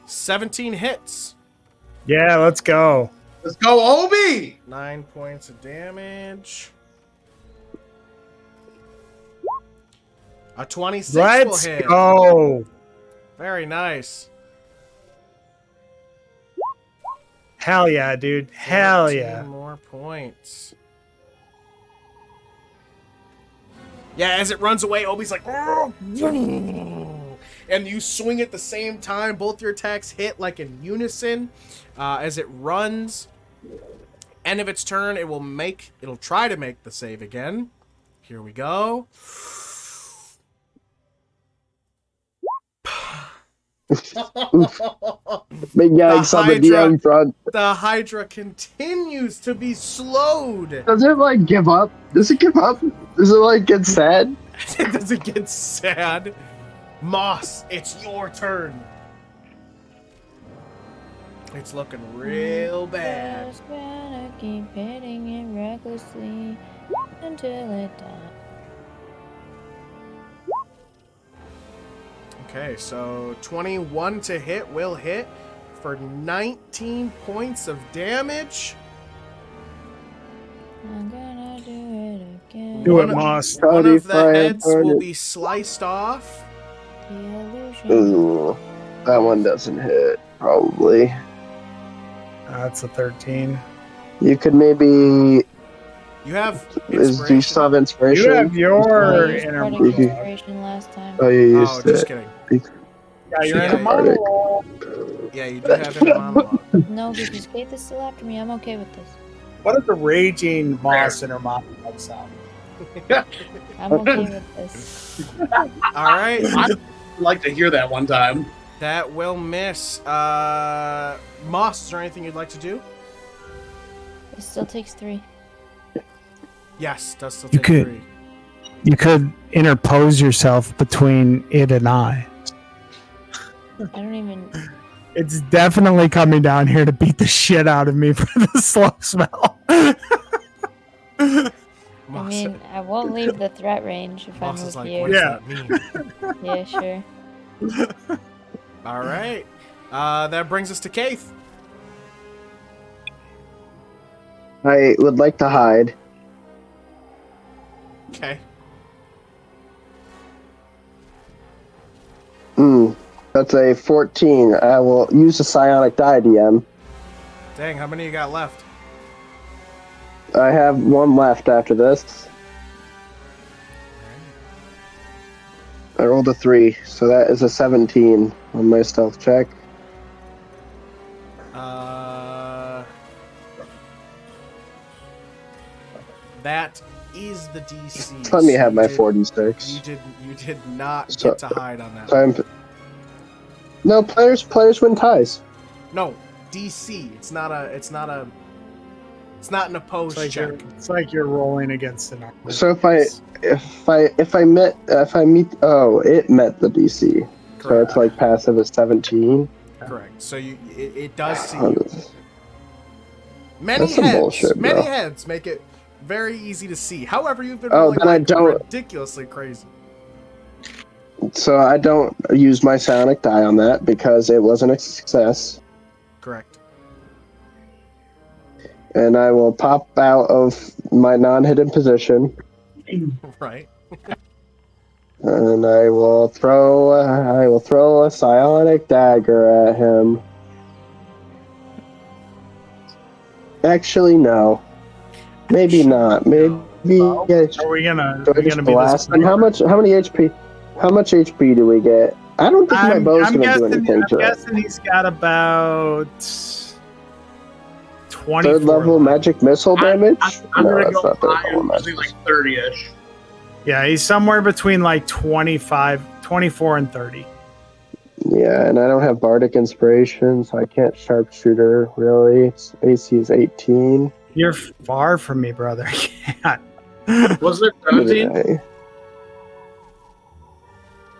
17 hits. Yeah, let's go. Let's go, Obi! 9 points of damage. A 26 will Let's hit. go. Very nice. Hell yeah, dude. Hell 14 yeah. more points. Yeah, as it runs away, Obi's like, "Oh!" And you swing at the same time. Both your attacks hit like in unison. As it runs, end of its turn, it'll try to make the save again. Here we go. Big yikes on the DM front. The Hydra continues to be slowed. Does it like give up? Does it give up? Does it like get sad? It doesn't get sad. Moss, it's your turn. It's looking real bad. Just gonna keep hitting it recklessly until it dies. Okay, so 21 to hit will hit for 19 points of damage. I'm gonna do it again. Do it, One of- Moss. One of the Fire heads will target. be sliced off. The illusion. Ooh, that one doesn't hit, probably. That's a 13. You could maybe... You have Do you inspiration. still have inspiration? You have your I used inner Bardic monologue. Inspiration last time. Oh, you Oh, used just it. kidding. Yeah, you're in Yeah, a monologue. Yeah, you do have inner monologue. No, because Kayth is still after me. I'm okay with this. What does the raging Moss inner monologue sound? I'm okay with this. All right, I'd like to hear that one time. that will miss. Moss, is there anything you'd like to do? It still takes 3. Yes, does still You take could. 3. You could interpose yourself between it and I. I don't even. It's definitely coming down here to beat the shit out of me for the slow smell. I mean, I won't leave the threat range if I Moss move is like, here. what does that mean? Yeah, sure. All right. That brings us to Kayth. I would like to hide. Okay. That's a 14. I will use a psionic die, DM. Dang, how many you got left? I have one left after this. I rolled a 3, so that is a 17 on my stealth check. That is the DC. Let me have my You 46. did not get to hide on that. No, players win ties. No, DC. It's not an opposed check. It's like you're rolling against an opponent. So if I met it met the DC. Correct. So it's like passive is 17. Correct. So it does see you. Many That's some heads. bullshit, Many bro. heads make it very easy to see. However, you've been Oh, rolling then I don't- ridiculously crazy. So I don't use my psionic die on that because it wasn't a success. Correct. And I will pop out of my non-hidden position, Right. and I will throw a psionic dagger at him. Actually, no. Maybe not. Maybe. Yeah. Are we gonna? Do I just blast him? How much HP? How much HP do we get? I don't think my bow's gonna do anything I'm to it. guessing he's got about 20 Third level magic missile damage? I'm No, gonna that's go not third high. level I'm magic. like 30-ish. Yeah, he's somewhere between like 24 and 30. Yeah, and I don't have bardic inspiration, so I can't sharpshooter really. Its AC is 18. You're far from me, brother. I can't. Was it 17?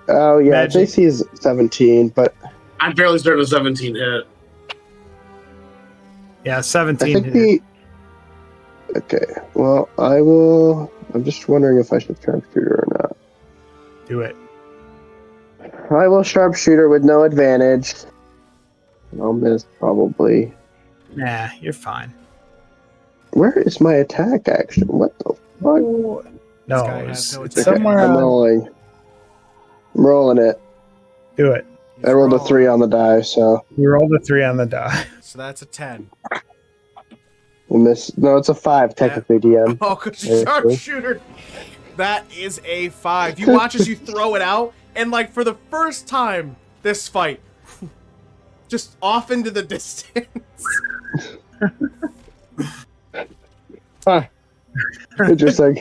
Oh yeah, its Magic. AC is 17, but I'm fairly certain a 17 hit. Yeah, I 17. think the. Okay, well, I will. I'm just wondering if I should sharpshooter or not. Do it. I will sharpshooter with no advantage. I'll miss probably. Nah, you're fine. Where is my attack action? What the fuck? No, guy it's, has no it's attack. somewhere. I'm rolling. I'm rolling it. Do it. I rolled a 3 on the die, so You rolled a 3 on the die. So that's a 10. we missed. No, it's a 5 technically, DM. Oh, because you sharpshooter. That is a 5. You watch as you throw it out, and like for the first time this fight, just off into the distance. Interesting.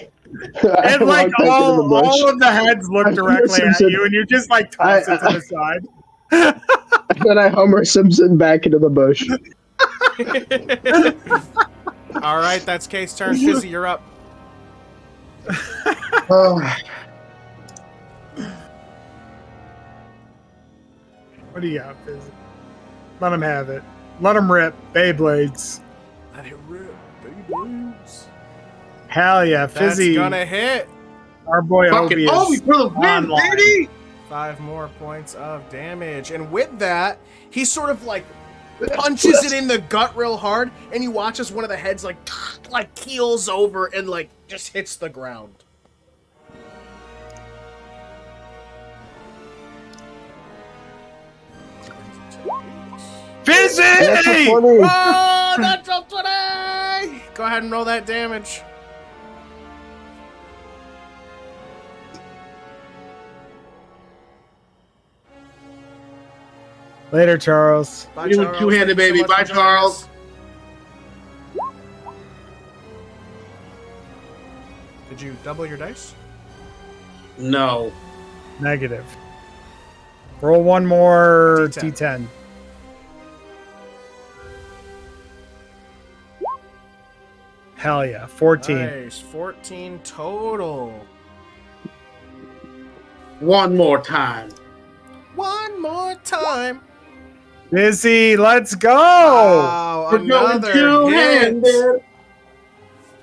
I And like walked back into the bush. all of the heads look directly at you, and you just like toss it to the side. Then I Homer Simpson back into the bush. All right, that's Kayth's turn. Fizzi, you're up. Oh, What do you got, Fizz? Let him have it. Let him rip. Beyblades. Let it rip, Beyblades. Hell yeah, That's Fizzy. gonna hit. Our boy Fucking Obi is for the win, online. baby! 5 more points of damage. And with that, he sort of like punches it in the gut real hard, and you watch as one of the heads like keels over and like just hits the ground. Fizzy! that's a 20. Oh, natural 20! Go ahead and roll that damage. Later, Charles. Bye, You Charles. two-handed, Thank you so baby. much Bye, for joining Charles. us. Did you double your dice? No. Negative. Roll one more D10. D10. Hell yeah. 14. Nice. 14 total. One more time. One more time. Fizzi, let's go! Wow, We're going another hit. two-handed.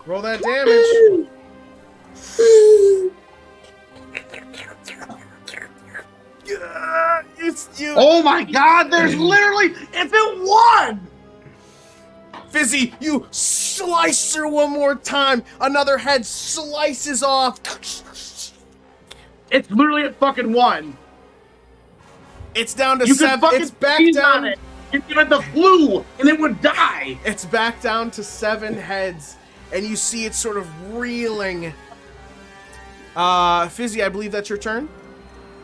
Roll that damage. Yeah, it's you. Oh my god, there's literally, if it won! Fizzi, you slice her one more time. Another head slices off. It's literally at fucking one. It's down to You could 7. fucking It's back sneeze down. on it. You give it the flu, and it would die. It's back down to 7 heads, and you see it sort of reeling. Fizzi, I believe that's your turn.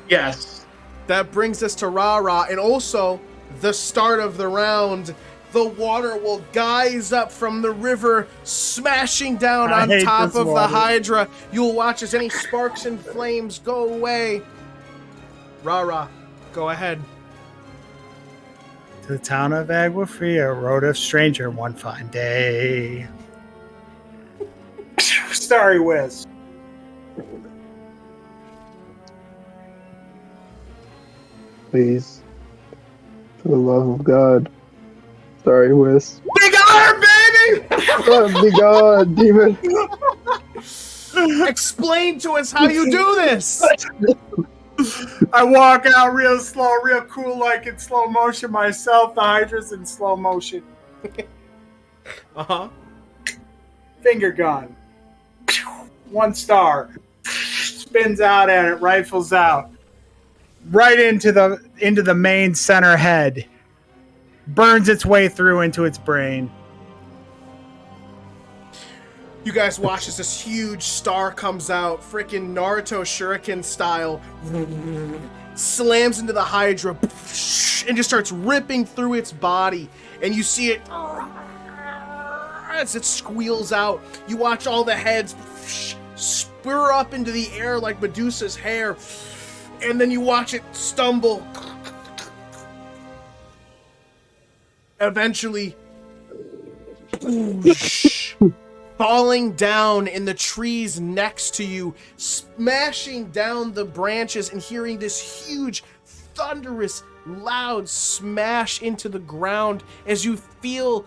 Yes. That brings us to RaRa, and also the start of the round. The water will guise up from the river, smashing down I on hate top this of the water. Hydra. You'll watch as any sparks and flames go away. RaRa, go ahead. To the town of Aguafria rode a stranger one fine day. Sorry, Wiz. Please. For the love of God. Sorry, Wiz. Big arm, baby! Oh, be gone, demon. Explain to us how you do this. I walk out real slow, real cool, like in slow motion myself. The Hydra's in slow motion. Uh-huh. Finger gun. 1 star. Spins out at it, rifles out. Right into the main center head. Burns its way through into its brain. You guys watch as this huge star comes out, freaking Naruto Shuriken style, slams into the Hydra, and just starts ripping through its body. And you see it as it squeals out. You watch all the heads spur up into the air like Medusa's hair, and then you watch it stumble. Eventually, falling down in the trees next to you, smashing down the branches and hearing this huge, thunderous, loud smash into the ground as you feel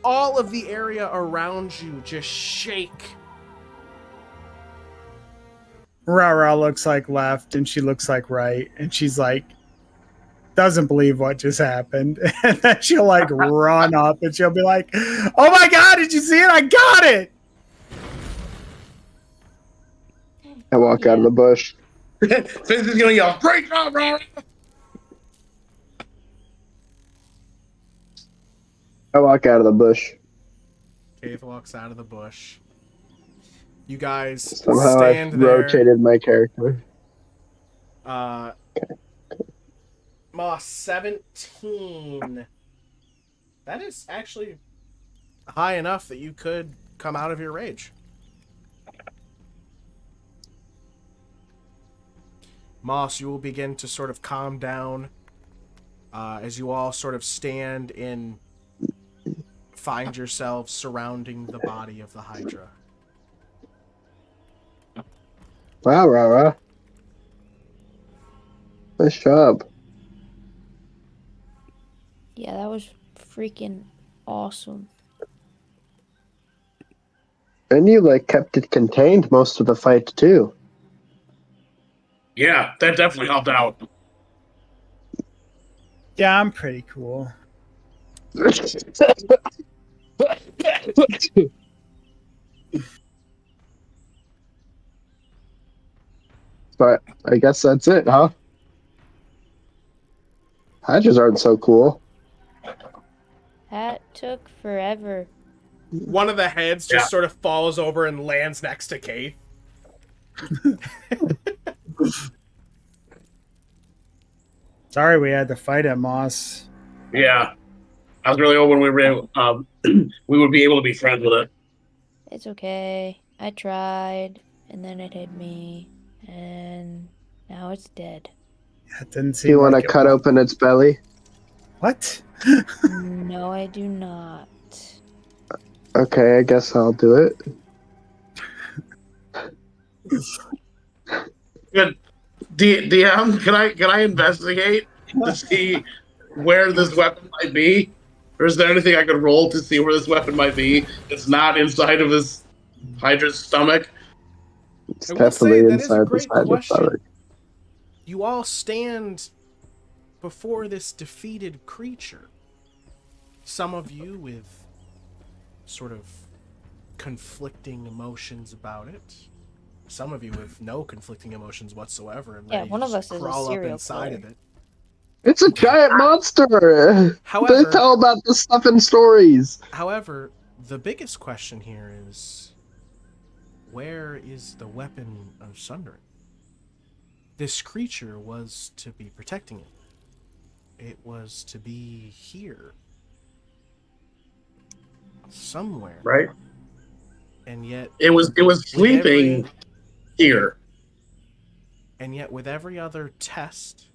all of the area around you just shake. RaRa looks like left and she looks like right, and she's like, doesn't believe what just happened. And then she'll like run up and she'll be like, oh my god, did you see it? I got it! I walk out of the bush. Fizzi's gonna yell, great job, RaRa! I walk out of the bush. Kayth walks out of the bush. You guys Somehow stand I've there. rotated my character. Moss, 17. That is actually high enough that you could come out of your rage. Moss, you will begin to sort of calm down as you all sort of stand and find yourselves surrounding the body of the Hydra. Wow, RaRa. Nice job. Yeah, that was freaking awesome. And you like kept it contained most of the fight too. Yeah, that definitely helped out. Yeah, I'm pretty cool. But I guess that's it, huh? Hydras aren't so cool. That took forever. One of the heads just sort of falls over and lands next to Kayth. Sorry we had to fight it, Moss. Yeah. I was really hoping we would be able to be friends with it. It's okay. I tried, and then it hit me, and now it's dead. That didn't Do seem you want like to it cut was- open its belly? What? No, I do not. Okay, I guess I'll do it. Good. DM, can I investigate to see where this weapon might be? Or is there anything I could roll to see where this weapon might be? It's not inside of his Hydra's stomach. It's I will say definitely that is a inside the great side of question. stomach. You all stand before this defeated creature. Some of you with sort of conflicting emotions about it. Some of you with no conflicting emotions whatsoever and Yeah, ready one to of just us is a crawl up serial inside killer. of it. It's a giant monster. They However, tell about this stuff in stories. the biggest question here is, where is the weapon of sundering? This creature was to be protecting it. It was to be here. Somewhere. Right? And yet It was sleeping here. And yet with every other test,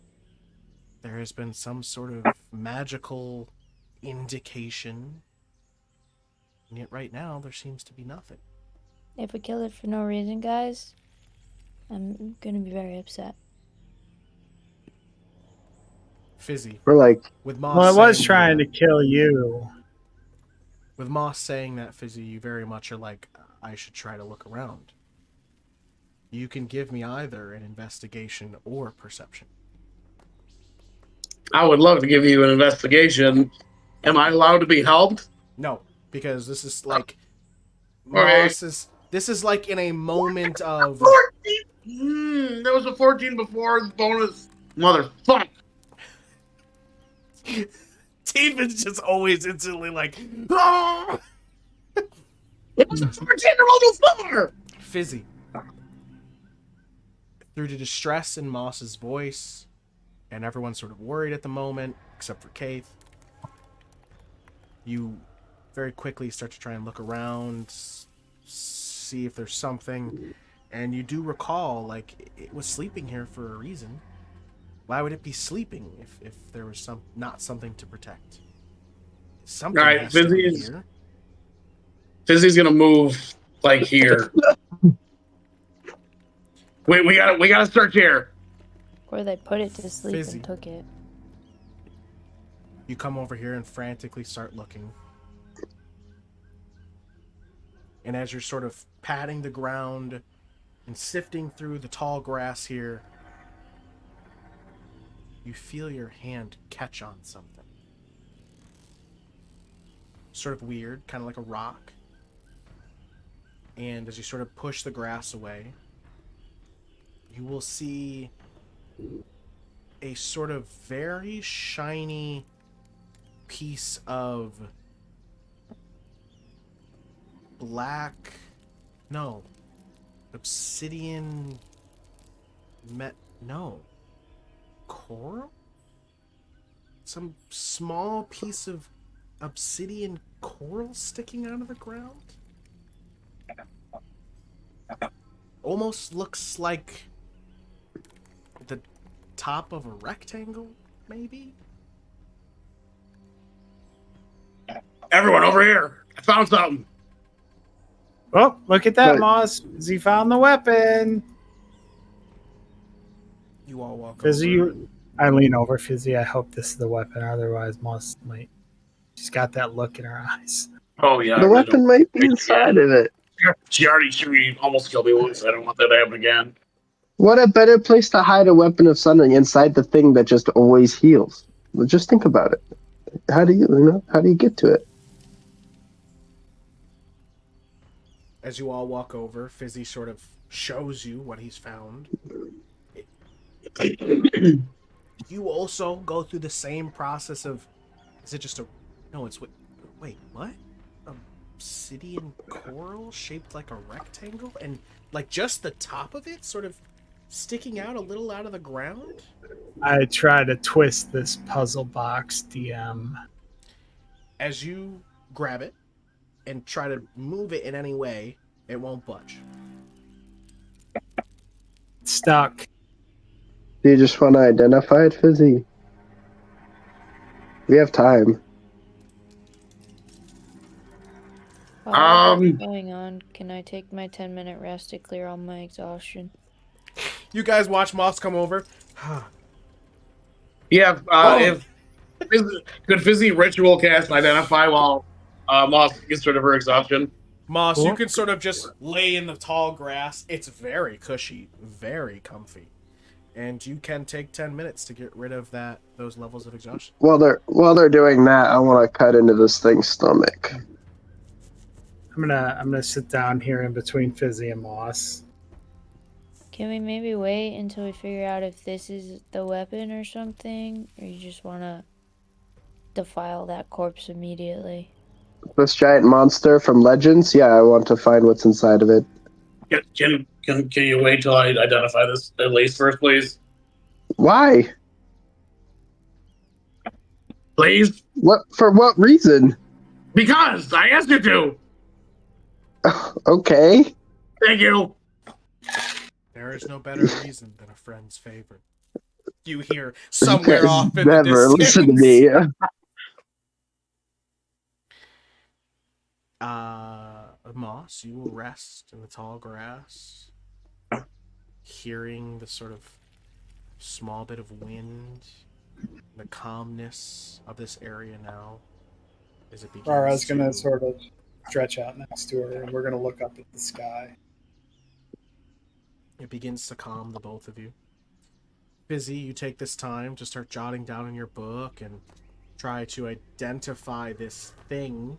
there has been some sort of magical indication. And yet right now, there seems to be nothing. If we kill it for no reason, guys, I'm gonna be very upset. Fizzi. We're like, With Moss Well, I was saying trying to that, kill you. With Moss saying that, Fizzi, you very much are like, I should try to look around. You can give me either an investigation or perception. I would love to give you an investigation. Am I allowed to be helped? No, because this is like Okay. This is like in a moment of 14. There was a 14 before the bonus. Motherfuck. Teeth is just always instantly like, oh! It was a 14 to roll before. Fizzi. Through the distress in Moss's voice, and everyone's sort of worried at the moment, except for Kayth, you very quickly start to try and look around, see if there's something, and you do recall, like, it was sleeping here for a reason. Why would it be sleeping if there was not something to protect? Something All right, has to be Fizzi's here. Fizzi's gonna move like here. Wait, we gotta search here. Or they put it to sleep Fizzi. and took it. You come over here and frantically start looking. And as you're sort of patting the ground and sifting through the tall grass here, you feel your hand catch on something. Sort of weird, kind of like a rock. And as you sort of push the grass away, you will see a sort of very shiny piece of obsidian coral? Some small piece of obsidian coral sticking out of the ground? Almost looks like the top of a rectangle, maybe? Everyone over here. I found something. Oh, look at that, But- Moss. He found the weapon. You all walk Fizzy, over. I lean over. Fizzy, I hope this is the weapon. Otherwise, Moss might. She's got that look in her eyes. Oh yeah. the weapon might be inside of it. She almost killed me once. I don't want that to happen again. What a better place to hide a weapon of sundering inside the thing that just always heals. Well, just think about it. How do you get to it? As you all walk over, Fizzi sort of shows you what he's found. You also go through the same process of... Is it just a... No, it's... Wait, what? Obsidian coral shaped like a rectangle? And, like, just the top of it sort of sticking out a little out of the ground? I try to twist this puzzle box, DM. As you grab it and try to move it in any way, it won't budge. It's stuck. Do you just want to identify it, Fizzy? We have time. While that's going on, can I take my 10-minute rest to clear all my exhaustion? You guys watch Moss come over. Yeah, Oh. could Fizzi ritual cast and identify while Moss gets rid of her exhaustion? Moss, you can sort of just lay in the tall grass. It's very cushy, very comfy. And you can take 10 minutes to get rid of those levels of exhaustion. While they're doing that, I want to cut into this thing's stomach. I'm gonna sit down here in between Fizzi and Moss. Can we maybe wait until we figure out if this is the weapon or something? Or you just want to defile that corpse immediately? This giant monster from Legends? Yeah, I want to find what's inside of it. Can you wait till I identify this at least first, please? Why? Please? For what reason? Because I asked you to. Okay. Thank you. There is no better reason than a friend's favor. You hear somewhere You guys off in the never distance. listen to me. Moss, you will rest in the tall grass, hearing the sort of small bit of wind, the calmness of this area now as it begins. RaRa's gonna sort of stretch out next to her, and we're gonna look up at the sky. It begins to calm the both of you. Fizzi, you take this time to start jotting down in your book and try to identify this thing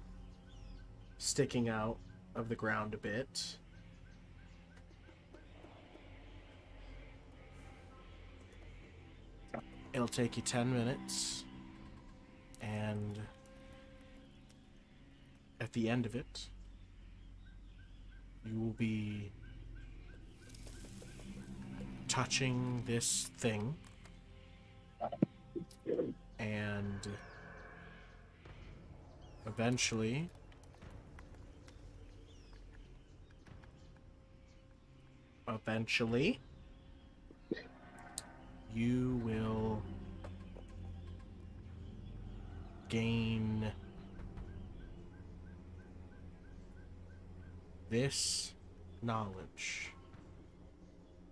sticking out of the ground a bit. It'll take you 10 minutes, and at the end of it, you will be touching this thing, and eventually you will gain this knowledge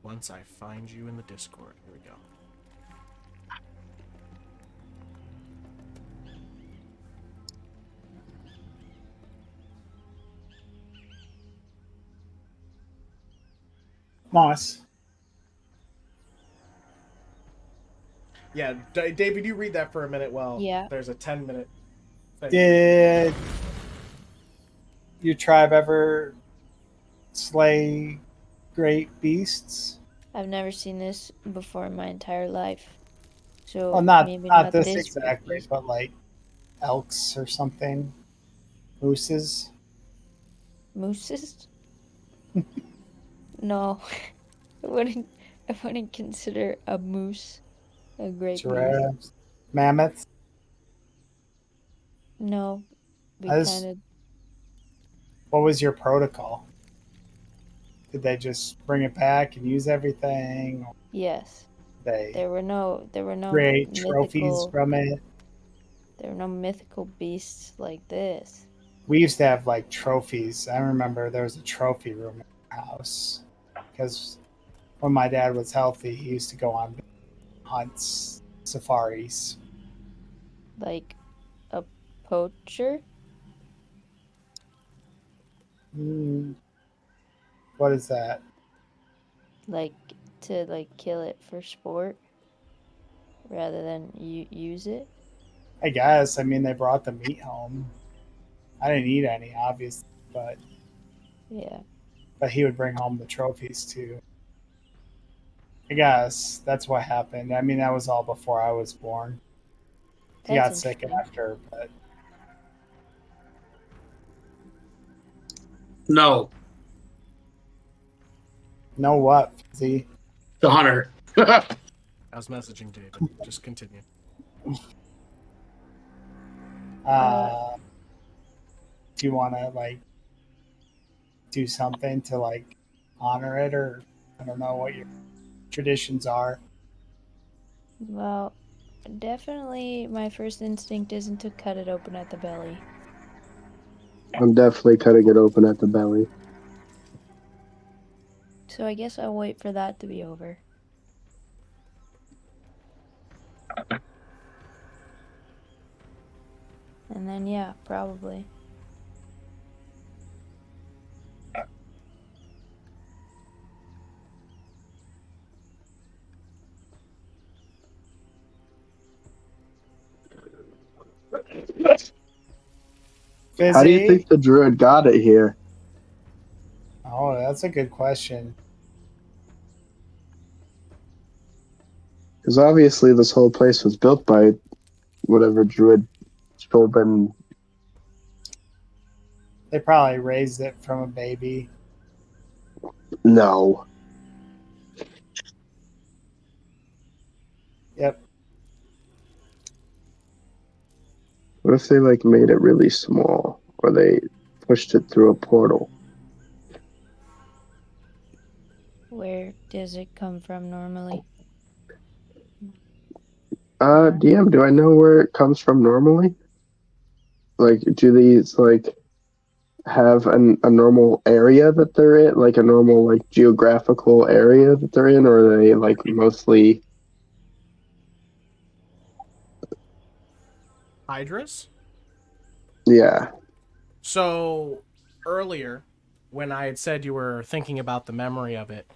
once I find you in the Discord. Here we go. Moss. Yeah, David, you read that for a minute while there's a 10-minute thing. Did your tribe ever slay great beasts? I've never seen this before in my entire life. So Well, not maybe not this this exactly, but like elks or something. Mooses. Mooses? No. I wouldn't consider a moose a great beast. Giraffes. Mammoths. No. What was your protocol? Did they just bring it back and use everything? Or Yes. There were no create trophies from it. There were no mythical beasts like this. We used to have like trophies. I remember there was a trophy room in our house because when my dad was healthy, he used to go on hunts, safaris. Like a poacher? What is that? Like to kill it for sport rather than use it? I guess. I mean, they brought the meat home. I didn't eat any, obviously, but yeah. But he would bring home the trophies too. I guess that's what happened. I mean, that was all before I was born. He got sick after, but no. No what, Fizzi? The hunter. I was messaging David. Just continue. Do you want to like do something to like honor it, or I don't know what your traditions are? Well, definitely my first instinct isn't to cut it open at the belly. I'm definitely cutting it open at the belly. So I guess I'll wait for that to be over. And then, yeah, probably. How do you Fizzi? think the druid got it here? Oh, that's a good question. Because obviously this whole place was built by whatever druid children. They probably raised it from a baby. No. Yep. What if they like made it really small, or they pushed it through a portal? Where does it come from normally? DM, do I know where it comes from normally? Like, do these like have a normal area that they're in, like a normal like geographical area that they're in, or are they like mostly? Hydras? Yeah. So earlier, when I had said you were thinking about the memory of it,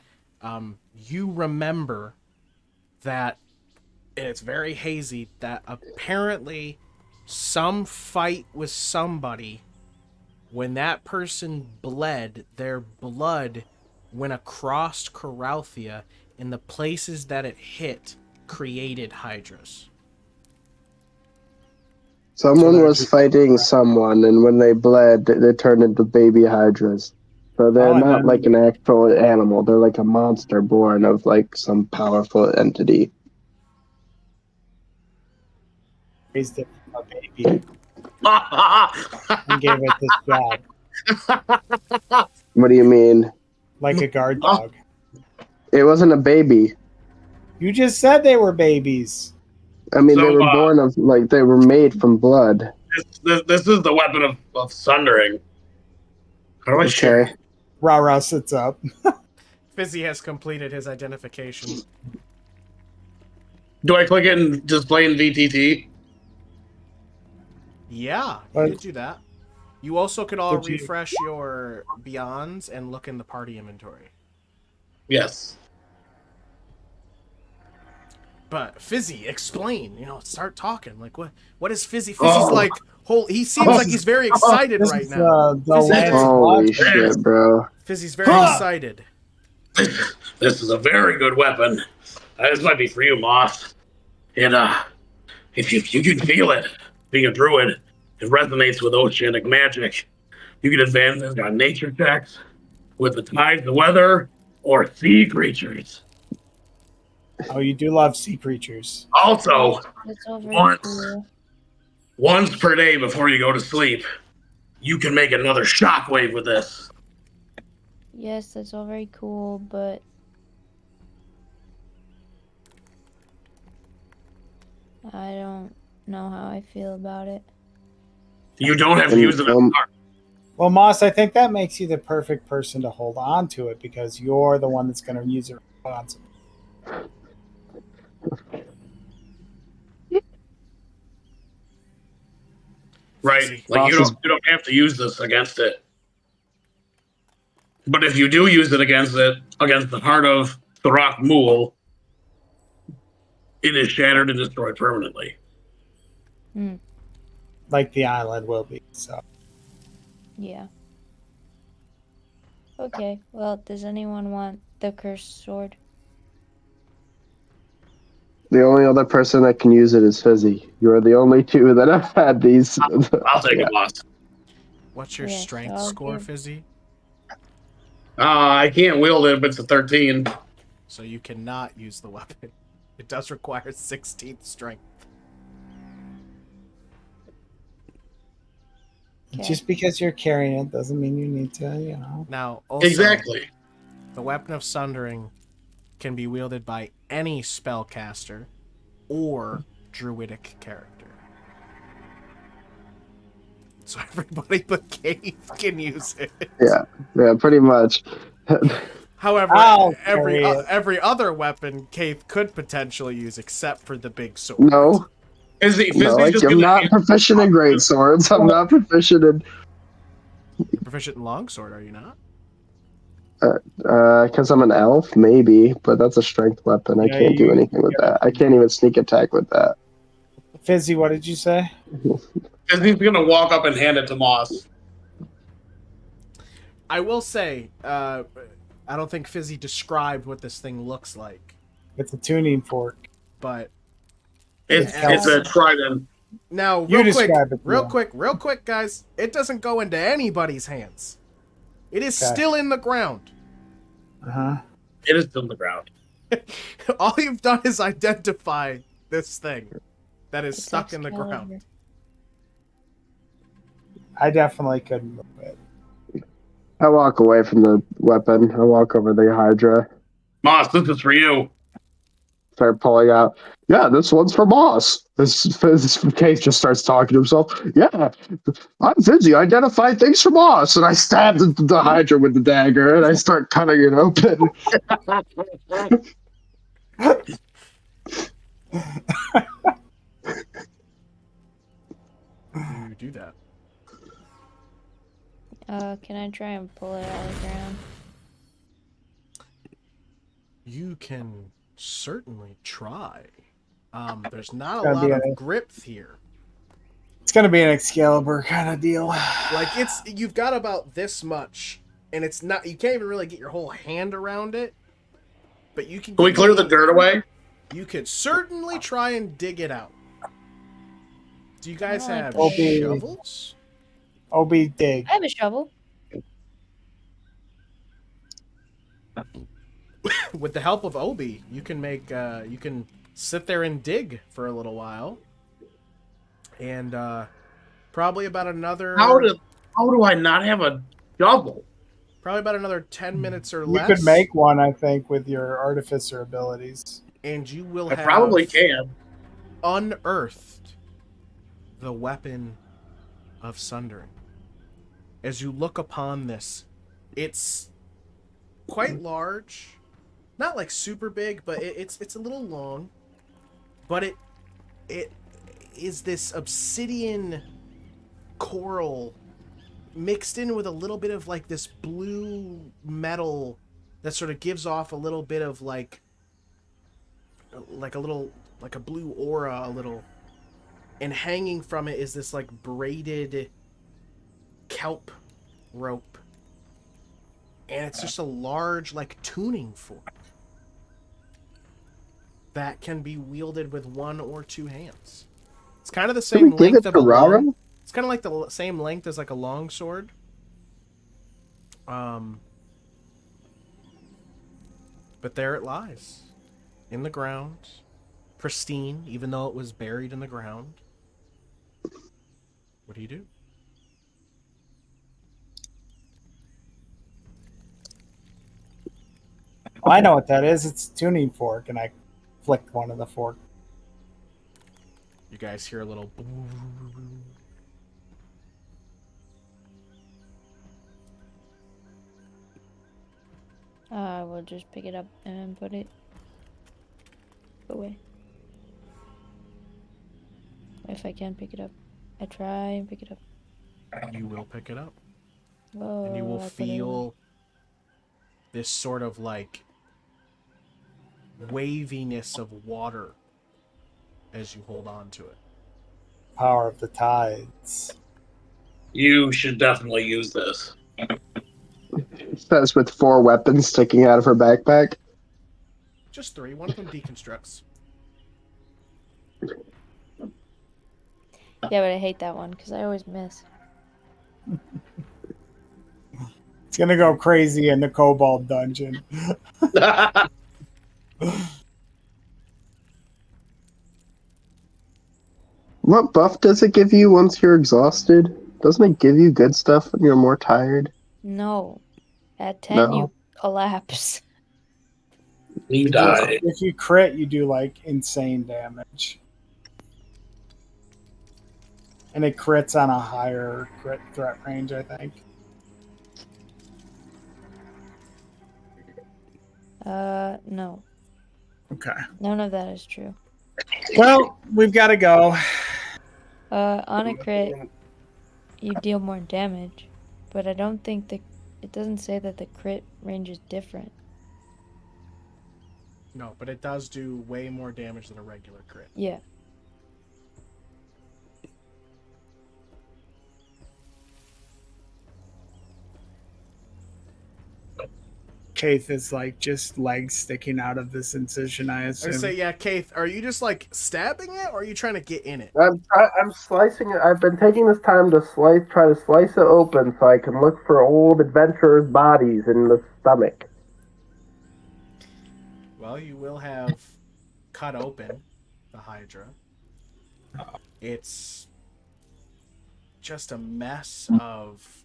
you remember that it's very hazy that apparently some fight with somebody, when that person bled, their blood went across Coralthea, and the places that it hit created hydras. Someone was fighting someone, and when they bled, they turned into baby hydras. So they're Oh, and not then- like an actual animal. They're like a monster born of like some powerful entity. Raised it from a baby and gave it this job. What do you mean? Like a guard dog. It wasn't a baby. You just said they were babies. I mean, So, they were born of like they were made from blood. This is the weapon of sundering. How do I share? Okay. RaRa sits up. Fizzi has completed his identification. Do I click it and display in VTT? Yeah, you What? could do that. You also could all Did you- refresh your Beyonds and look in the party inventory. Yes. But Fizzi, explain. Start talking. Like what is Fizzi? Fizzi's Oh. like he seems like he's very excited This right is, now. the Lance Holy Watch. shit, bro! Fizzi's very excited. This is a very good weapon. This might be for you, Moss. And if you can feel it, being a druid, it resonates with oceanic magic. You can advance it on nature checks with the tides, the weather, or sea creatures. Oh, you do love sea creatures. Also, That's all very Once. cool. once per day before you go to sleep, you can make another shockwave with this. Yes, that's all very cool, but I don't know how I feel about it. You don't have to use it. Well, Moss, I think that makes you the perfect person to hold on to it because you're the one that's going to use it responsibly. Right. Like you don't have to use this against it. But if you do use it against the heart of the rock mool, it is shattered and destroyed permanently. Like the island will be. So Yeah. Okay, well, does anyone want the cursed sword? The only other person that can use it is Fizzi. You are the only two that have had these. I'll take it, boss. What's your Yeah, strength so I'll score, give- Fizzi? I can't wield it, but it's a 13. So you cannot use the weapon. It does require 16th strength. Okay. just because you're carrying it doesn't mean you need to, Now, also, Exactly. the Weapon of Sundering can be wielded by any spellcaster or druidic character. So everybody but Kayth can use it. Yeah, pretty much. However, I'll every carry it. every other weapon Kayth could potentially use except for the big sword. No, Fizzi's No, like, just I'm gonna not proficient in great swords. I'm not proficient in You're proficient in longsword, are you not? because I'm an elf, maybe, but that's a strength weapon. I Yeah, can't do you anything with that. I can't even sneak attack with that. Fizzy, what did you say? Fizzi's gonna walk up and hand it to Moss. I will say, I don't think Fizzi described what this thing looks like, It's a tuning fork. but It's a trident. now You real quick, describe it, real quick, guys. It doesn't go into anybody's hands. It is Okay. still in the ground. Uh-huh. It is still on the ground. All you've done is identify this thing that is It's stuck in the Excalibur. ground. I definitely couldn't move it. I walk away from the weapon. I walk over the Hydra. Moss, this is for you. Start pulling out. Yeah, this one's for Moss. This Kayth just starts talking to himself. Yeah, I'm Fizzi. Identify things for Moss. And I stab the Hydra with the dagger and I start cutting it open. You do that. Can I try and pull it out of the ground? You can certainly try. There's not a Gotta lot be of a- grip here. It's gonna be an Excalibur kind of deal. Like you've got about this much, and it's not. You can't even really get your whole hand around it. But you can. Can we clear the dirt away? You could certainly try and dig it out. Do you guys I like have that. shovels? OB dig. I have a shovel. With the help of Obi, you can make. You can sit there and dig for a little while, and probably about another. How do I not have a shovel? Probably about another 10 minutes or You less. could make one, I think, with your artificer abilities. And you will I have probably can. unearthed the weapon of sundering. As you look upon this, it's quite large. Not like super big, but it's a little long. But it is this obsidian coral mixed in with a little bit of like this blue metal that sort of gives off a little bit of like a blue aura a little, and hanging from it is this like braided kelp rope, and it's just a large like tuning fork that can be wielded with one or two hands. It's kind of the Can same we give length it of to a RaRa? long, it's kind of like the same length as like a long sword. But there it lies, in the ground, pristine, even though it was buried in the ground. What do you do? Oh, I know what that is. It's a tuning fork, and I flicked one of the fork. You guys hear a little. I will just pick it up and put it away. If I can pick it up. I try and pick it up. You will pick it up, Whoa, and you will I put it away. feel this sort of like waviness of water as you hold on to it. Power of the tides. You should definitely use this. Says with 4 weapons sticking out of her backpack. Just 3. One of them deconstructs. Yeah, but I hate that one because I always miss. It's gonna go crazy in the Kobold dungeon. What buff does it give you once you're exhausted? Doesn't it give you good stuff when you're more tired? No. At 10, No. you collapse. You die. If you crit, you do like insane damage. And it crits on a higher crit threat range, I think. No. Okay. None of that is true. Well, we've got to go. On a crit, you deal more damage, but I don't think it doesn't say that the crit range is different. No, but it does do way more damage than a regular crit. Yeah. Kayth is like just legs sticking out of this incision, I I assume. say, yeah, Kayth, are you just like stabbing it, or are you trying to get in it? I'm slicing it. I've been taking this time to try to slice it open so I can look for old adventurers' bodies in the stomach. Well, you will have cut open the Hydra. It's just a mess of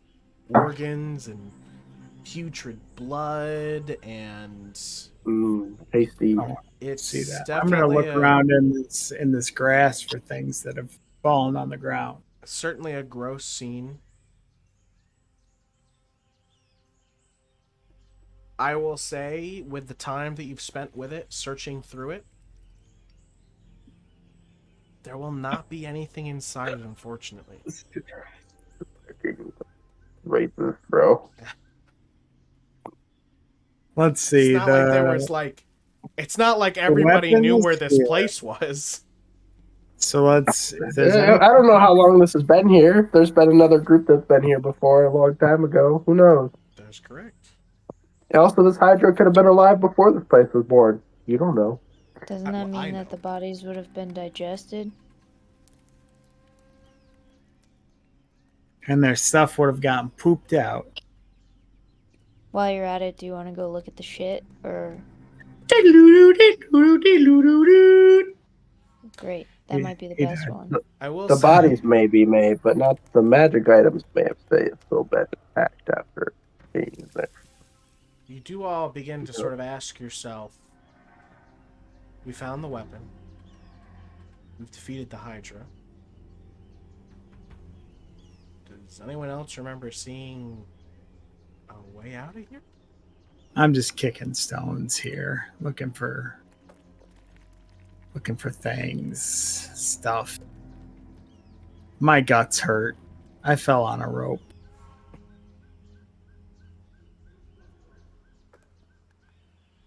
organs and putrid blood, and Tasty. it's See that. I'm definitely gonna look around in this grass for things that have fallen on the ground. certainly a gross scene. I will say, with the time that you've spent with it, searching through it, there will not be anything inside it, unfortunately. Racist, bro. Let's see. It's not like there was like, it's not like everybody knew weapons? where this Yeah. place was. So let's. If I there's any, don't know how long this has been here. There's been another group that's been here before a long time ago. Who knows? That's correct. Also, this Hydra could have been alive before this place was born. You don't know. Doesn't Well, that I mean know. that the bodies would have been digested? and their stuff would have gotten pooped out. While you're at it, do you want to go look at the shit? Or great, that might be the It- best one. I will The say, bodies may be made, but not the magic items may have still been attacked after being there. you do all begin to sort of ask yourself, we found the weapon. We've defeated the Hydra. Does anyone else remember seeing a way out of here? I'm just kicking stones here, looking for things, stuff. My guts hurt. I fell on a rope.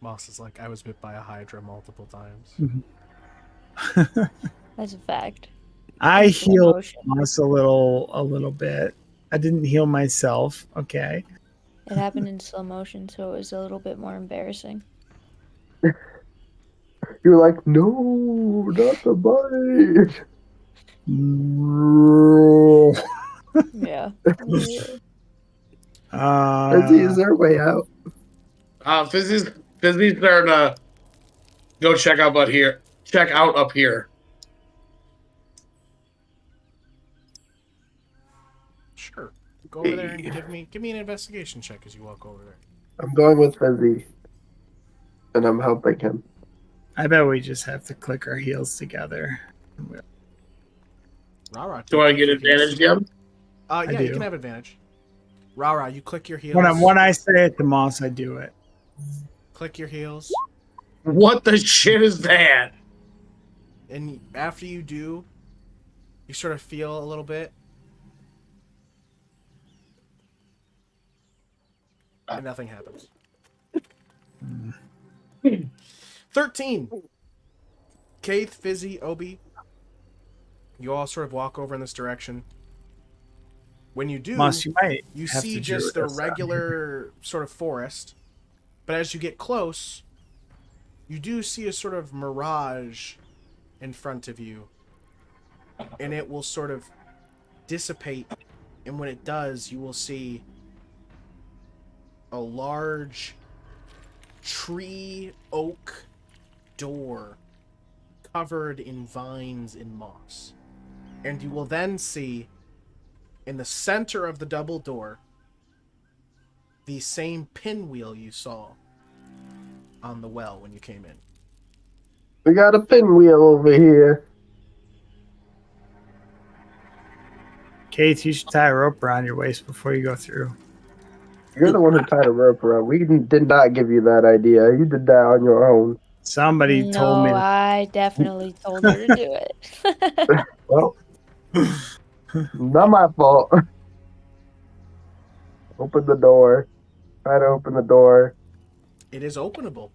Moss is like, I was bit by a Hydra multiple times. That's a fact. I In slow healed motion. Moss a little bit. I didn't heal myself. Okay. It happened in slow motion, so it was a little bit more embarrassing. You're like, no, not the body. Yeah. Is there a way out? Fizzi's starting to go check out up here. Sure. Go over there and give me an investigation check as you walk over there. I'm going with Fizzi, and I'm helping him. I bet we just have to click our heels together. RaRa, Do I get advantage, Jim? Yeah, you do. can have advantage. RaRa, you click your heels. When I say it to Moss, I do it. Click your heels. What the shit is that? And after you do, you sort of feel a little bit. And nothing happens. 13. Kayth, Fizzi, Obi. You all sort of walk over in this direction. When you do, Moss, you might you have see to just do the this. regular sort of forest. But as you get close, you do see a sort of mirage in front of you. And it will sort of dissipate. And when it does, you will see a large tree oak door covered in vines and moss. And you will then see in the center of the double door the same pinwheel you saw on the well when you came in. We got a pinwheel over here. Kayth, you should tie a rope around your waist before you go through. You're the one who tied a rope around. We did not give you that idea. You did that on your own. Somebody told me. No, I I definitely told her to do it. Well, not my fault. Open the door. Try to open the door. It is openable.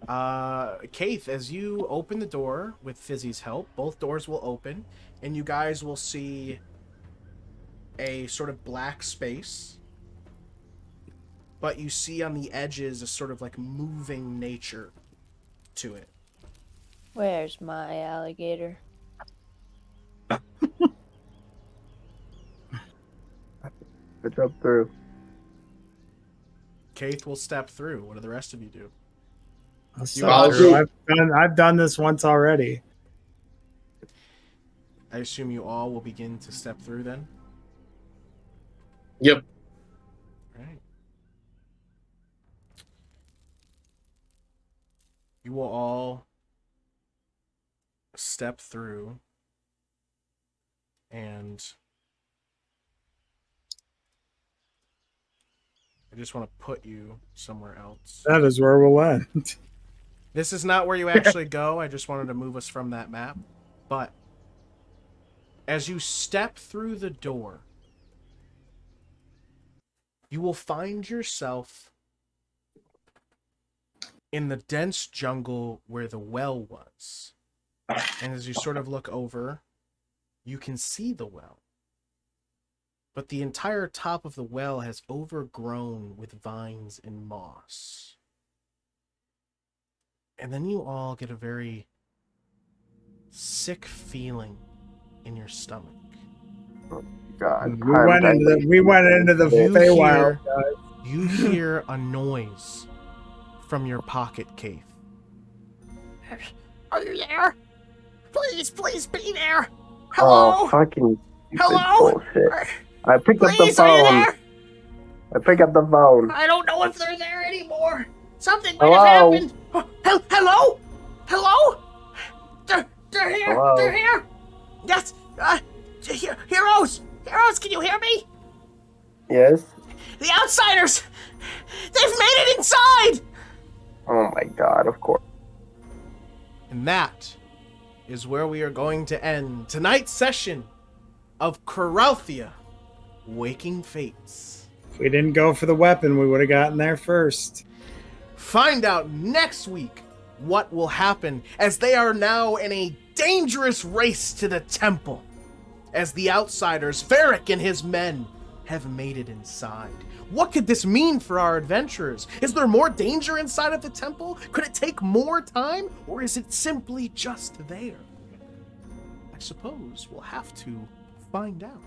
Kayth, as you open the door with Fizzi's help, both doors will open, and you guys will see a sort of black space. But you see on the edges a sort of like moving nature to it. Where's my alligator? I jump through. Kayth will step through. What do the rest of you do? I'll I'll step through. do- I've done this once already. I assume you all will begin to step through then? Yep. Right. You will all step through, and I just want to put you somewhere else. That is where we'll end. This is not where you actually go. I just wanted to move us from that map. But as you step through the door, you will find yourself in the dense jungle where the well was. And as you sort of look over, you can see the well. But the entire top of the well has overgrown with vines and moss. And then you all get a very sick feeling in your stomach. God. We went into the You Feywild. You hear a noise from your pocket, Kayth. Are you there? Please be there. Hello? Oh, fucking stupid Hello? bullshit. I pick up the Please, are you phone. there? I pick up the phone. I don't know if they're there anymore. Something might Hello? have happened. Oh, hello? Hello? They're here. Hello? They're here. Yes. Heroes. Heroes, can you hear me? Yes? The outsiders. They've made it inside. Oh my god, of course. And that is where we are going to end tonight's session of Coralthea, Waking Fates. If we didn't go for the weapon, we would have gotten there first. Find out next week what will happen as they are now in a dangerous race to the temple, as the outsiders, Varric and his men, have made it inside. What could this mean for our adventurers? Is there more danger inside of the temple? Could it take more time? Or is it simply just there? I suppose we'll have to find out.